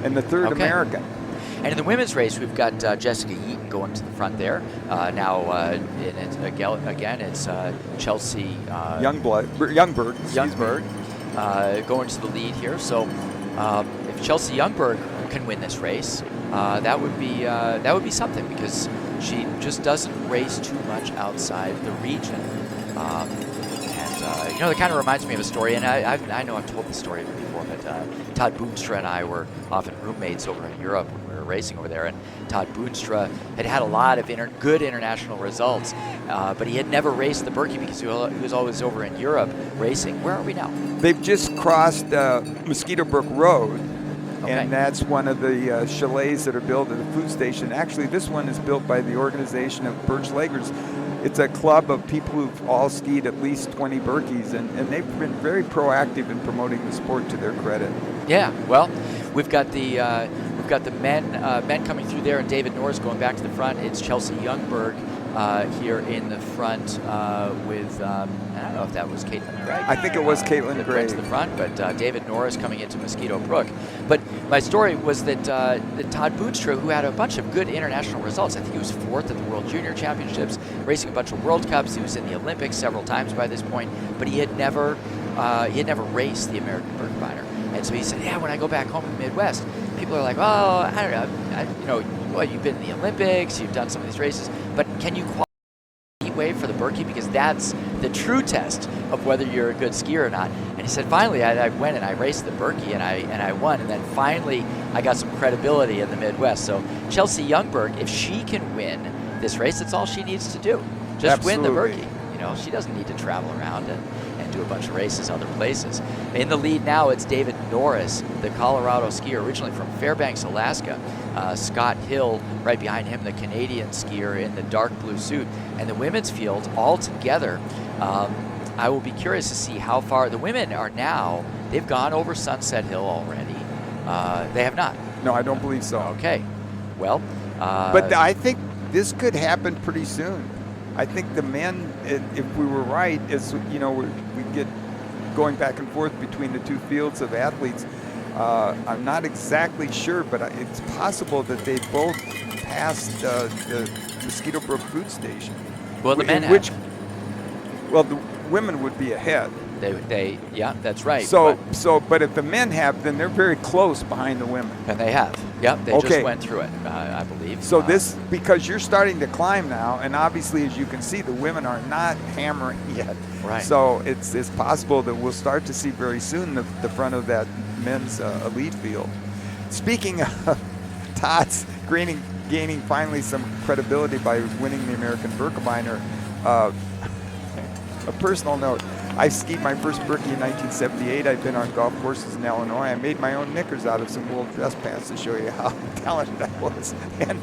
and the 3rd American. And in the women's race, we've got Jessica Yeaton going to the front there. Again, it's Chelsea Youngberg going to the lead here. So if Chelsea Youngberg can win this race, that would be something, because she just doesn't race too much outside the region. That kind of reminds me of a story, and I know I've told this story before, but Todd Boonstra and I were often roommates over in Europe when we were racing over there, and Todd Boonstra had a lot of good international results, but he had never raced the Birkie because he was always over in Europe racing. Where are we now? They've just crossed Mosquito Brook Road. Okay. And that's one of the chalets that are built at the food station. Actually, this one is built by the organization of Birch Lakers. It's a club of people who've all skied at least 20 Birkies, and they've been very proactive in promoting the sport, to their credit. Yeah, well, we've got the men coming through there, and David Norris going back to the front. It's Chelsea Youngberg here in the front with, I don't know if that was Caitlin Gregg. I think it was Caitlin that Gregg. went to the front, but David Norris coming into Mosquito Brook. But my story was that Todd Boonstra, who had a bunch of good international results, I think he was 4th at the World Junior Championships, racing a bunch of World Cups. He was in the Olympics several times by this point, but he had never raced the American Birkebeiner. And so he said, yeah, when I go back home in the Midwest, people are like, oh, I don't know, well, you've been in the Olympics, you've done some of these races, but can you qualify heat wave for the Birkie? Because that's the true test of whether you're a good skier or not. And he said, finally, I went and I raced the Birkie and I won. And then finally, I got some credibility in the Midwest. So Chelsea Youngberg, if she can win this race, that's all she needs to do. Just win the Birkie. She doesn't need to travel around and do a bunch of races other places. In the lead now, it's David Norris, the Colorado skier, originally from Fairbanks, Alaska. Scott Hill right behind him, the Canadian skier in the dark blue suit. And the women's field all together, I will be curious to see how far the women are now. They've gone over Sunset Hill already. They have not. No, I don't believe so. Okay. Well. But I think this could happen pretty soon. I think the men, if we were right, we get going back and forth between the two fields of athletes. I'm not exactly sure, but it's possible that they both passed the Mosquito Brook food station. Well, the men have. Well, the women would be ahead. Yeah, that's right. But if the men have, then they're very close behind the women. And they have. Yep, they just went through it, I believe. So because you're starting to climb now, and obviously, as you can see, the women are not hammering yet. Right. So it's possible that we'll start to see very soon the front of that men's elite field. Speaking of Todd's gaining finally some credibility by winning the American Birkebeiner, a personal note. I skied my first Birkie in 1978. I've been on golf courses in Illinois. I made my own knickers out of some old dress pants to show you how talented I was. And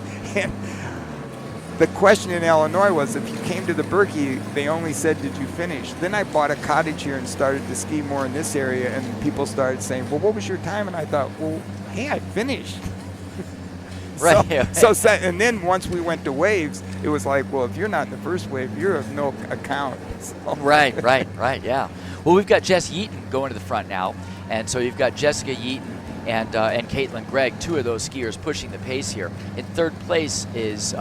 the question in Illinois was, if you came to the Birkie, they only said, did you finish? Then I bought a cottage here and started to ski more in this area, and people started saying, well, what was your time? And I thought, well, hey, I finished. Right. And then once we went to waves, it was like, well, if you're not in the first wave, you're of no account. So. Right, yeah. Well, we've got Jess Yeaton going to the front now, and so you've got Jessica Yeaton and Caitlin Gregg, two of those skiers pushing the pace here. In third place is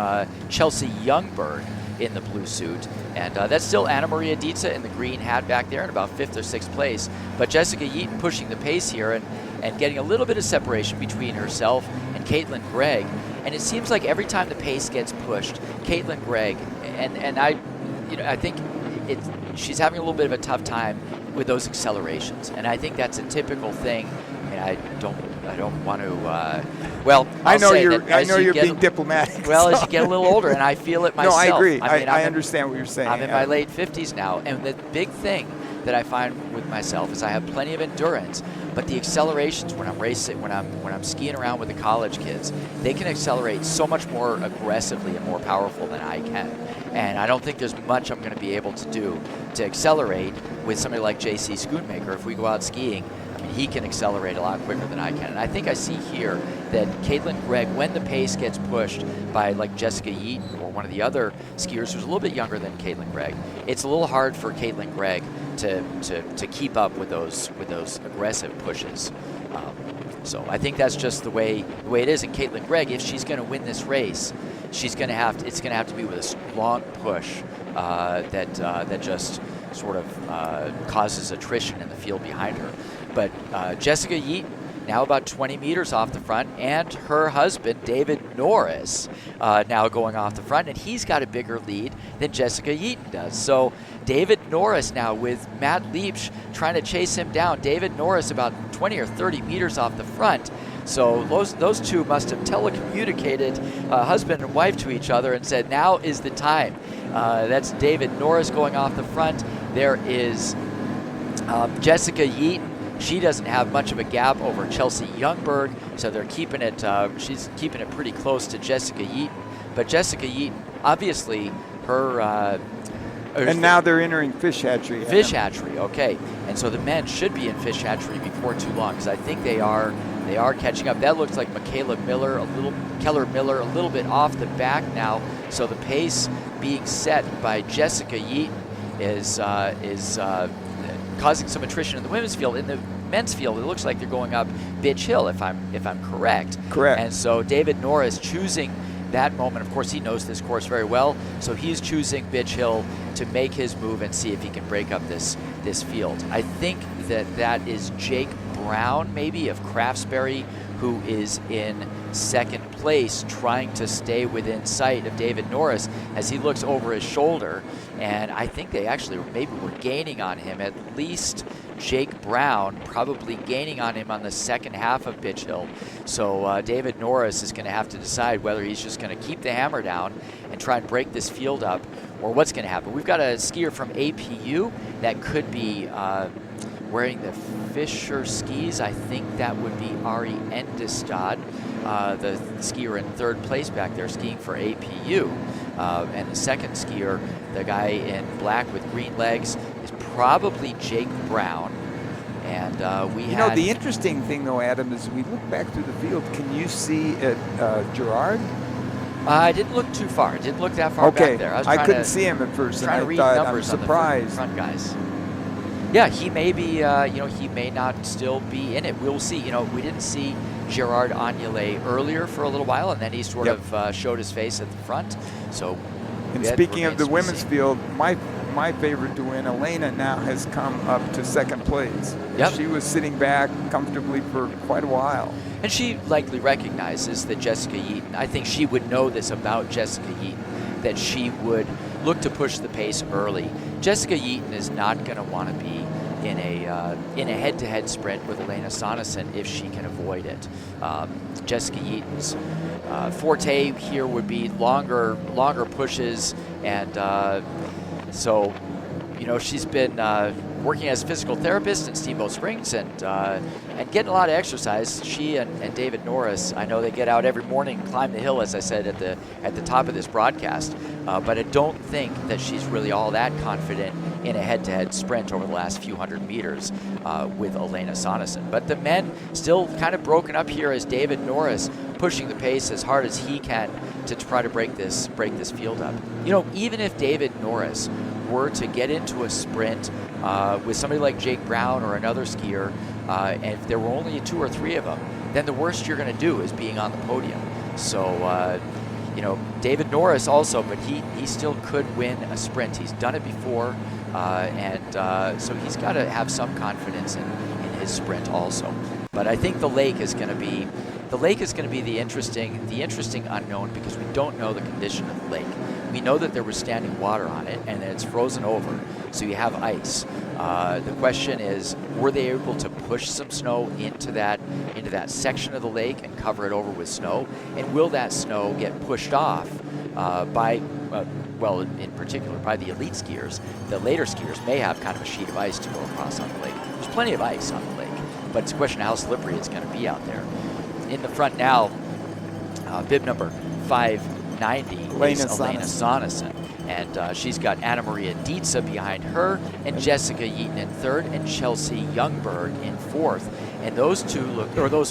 Chelsea Youngberg in the blue suit, and that's still Anna Maria Dietze in the green hat back there in about 5th or 6th place. But Jessica Yeaton pushing the pace here and getting a little bit of separation between herself and Caitlin Gregg. And it seems like every time the pace gets pushed, Caitlin Gregg, and I think she's having a little bit of a tough time with those accelerations, and I think that's a typical thing. I mean, I don't want to. Well, I know you're being diplomatic. Well, as you get a little older, and I feel it myself. No, I agree. I mean, I understand what you're saying. I'm in my late 50s now, and the big thing that I find with myself is I have plenty of endurance, but the accelerations when I'm racing, when I'm skiing around with the college kids, they can accelerate so much more aggressively and more powerful than I can. And I don't think there's much I'm going to be able to do to accelerate with somebody like J.C. Schoonmaker. If we go out skiing, I mean, he can accelerate a lot quicker than I can. And I think I see here that Caitlin Gregg, when the pace gets pushed by like Jessica Yeaton or one of the other skiers who's a little bit younger than Caitlin Gregg, it's a little hard for Caitlin Gregg to keep up with those aggressive pushes. So I think that's just the way it is. And Caitlin Gregg, if she's going to win this race, it's going to have to be with a long push that just sort of causes attrition in the field behind her. But Jessica Yeaton, now about 20 meters off the front, and her husband, David Norris, now going off the front, and he's got a bigger lead than Jessica Yeaton does. So David Norris now with Matt Liebsch trying to chase him down. David Norris about 20 or 30 meters off the front. So those two must have telecommunicated husband and wife to each other and said, now is the time. That's David Norris going off the front. There is Jessica Yeaton. She doesn't have much of a gap over Chelsea Youngberg, so they're keeping it. She's keeping it pretty close to Jessica Yeaton. But Jessica Yeaton, obviously, her. And now they're entering Fish Hatchery. Fish Hatchery, okay. And so the men should be in Fish Hatchery before too long, because I think they are catching up. That looks like Keller Miller, a little bit off the back now. So the pace being set by Jessica Yeaton is causing some attrition in the women's field. In the men's field, it looks like they're going up Bitch Hill, if I'm correct. Correct. And so David Norris choosing that moment. Of course, he knows this course very well, so he's choosing Bitch Hill to make his move and see if he can break up this field. I think that is Jake Brown, maybe, of Craftsbury, who is in second place, trying to stay within sight of David Norris as he looks over his shoulder. And I think they actually maybe were gaining on him, at least Jake Brown probably gaining on him on the second half of Bitch Hill. So David Norris is going to have to decide whether he's just going to keep the hammer down and try and break this field up, or what's going to happen. We've got a skier from APU that could be wearing the Fisher skis. I think that would be Ari Endestad, the skier in third place back there skiing for APU. And the second skier, the guy in black with green legs, is probably Jake Brown. And the interesting thing, though, Adam, is we look back through the field. Can you see Gerard? I didn't look too far. I didn't look that far back there. I couldn't see him at first, and I thought, I'm surprised. Front guys. Yeah, he may be, he may not still be in it. We'll see. We didn't see Gerard Agnelé earlier for a little while, and then he sort of showed his face at the front. So, and speaking of the women's field, my favorite to win, Elena, now has come up to second place. Yep. She was sitting back comfortably for quite a while. And she likely recognizes that Jessica Yeaton, I think she would know this about Jessica Yeaton, that she would look to push the pace early. Jessica Yeaton is not going to want to be in a head-to-head sprint with Elena Sonesson if she can avoid it. Jessica Yeaton's forte here would be longer pushes, and so she's been working as a physical therapist in Steamboat Springs and getting a lot of exercise. She and David Norris, I know they get out every morning and climb the hill, as I said at the top of this broadcast. But I don't think that she's really all that confident in a head-to-head sprint over the last few hundred meters with Elena Sonesson. But the men still kind of broken up here as David Norris pushing the pace as hard as he can to try to break this field up. Even if David Norris were to get into a sprint with somebody like Jake Brown or another skier, and if there were only 2 or 3 of them, then the worst you're going to do is being on the podium. So, David Norris also, but he still could win a sprint. He's done it before, and so he's got to have some confidence in his sprint also. But I think the lake is going to be the interesting unknown, because we don't know the condition of the lake. We know that there was standing water on it and that it's frozen over, so you have ice. The question is, were they able to push some snow into that section of the lake and cover it over with snow? And will that snow get pushed off in particular by the elite skiers? The later skiers may have kind of a sheet of ice to go across on the lake. There's plenty of ice on the lake, but it's a question of how slippery it's going to be out there. In the front now, bib number 590 is Elena Sonesson. And she's got Anna Maria Dietze behind her, and Jessica Yeaton in third, and Chelsea Youngberg in fourth. And those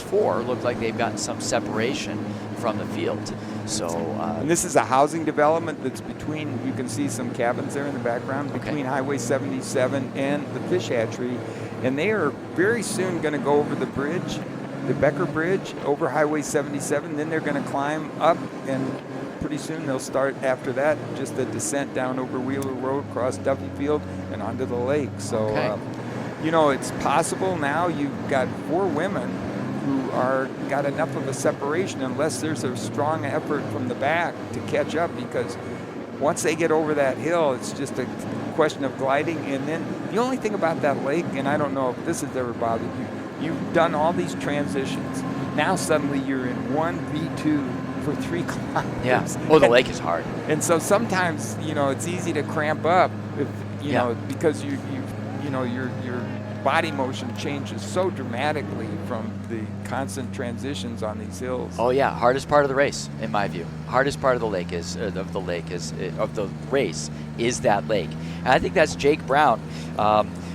four look like they've gotten some separation from the field. So, and this is a housing development that's between, you can see some cabins there in the background, between Highway 77 and the Fish Hatchery. And they are very soon going to go over the bridge the Becker Bridge over Highway 77. Then they're going to climb up, and pretty soon they'll start after that just the descent down over Wheeler Road, across Duffy Field, and onto the lake. So, it's possible now. You've got 4 women who are got enough of a separation, unless there's a strong effort from the back to catch up, because once they get over that hill, it's just a question of gliding. And then the only thing about that lake, and I don't know if this has ever bothered you, you've done all these transitions. Now suddenly you're in 1v2 for 3 kilometers. Yeah. Oh, the lake is hard. And so sometimes, it's easy to cramp up if, because your body motion changes so dramatically from the constant transitions on these hills. Oh yeah, hardest part of the race, in my view. Hardest part of the lake is of the race is that lake, and I think that's Jake Brown.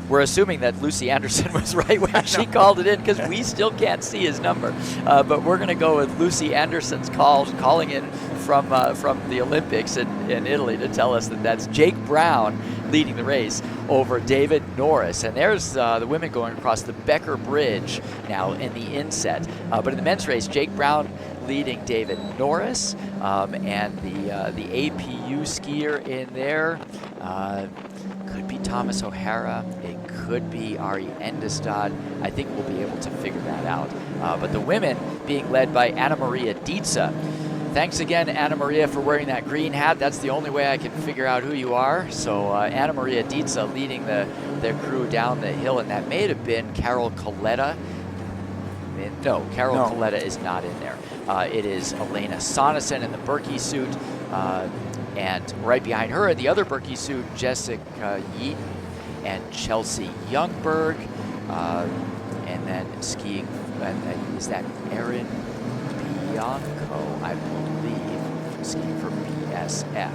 We're assuming that Lucy Anderson was right when she called it in, because we still can't see his number. But we're going to go with Lucy Anderson's calling in from the Olympics in Italy to tell us that that's Jake Brown leading the race over David Norris. And there's the women going across the Becker Bridge now in the inset. But in the men's race, Jake Brown leading David Norris, and the APU skier in there could be Thomas O'Hara. It could be Ari Endestad. I think we'll be able to figure that out. But the women being led by Anna Maria Dietze. Thanks again, Anna Maria, for wearing that green hat. That's the only way I can figure out who you are. So Anna Maria Dietze leading their crew down the hill, and that may have been Carol Coletta. No, Carol Coletta is not in there. It is Elena Sonesson in the Birkie suit, and right behind her in the other Birkie suit, Jessica Yeaton and Chelsea Youngberg, and then skiing, is that Erin Bianco, I believe, skiing for BSF.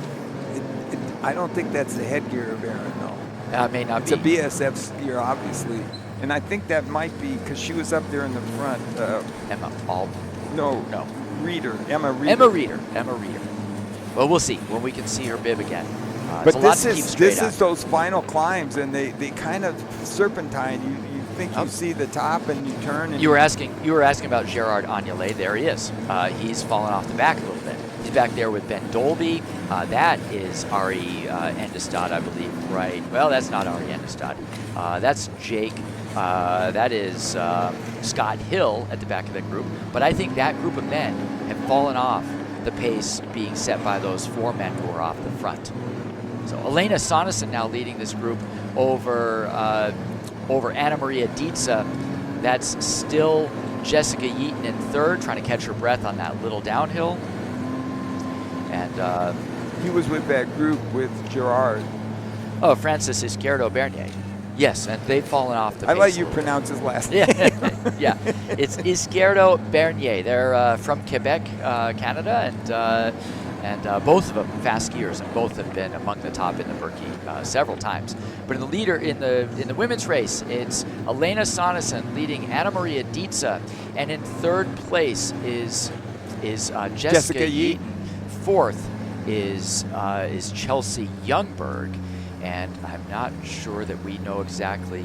I don't think that's the headgear of Erin, no. It may not be. It's a BSF skier, obviously. And I think that might be because she was up there in the front. Emma Alb. No. Reeder. Emma Reeder. Emma Reeder. Well, we'll see when we can see her bib again. But this is those final climbs, and they kind of serpentine. You think you see the top, and you turn. And you were asking about Gerard Agnelet. There he is. He's fallen off the back a little bit. He's back there with Ben Dolby. That is Ari Endestad, I believe. Right. Well, that's not Ari Endestad. That's Jake. That is Scott Hill at the back of the group. But I think that group of men have fallen off the pace being set by those 4 men who are off the front. So Elena Sonesson now leading this group over Anna Maria Dietze. That's still Jessica Yeaton in third, trying to catch her breath on that little downhill. And he was with that group with Gerard. Oh, Francis Izquierdo Bernier. Yes, and they've fallen off the pace. I let you pronounce his last name. Yeah, it's Izquierdo Bernier. They're from Quebec, Canada, and both of them fast skiers, and both have been among the top in the Birkie several times. But in the leader in the women's race, it's Elena Sonesson leading Anna Maria Dietze, and in third place is Jessica Yeaton. Fourth is Chelsea Youngberg. And I'm not sure that we know exactly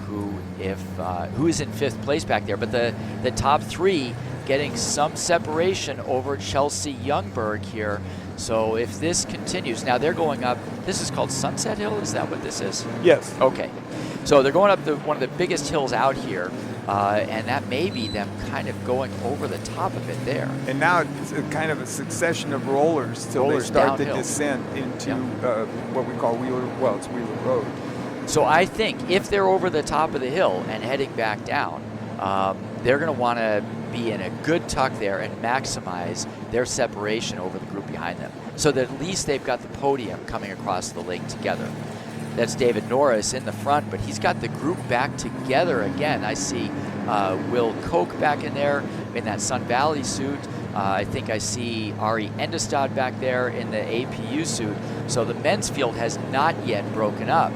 who is in 5th place back there. But the top 3 getting some separation over Chelsea Youngberg here. So if this continues, now they're going up. This is called Sunset Hill. Is that what this is? Yes. Okay. So they're going up one of the biggest hills out here. And that may be them kind of going over the top of it there. And now it's kind of a succession of rollers till they start downhill. the descent into what we call Wheeler Road. So I think if they're over the top of the hill and heading back down, they're going to want to be in a good tuck there and maximize their separation over the group behind them, so that at least they've got the podium coming across the lake together. That's David Norris in the front, but he's got the group back together again. I see Will Koch back in there in that Sun Valley suit. I think I see Ari Endestad back there in the APU suit. So the men's field has not yet broken up.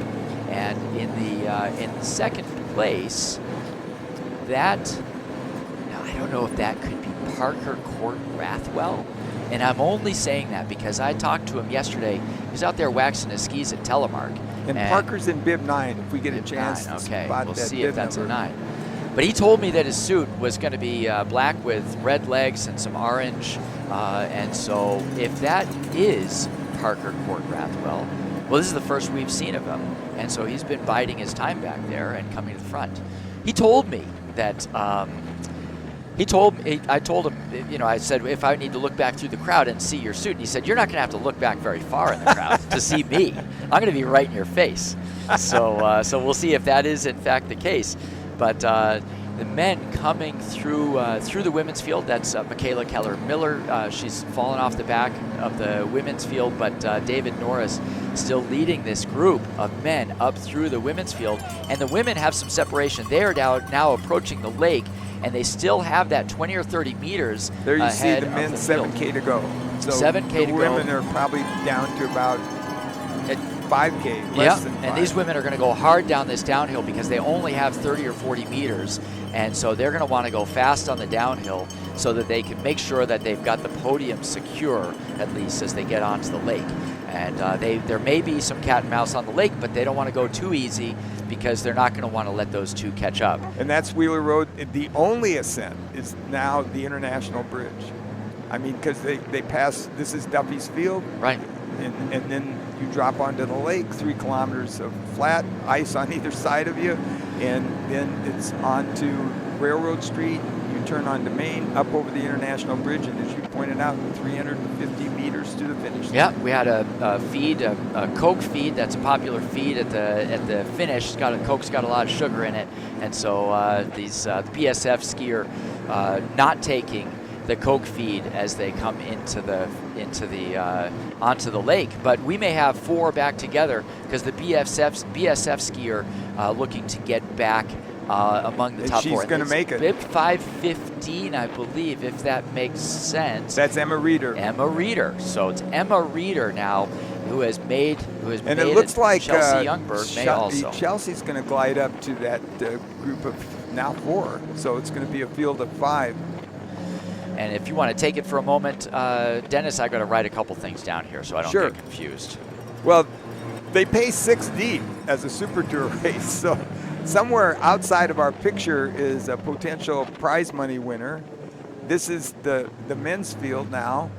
And in the second place, now I don't know if that could be Parker Court Rathwell. And I'm only saying that because I talked to him yesterday. He was out there waxing his skis at Telemark. And Parker's in bib 9 if we get a chance to okay, spot we'll that see bib if that's number. a 9. But he told me that his suit was going to be black with red legs and some orange. And so if that is Parker Court Rathwell, well, this is the first we've seen of him. And so he's been biding his time back there and coming to the front. He told me that, I told him, I said, if I need to look back through the crowd and see your suit, and he said, you're not going to have to look back very far in the crowd to see me. I'm going to be right in your face. So we'll see if that is in fact the case. But the men coming through the women's field, that's Michaela Keller-Miller. She's fallen off the back of the women's field, but David Norris still leading this group of men up through the women's field. And the women have some separation. They are now approaching the lake, and they still have that 20 or 30 meters There you see ahead the men, of the 7K to go. So 7K the to go. women are probably down to about 5K, less Yeah, than 5. and these women are going to go hard down this downhill because they only have 30 or 40 meters, and so they're going to want to go fast on the downhill so that they can make sure that they've got the podium secure, at least as they get onto the lake. And there may be some cat and mouse on the lake, but they don't want to go too easy because they're not going to want to let those two catch up. And that's Wheeler Road. The only ascent is now the International Bridge. I mean, because they pass, this is Duffy's Field. Right. And then you drop onto the lake, 3 kilometers of flat ice on either side of you, and then it's onto Railroad Street. You turn onto Main, up over the International Bridge, and as you pointed out, 350 meters to the finish line. Yeah, we had a feed, a Coke feed. That's a popular feed at the finish. Coke's got a lot of sugar in it, and so the PSF skier not taking the Coke feed as they come onto the lake. But we may have 4 back together because the BSF skier looking to get back among the top 4. She's going to make it. 5:15, I believe, if that makes sense. That's Emma Reeder. Emma Reeder. So it's Emma Reeder now who has made and it looks like Chelsea Youngberg may also. Chelsea's going to glide up to that group of now 4. So it's going to be a field of 5. And if you want to take it for a moment, Dennis, I got to write a couple things down here so I don't Sure. get confused. Well, they pay 6 deep as a Super Tour race, so somewhere outside of our picture is a potential prize money winner. This is the men's field now.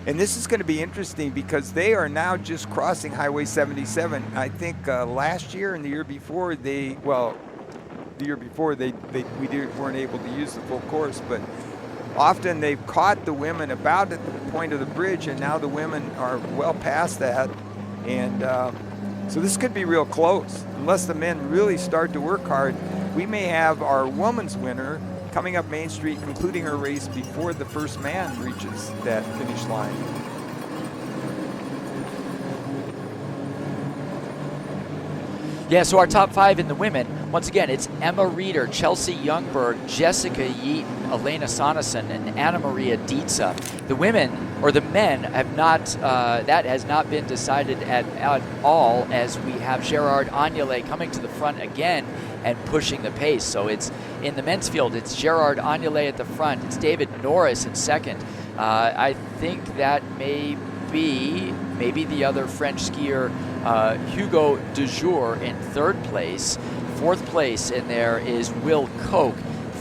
And this is going to be interesting because they are now just crossing Highway 77. I think last year and the year before we weren't able to use the full course, but often they've caught the women about at the point of the bridge, and now the women are well past that. And so this could be real close. Unless the men really start to work hard, we may have our women's winner coming up Main Street, concluding her race before the first man reaches that finish line. Yeah, so our top 5 in the women, once again, it's Emma Reeder, Chelsea Youngberg, Jessica Yeaton, Elena Sonesson, and Anna Maria Dietza. The women, or the men, have not, that has not been decided at all, as we have Gerard Agnelé coming to the front again and pushing the pace. So it's in the men's field, it's Gerard Agnelé at the front, it's David Norris in second. I think that may be maybe the other French skier, Hugo Dejour, in third place. Fourth place in there is Will Koch.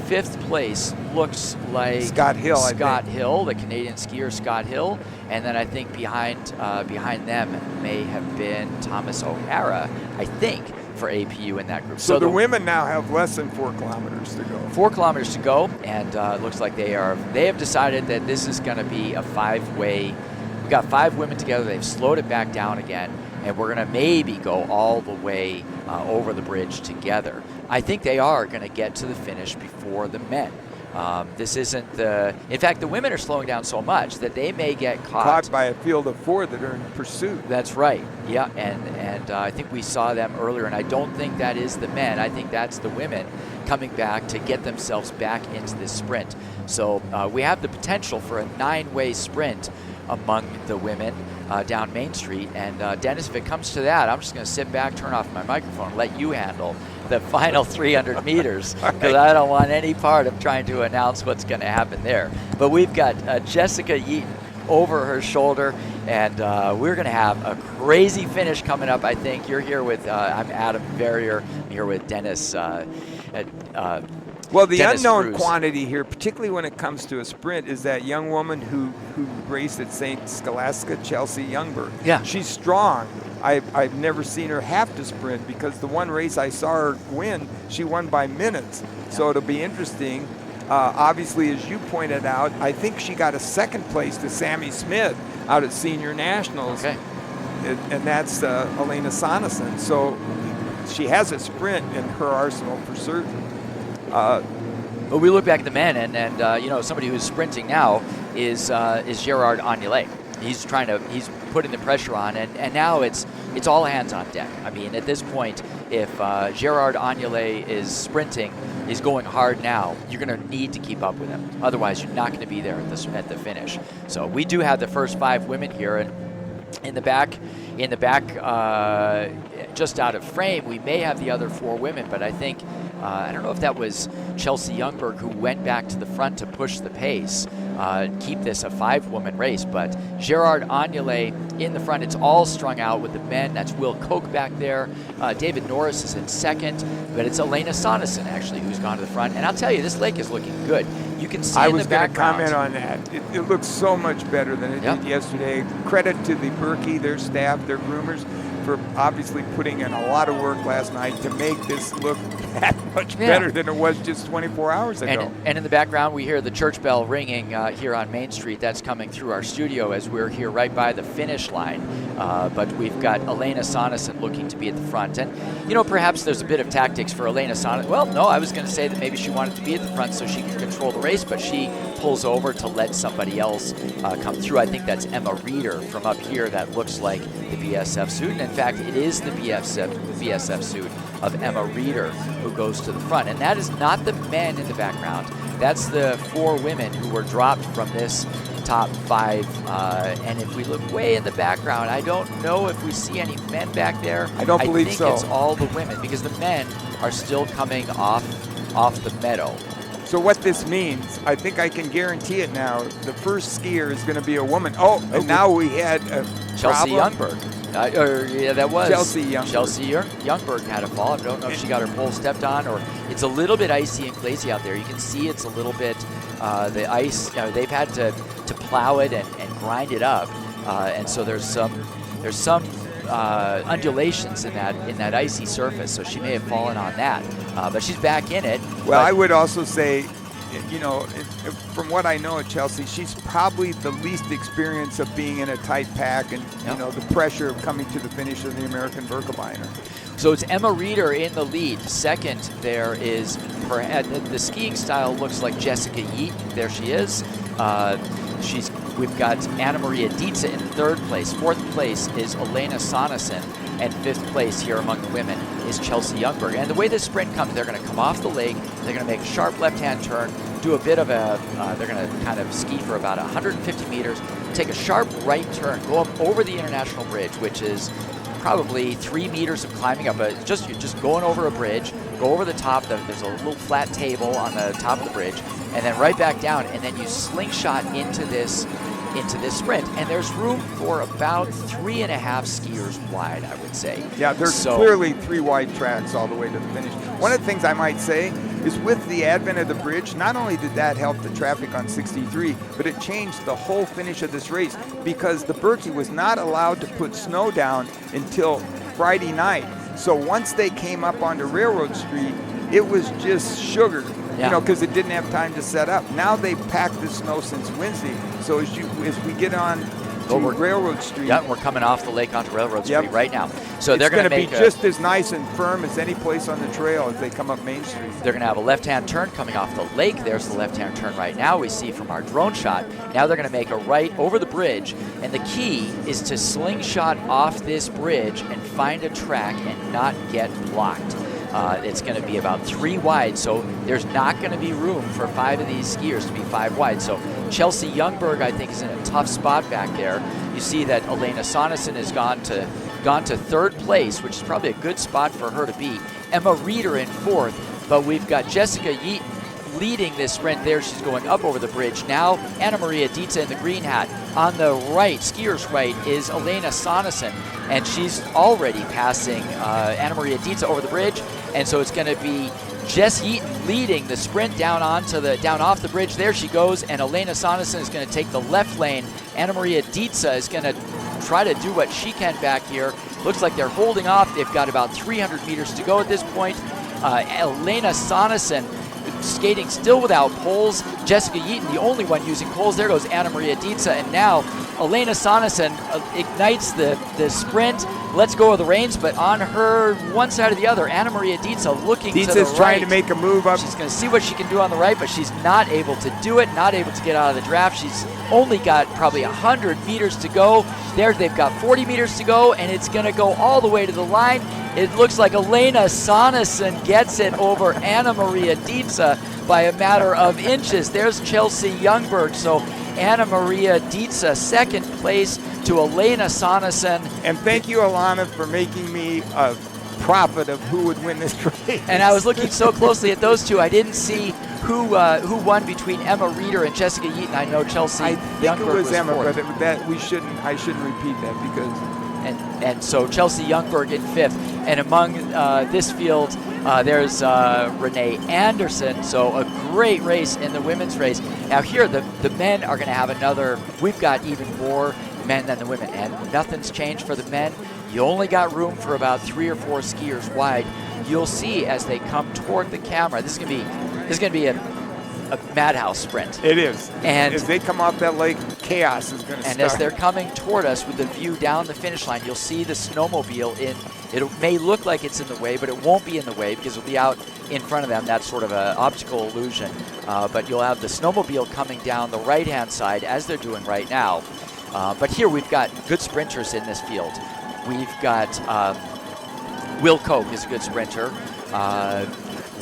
Fifth place looks like Scott Hill, the Canadian skier Scott Hill. And then I think behind them may have been Thomas O'Hara, I think, for APU in that group. So the women now have less than 4 kilometers to go. 4 kilometers to go, and it looks like they have decided that this is going to be a 5-way. We've got 5 women together. They've slowed it back down again, and we're going to maybe go all the way over the bridge together. I think they are going to get to the finish before the men. This isn't in fact, the women are slowing down so much that they may get caught by a field of 4 that are in pursuit. That's right. Yeah, and I think we saw them earlier, and I don't think that is the men. I think that's the women coming back to get themselves back into this sprint. So we have the potential for a 9-way sprint among the women down Main Street. And Dennis, if it comes to that, I'm just going to sit back, turn off my microphone, and let you handle the final 300 meters, because I don't want any part of trying to announce what's going to happen there. But we've got Jessica Yeaton, over her shoulder. And we're going to have a crazy finish coming up, I think. You're here with, I'm Adam Verrier. I'm here with Dennis. Well, the Dennis unknown Kruse. quantity here, particularly when it comes to a sprint, is that young woman who raced at St. Scholastica, Chelsea Youngberg. Yeah. She's strong. I've never seen her have to sprint because the one race I saw her win, she won by minutes. So it'll be interesting. Obviously, as you pointed out, I think she got a second place to Sammy Smith out at Senior Nationals. Okay. And that's Elena Sonesson. So she has a sprint in her arsenal for certain. But we look back at the men, and you know, somebody who's sprinting now is Gerard Agnelet. He's putting the pressure on, and now it's all hands on deck. I mean, at this point, if Gerard Agnelet is sprinting, is going hard now, you're going to need to keep up with him. Otherwise, you're not going to be there at the finish. So we do have the first 5 women here, and in the back, just out of frame, we may have the other 4 women, but I think, I don't know if that was Chelsea Youngberg who went back to the front to push the pace, keep this a 5-woman race, but Gerard Agnelet in the front. It's all strung out with the men. That's Will Koch back there. David Norris is in second, but it's Elena Sonesson actually who's gone to the front. And I'll tell you, this lake is looking good. You can see in the background. I was going to comment on that. It looks so much better than it did yesterday. Credit to the Berkey, their staff, their groomers, for obviously putting in a lot of work last night to make this look that much better than it was just 24 hours ago. And in the background, we hear the church bell ringing here on Main Street. That's coming through our studio as we're here right by the finish line. But we've got Elena Sonesson looking to be at the front. And, you know, perhaps there's a bit of tactics for Elena Sonesson. Well, no, I was going to say that maybe she wanted to be at the front so she could control the race, but she pulls over to let somebody else come through. I think that's Emma Reeder from up here. That looks like the BSF suit. And in fact, it is the BSF suit of Emma Reeder who goes to the front. And that is not the men in the background. That's the 4 women who were dropped from this top 5. And if we look way in the background, I don't know if we see any men back there. I don't believe so. I think it's all the women because the men are still coming off the meadow. So what this means, I think I can guarantee it now, the first skier is going to be a woman. Oh, and now we had a Chelsea problem. Youngberg. That was Chelsea Youngberg. Chelsea Youngberg had a fall. I don't know if she got her pole stepped on, or it's a little bit icy and glazy out there. You can see it's a little bit, the ice, they've had to plow it and grind it up. And so there's some undulations in that icy surface, so she may have fallen on that. But she's back in it. Well, I would also say, you know, from what I know of Chelsea, she's probably the least experienced of being in a tight pack and, you know, the pressure of coming to the finish of the American Birkebeiner. So it's Emma Reeder in the lead. Second, there is the skiing style looks like Jessica Yeaton. There she is. We've got Anna Maria Dietze in 3rd place. 4th place is Elena Sonesson. And 5th place here among the women is Chelsea Youngberg. And the way this sprint comes, they're going to come off the lake. They're going to make a sharp left-hand turn, do a bit of they're going to kind of ski for about 150 meters, take a sharp right turn, go up over the International Bridge, which is probably 3 meters of climbing up. You're just going over a bridge, go over the top. There's a little flat table on the top of the bridge, and then right back down, and then you slingshot into this sprint, and there's room for about 3.5 skiers wide, I would say. Yeah, there's clearly 3 wide tracks all the way to the finish. One of the things I might say is with the advent of the bridge, not only did that help the traffic on 63, but it changed the whole finish of this race because the Berkey was not allowed to put snow down until Friday night. So once they came up onto Railroad Street, it was just sugar. You know, because it didn't have time to set up. Now they've packed the snow since Wednesday. So as we get on to Railroad Street. Yeah, we're coming off the lake onto Railroad Street right now. So they're going to be just as nice and firm as any place on the trail as they come up Main Street. They're going to have a left-hand turn coming off the lake. There's the left-hand turn right now we see from our drone shot. Now they're going to make a right over the bridge, and the key is to slingshot off this bridge and find a track and not get blocked. It's going to be about 3 wide, so there's not going to be room for 5 of these skiers to be 5 wide. So Chelsea Youngberg, I think, is in a tough spot back there. You see that Elena Sonesson has gone to 3rd place, which is probably a good spot for her to be. Emma Reeder in 4th, but we've got Jessica Yeaton leading this sprint there. She's going up over the bridge. Now Anna Maria Dietze in the green hat. On the right, skier's right, is Elena Sonesson, and she's already passing Anna Maria Dietze over the bridge. And so it's going to be Jess Yeaton leading the sprint down off the bridge. There she goes, and Elena Sonesson is going to take the left lane. Anna Maria Dietze is going to try to do what she can back here. Looks like they're holding off. They've got about 300 meters to go at this point. Elena Sonesson skating still without poles. Jessica Yeaton, the only one using poles. There goes Anna Maria Dietze, and now Elena Sonesson ignites the sprint. Let's go of the reins, but on her one side or the other, Anna Maria Dietze looking to the right. Dietze's trying to make a move up. She's going to see what she can do on the right, but she's not able to do it, not able to get out of the draft. She's only got probably 100 meters to go. There, they've got 40 meters to go, and it's going to go all the way to the line. It looks like Elena Sonesson gets it over Anna Maria Dietze by a matter of inches. There's Chelsea Youngberg. So Anna Maria Dietze, second place to Elena Sonesson. And thank you, Alana, for making me a prophet of who would win this race. And I was looking so closely at those two, I didn't see who won between Emma Reeder and Jessica Yeaton. I know Chelsea I think Youngberg it was Emma, fourth. but I shouldn't repeat that because. And so Chelsea Youngberg in fifth. And among this field, there's Renee Anderson. So a great race in the women's race. Now here, the men are going to have another. We've got even more men than the women, and nothing's changed for the men. You only got room for about 3 or 4 skiers wide. You'll see as they come toward the camera. This is going to be a madhouse sprint. It is. And as they come off that lake, chaos is going to start. And as they're coming toward us with the view down the finish line, you'll see the snowmobile it may look like it's in the way, but it won't be in the way because it'll be out in front of them. That's sort of an optical illusion. But you'll have the snowmobile coming down the right-hand side as they're doing right now. But here we've got good sprinters in this field. We've got Will Koch is a good sprinter.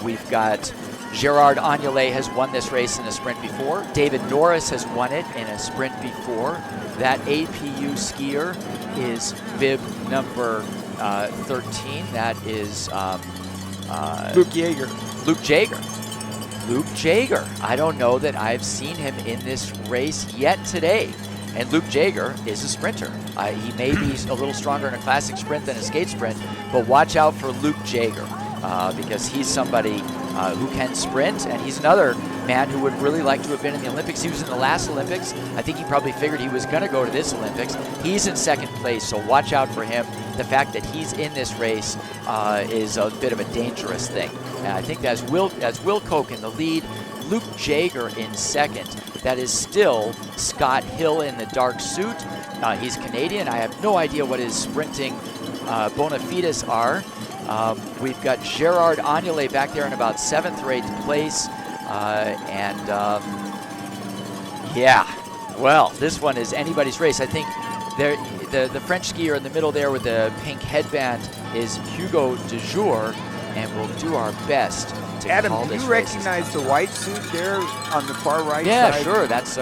We've got Gerard Agnelé has won this race in a sprint before. David Norris has won it in a sprint before. That APU skier is bib number 13. That is Luke Jaeger. Luke Jaeger. I don't know that I've seen him in this race yet today. And Luke Jaeger is a sprinter. He may be a little stronger in a classic sprint than a skate sprint, but watch out for Luke Jaeger because he's somebody who can sprint, and he's another man who would really like to have been in the Olympics. He was in the last Olympics. I think he probably figured he was going to go to this Olympics. He's in second place, so watch out for him. The fact that he's in this race is a bit of a dangerous thing. And I think as Will Koch in the lead, Luke Jaeger in second. That is still Scott Hill in the dark suit. He's Canadian. I have no idea what his sprinting bona fides are. We've got Gerard Agnelé back there in about 7th or 8th place. Well, this one is anybody's race. I think the French skier in the middle there with the pink headband is Hugo de Jour, and we'll do our best to Adam, call do this you race. recognize the white suit there on the far right Yeah, side? sure. That's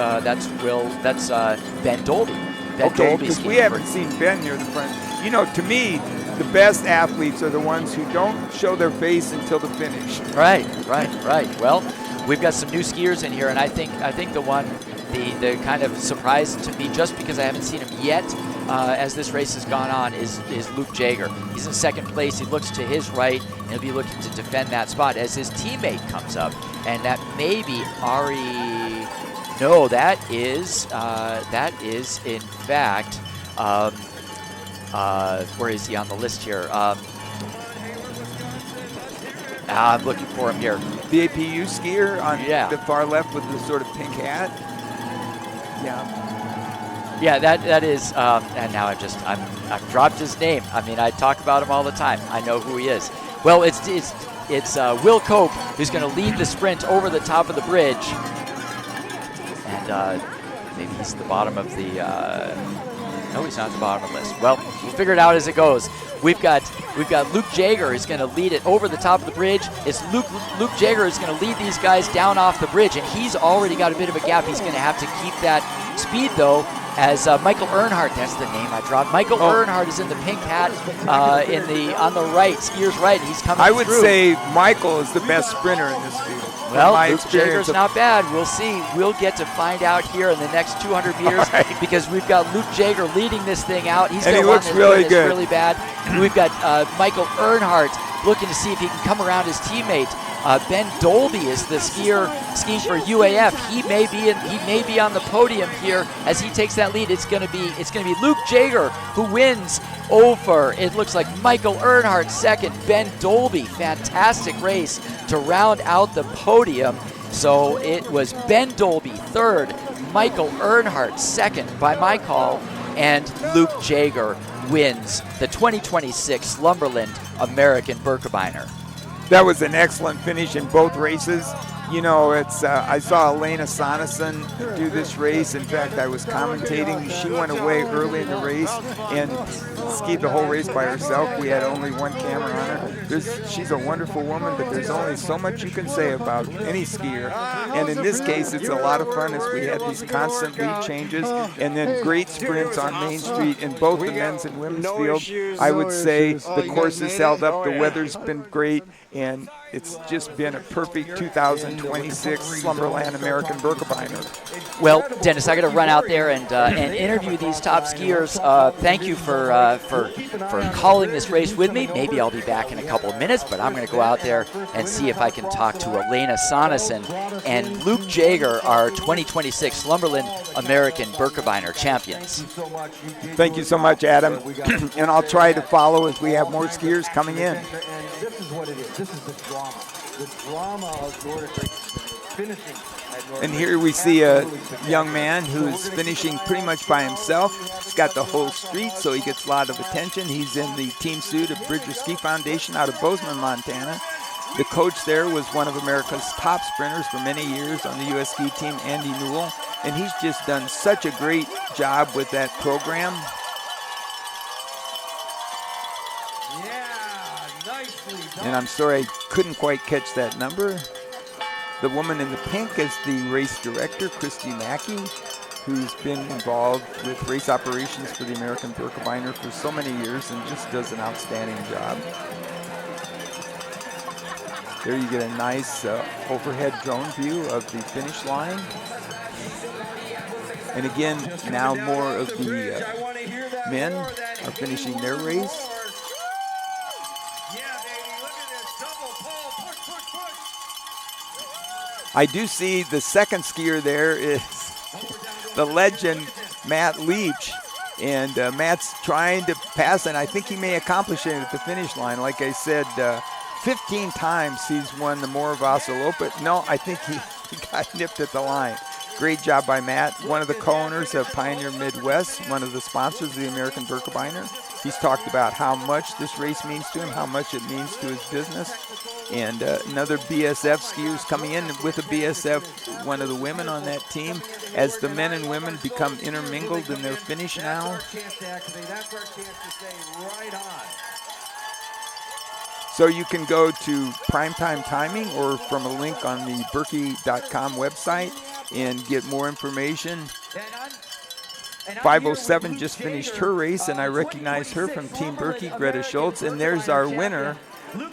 Ben Dolby. Okay, because we haven't seen Ben near the front. You know, to me, the best athletes are the ones who don't show their face until the finish. Right. Well, we've got some new skiers in here, and I think the kind of surprise to me, just because I haven't seen him yet as this race has gone on, is Luke Jaeger. He's in second place. He looks to his right, and he'll be looking to defend that spot as his teammate comes up, and that may be Ari. No, that is in fact. Where is he on the list here? I'm looking for him here. The APU skier on the far left with the sort of pink hat. Yeah, that is. And now I've dropped his name. I mean, I talk about him all the time. I know who he is. Well, it's Will Koch who's going to lead the sprint over the top of the bridge, and maybe he's at the bottom of the. No, he's not at the bottom of the list. Well, we'll figure it out as it goes. We've got Luke Jaeger who's going to lead it over the top of the bridge. It's Luke Jaeger who's going to lead these guys down off the bridge, and he's already got a bit of a gap. He's going to have to keep that speed, though, as Michael Earnhardt, that's the name I dropped. Michael Earnhardt is in the pink hat on the right, skier's right, and he's coming through. I would say Michael is the best sprinter in this field. Well, my Luke experience. Jager's not bad. We'll see. We'll get to find out here in the next 200 meters because we've got Luke Jager leading this thing out. He's And he going to looks want really this good. really bad. We've got Michael Earnhardt looking to see if he can come around his teammate. Ben Dolby is the skier skiing for UAF. He may be on the podium here as he takes that lead. It's going to be Luke Jager who wins over. It looks like Michael Earnhardt second, Ben Dolby. Fantastic race to round out the podium. So it was Ben Dolby third, Michael Earnhardt second by my call, and Luke Jager wins the 2026 Slumberland American Birkebeiner. That was an excellent finish in both races. You know, it's I saw Elena Sonesson do this race. In fact, I was commentating. She went away early in the race and skied the whole race by herself. We had only one camera on her. She's a wonderful woman, but there's only so much you can say about any skier. And in this case, it's a lot of fun as we had these constant lead changes and then great sprints on Main Street in both the men's and women's field. I would say the course has held up. The weather's been great, and it's just been a perfect 2026 Slumberland American Birkebeiner. Well, Dennis, I got to run out there and interview these top skiers. Thank you for calling this race with me. Maybe I'll be back in a couple of minutes, but I'm going to go out there and see if I can talk to Elena Sonesson and Luke Jager, our 2026 Slumberland American Birkebeiner champions. Thank you so much, Adam. And I'll try to follow as we have more skiers coming in. This is what it is. This is the drama of Nordic finishing. And here we see a young man who's finishing pretty much by himself. He's got the whole street, so he gets a lot of attention. He's in the team suit of Bridger Ski Foundation out of Bozeman, Montana. The coach there was one of America's top sprinters for many years on the U.S. ski team, Andy Newell. And he's just done such a great job with that program. And I'm sorry I couldn't quite catch that number. The woman in the pink is the race director, Christy Mackey, who's been involved with race operations for the American Birkebeiner for so many years and just does an outstanding job. There you get a nice overhead drone view of the finish line. And again, now more of the men are finishing their race. I do see the second skier there is the legend, Matt Liebsch. And Matt's trying to pass, and I think he may accomplish it at the finish line. Like I said, 15 times he's won the Moravasa Open. No, I think he got nipped at the line. Great job by Matt, one of the co-owners of Pioneer Midwest, one of the sponsors of the American Birkebeiner. He's talked about how much this race means to him, how much it means to his business. And another BSF skiers coming in with a BSF, one of the women on that team. As the men and women become intermingled in their finish now. So you can go to Primetime Timing or from a link on the Birkie.com website and get more information. 507 just finished her race, and I recognize her from Team Birkie, Greta Schultz. And there's our winner,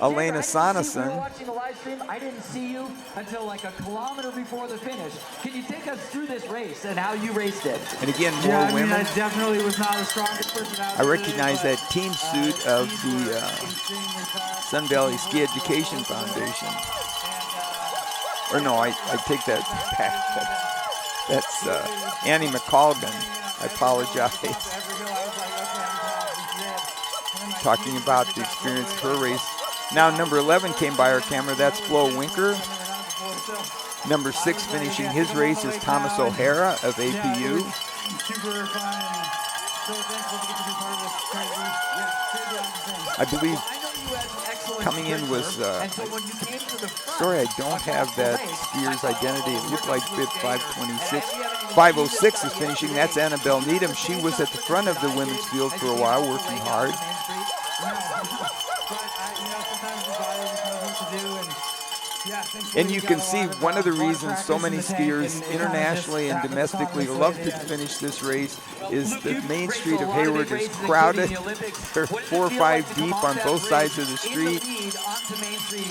Elena Sonesson. Watching the live stream, I didn't see you until like a kilometer before the finish. Can you take us through this race and how you raced it? And again, more women. I definitely was not the strongest person out I recognize that team suit of the Sun Valley Ski Education Foundation. Or no, I take that back. That's Annie McColgan. I apologize. Talking about the experience of her race. Now number 11 came by our camera. That's Flo Winker. Number 6 finishing his race is Thomas O'Hara of APU. I believe coming in was, sorry, I don't have that skier's identity. It looked like bib 526. 506 is finishing. That's Annabelle Needham. She was at the front of the women's field for a while, working hard. And you can see one of the reasons so many skiers internationally and domestically love to finish this race is the main street of Hayward is crowded. They're 4 or 5 deep on both sides of the street.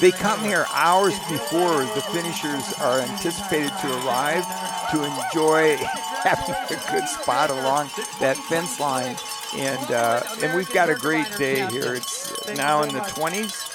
They come here hours before the finishers are anticipated to arrive to enjoy having a good spot along that fence line. And we've got a great day here. It's now in the 20s.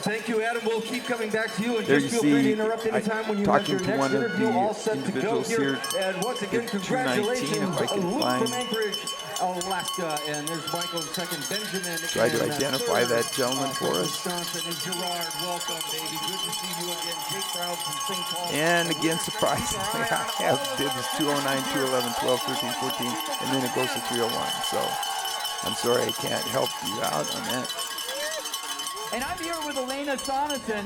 Thank you, Adam. We'll keep coming back to you. And There just you feel free to see, interrupt anytime when you talking have to your one next of interview. All the set to go individuals here. And once again, It's 219, congratulations, if I can Luke find. from Anchorage, Alaska. And there's Michael in second, Benjamin. Try to in identify third, that gentleman for us. Wisconsin. And Gerard, welcome, baby. Good to see you again. Jake Brown from St. Paul. And again, surprisingly, I have dibs 209, 211, 12, 13, 14, and then it goes to 301. So I'm sorry I can't help you out on that. And I'm here with Elena Sonesson.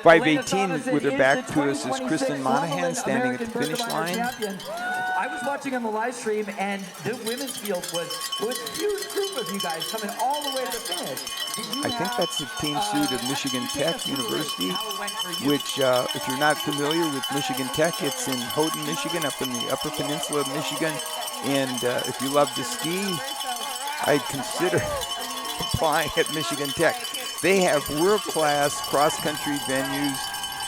518 with her back to us is Kristen Monahan standing at the finish line. I was watching on the live stream, and the women's field was a huge group of you guys coming all the way to the finish. I think that's the team suit of Michigan Tech University, which if you're not familiar with Michigan Tech, it's in Houghton, Michigan, up in the Upper Peninsula of Michigan. And if you love to ski, I'd consider applying at Michigan Tech. They have world-class cross-country venues,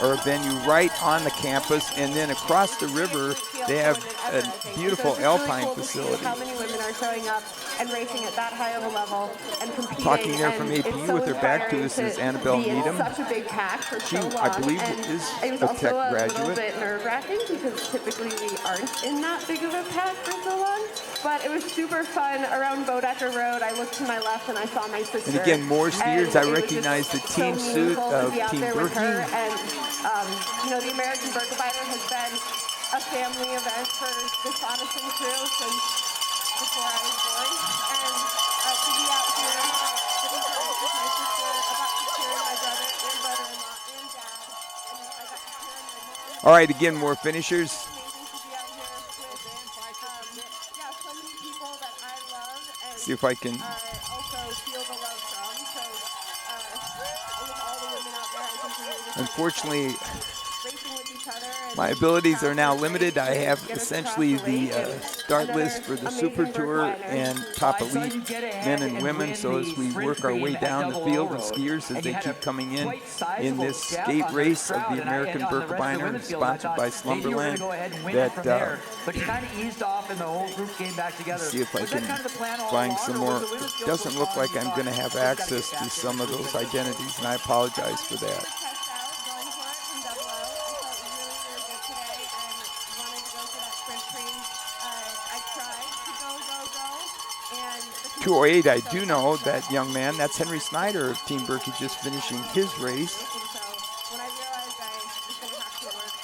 or a venue right on the campus, and then across the river, they have a beautiful alpine facility. How many women are showing up and racing at that high of a level and competing? Talking there from and APU it's so with her back to us is Annabelle be in Needham. Such a big pack for She, so long. I believe, and is it was a also Tech a graduate. little bit nerve-wracking because typically we aren't in that big of a pack for so long. But it was super fun around Bodecker Road. I looked to my left and I saw my sister. And again, more skiers. I recognize the team suit of Team Birkebeiner. And you know, the American Birkebeiner has been a family event for the Sonesson crew since before I was born. And to be out here sitting here with my sister, about to cheer my brother and brother-in-law and dad. And then I got to cheer my mom. All right, again, more finishers. It's amazing to be out here with so many people that I love and See if I can. also feel the love from. So with all the women out there, I think we really just Unfortunately, racing with each other. And my abilities are now limited. I have get us essentially across the the lake. start list for the Super Tour and top elite men and women. So as we work our way down the field of skiers as they keep coming in this skate race of the American Birkebeiner, sponsored by Slumberland, that but you kind of eased off and the whole group came back together. see if I Was that can kind of the plan all find along, some or more. was the women's field Doesn't so look far like I'm gone? going to have We've gotta access get to back some of to those the identities, and I apologize for that. test out, going for it from double O. I felt really, really good today and wanted to go for that sprint cream. I tried to go. And the 208, I do know that young man. That's Henry Snyder of Team Berkey just finishing his race. And so when I realized I was going to have to work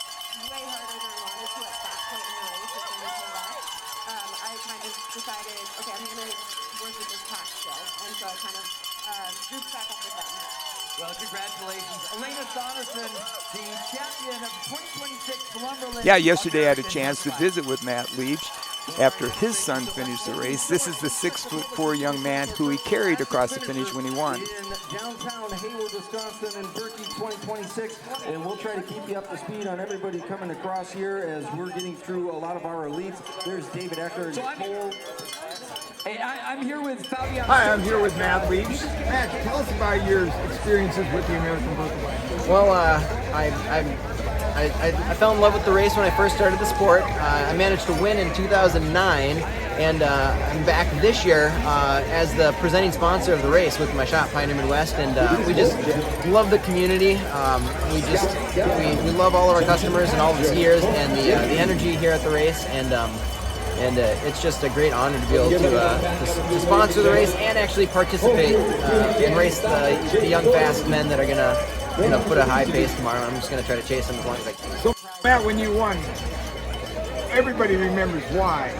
way harder than I wanted to at that point in the race, with only 4 laps, I kind of decided, okay, I'm going to work with this pack still. And so I kind of grouped back up with them. Well, congratulations. Elena Sonesson, the champion of 2026 Slumberland. Yeah, yesterday I had a chance to visit with Matt Liebsch after his son finished the race. This is the 6'4" young man who he carried across the finish when he won. In downtown Hayward, Wisconsin, and Berkey 2026, and we'll try to keep you up to speed on everybody coming across here as we're getting through a lot of our elites. There's David Ecker and Cole. Hey, I'm here with Fabian. Hi, I'm here with Matt Liebsch. Matt, tell us about your experiences with the American Birkebeiner. Well, I fell in love with the race when I first started the sport. I managed to win in 2009, and I'm back this year as the presenting sponsor of the race with my shop, Pioneer Midwest, and we just love the community. We love all of our customers and all of the skiers and the energy here at the race, and it's just a great honor to be able to sponsor the race and actually participate and race the young, fast men that are gonna put a high pace tomorrow. I'm just gonna try to chase them as long as I can. So, Matt, when you won, everybody remembers why.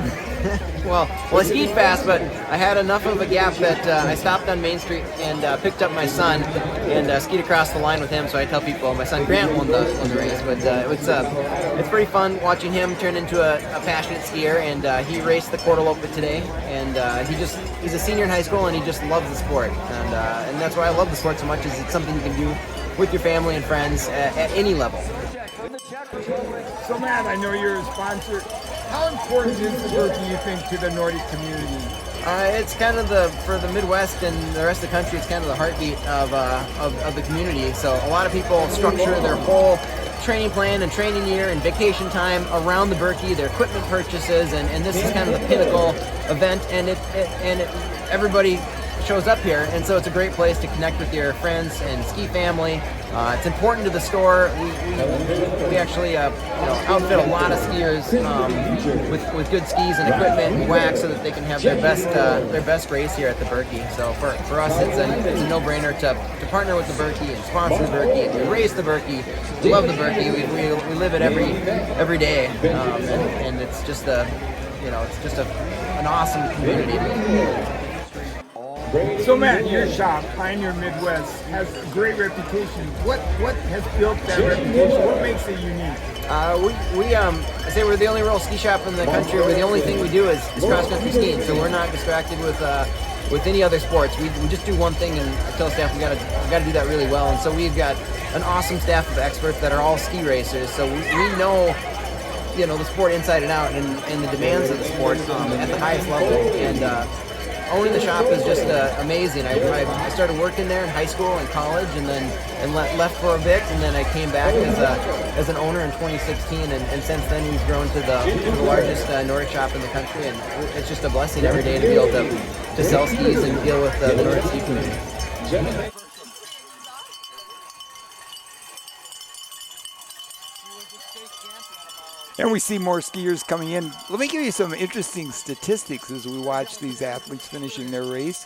Well, I skied fast, but I had enough of a gap that I stopped on Main Street and picked up my son and skied across the line with him. So I tell people my son Grant won the race, but it's pretty fun watching him turn into a passionate skier. And he raced the Quarterlope today, and he's a senior in high school and he just loves the sport. And that's why I love the sport so much, is it's something you can do with your family and friends at any level. So Matt, I know you're a sponsor. How important is the Birkie, you think, to the Nordic community? It's kind of for the Midwest and the rest of the country, it's kind of the heartbeat of the community. So a lot of people structure their whole training plan and training year and vacation time around the Birkie, their equipment purchases, and this is kind of the pinnacle event, and everybody shows up here, and so it's a great place to connect with your friends and ski family. It's important to the store. We actually outfit a lot of skiers with good skis and equipment and wax so that they can have their best race here at the Birkie. So for us, it's a no-brainer to partner with the Birkie and sponsor the Birkie and to race the Birkie. We love the Birkie. We live it every day, and it's just an awesome community. So Matt, your shop, Pioneer Midwest, has a great reputation. What has built that reputation? What makes it unique? I say we're the only real ski shop in the country where the only thing we do is cross-country skiing. So we're not distracted with any other sports. We just do one thing, and I tell staff we gotta do that really well. And so we've got an awesome staff of experts that are all ski racers. So we know the sport inside and out, and the demands of the sport at the highest level. And owning the shop is just amazing. I started working there in high school and college, and left for a bit, and then I came back as an owner in 2016, and since then we've grown to the largest Nordic shop in the country, and it's just a blessing every day to be able to sell skis and deal with the Nordic ski community. And we see more skiers coming in. Let me give you some interesting statistics as we watch these athletes finishing their race.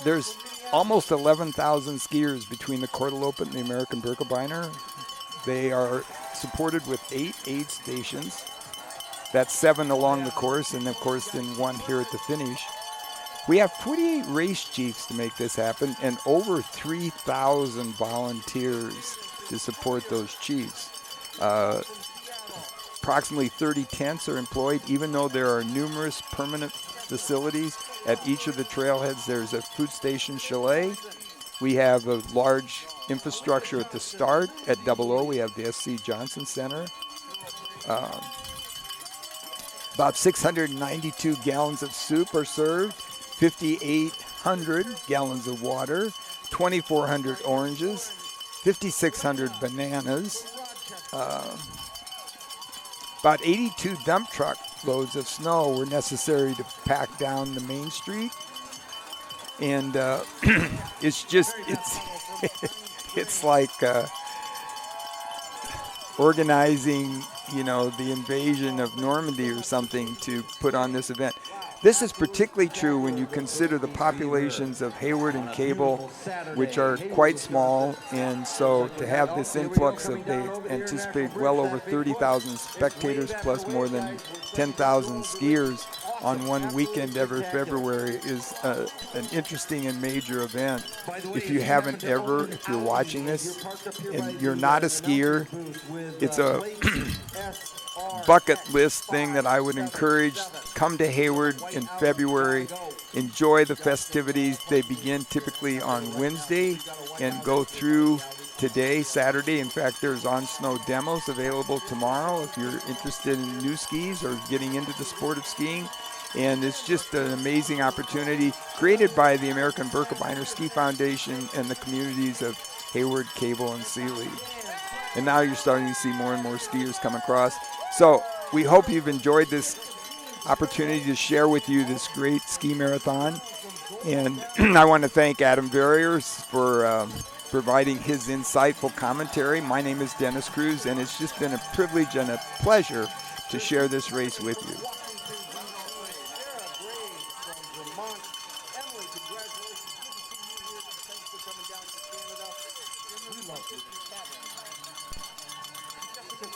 There's almost 11,000 skiers between the Quarterlope and the American Birkebeiner. They are supported with 8 aid stations. That's 7 along the course, and of course then 1 here at the finish. We have 48 race chiefs to make this happen, and over 3,000 volunteers to support those chiefs. Approximately 30 tents are employed, even though there are numerous permanent facilities. At each of the trailheads, there's a food station chalet. We have a large infrastructure at the start. At 00, we have the S.C. Johnson Center. About 692 gallons of soup are served, 5,800 gallons of water, 2,400 oranges, 5,600 bananas, about 82 dump truck loads of snow were necessary to pack down the Main Street. And it's like organizing, the invasion of Normandy or something to put on this event. This is particularly true when you consider the populations of Hayward and Cable, which are quite small, and so to have this influx of, they anticipate well over 30,000 spectators plus more than 10,000 skiers on one weekend every February is an interesting and major event. If you haven't ever, if you're watching this and you're not a skier, it's a bucket list thing that I would encourage. Come to Hayward in February, enjoy the festivities. They begin typically on Wednesday and go through today, Saturday. In fact, there's on-snow demos available tomorrow if you're interested in new skis or getting into the sport of skiing. And it's just an amazing opportunity created by the American Birkebeiner Ski Foundation and the communities of Hayward, Cable, and Sealy. And now you're starting to see more and more skiers come across. So we hope you've enjoyed this opportunity to share with you this great ski marathon. And I want to thank Adam Verrier for providing his insightful commentary. My name is Dennis Kruse, and it's just been a privilege and a pleasure to share this race with you.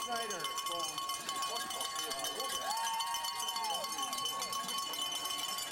Snyder from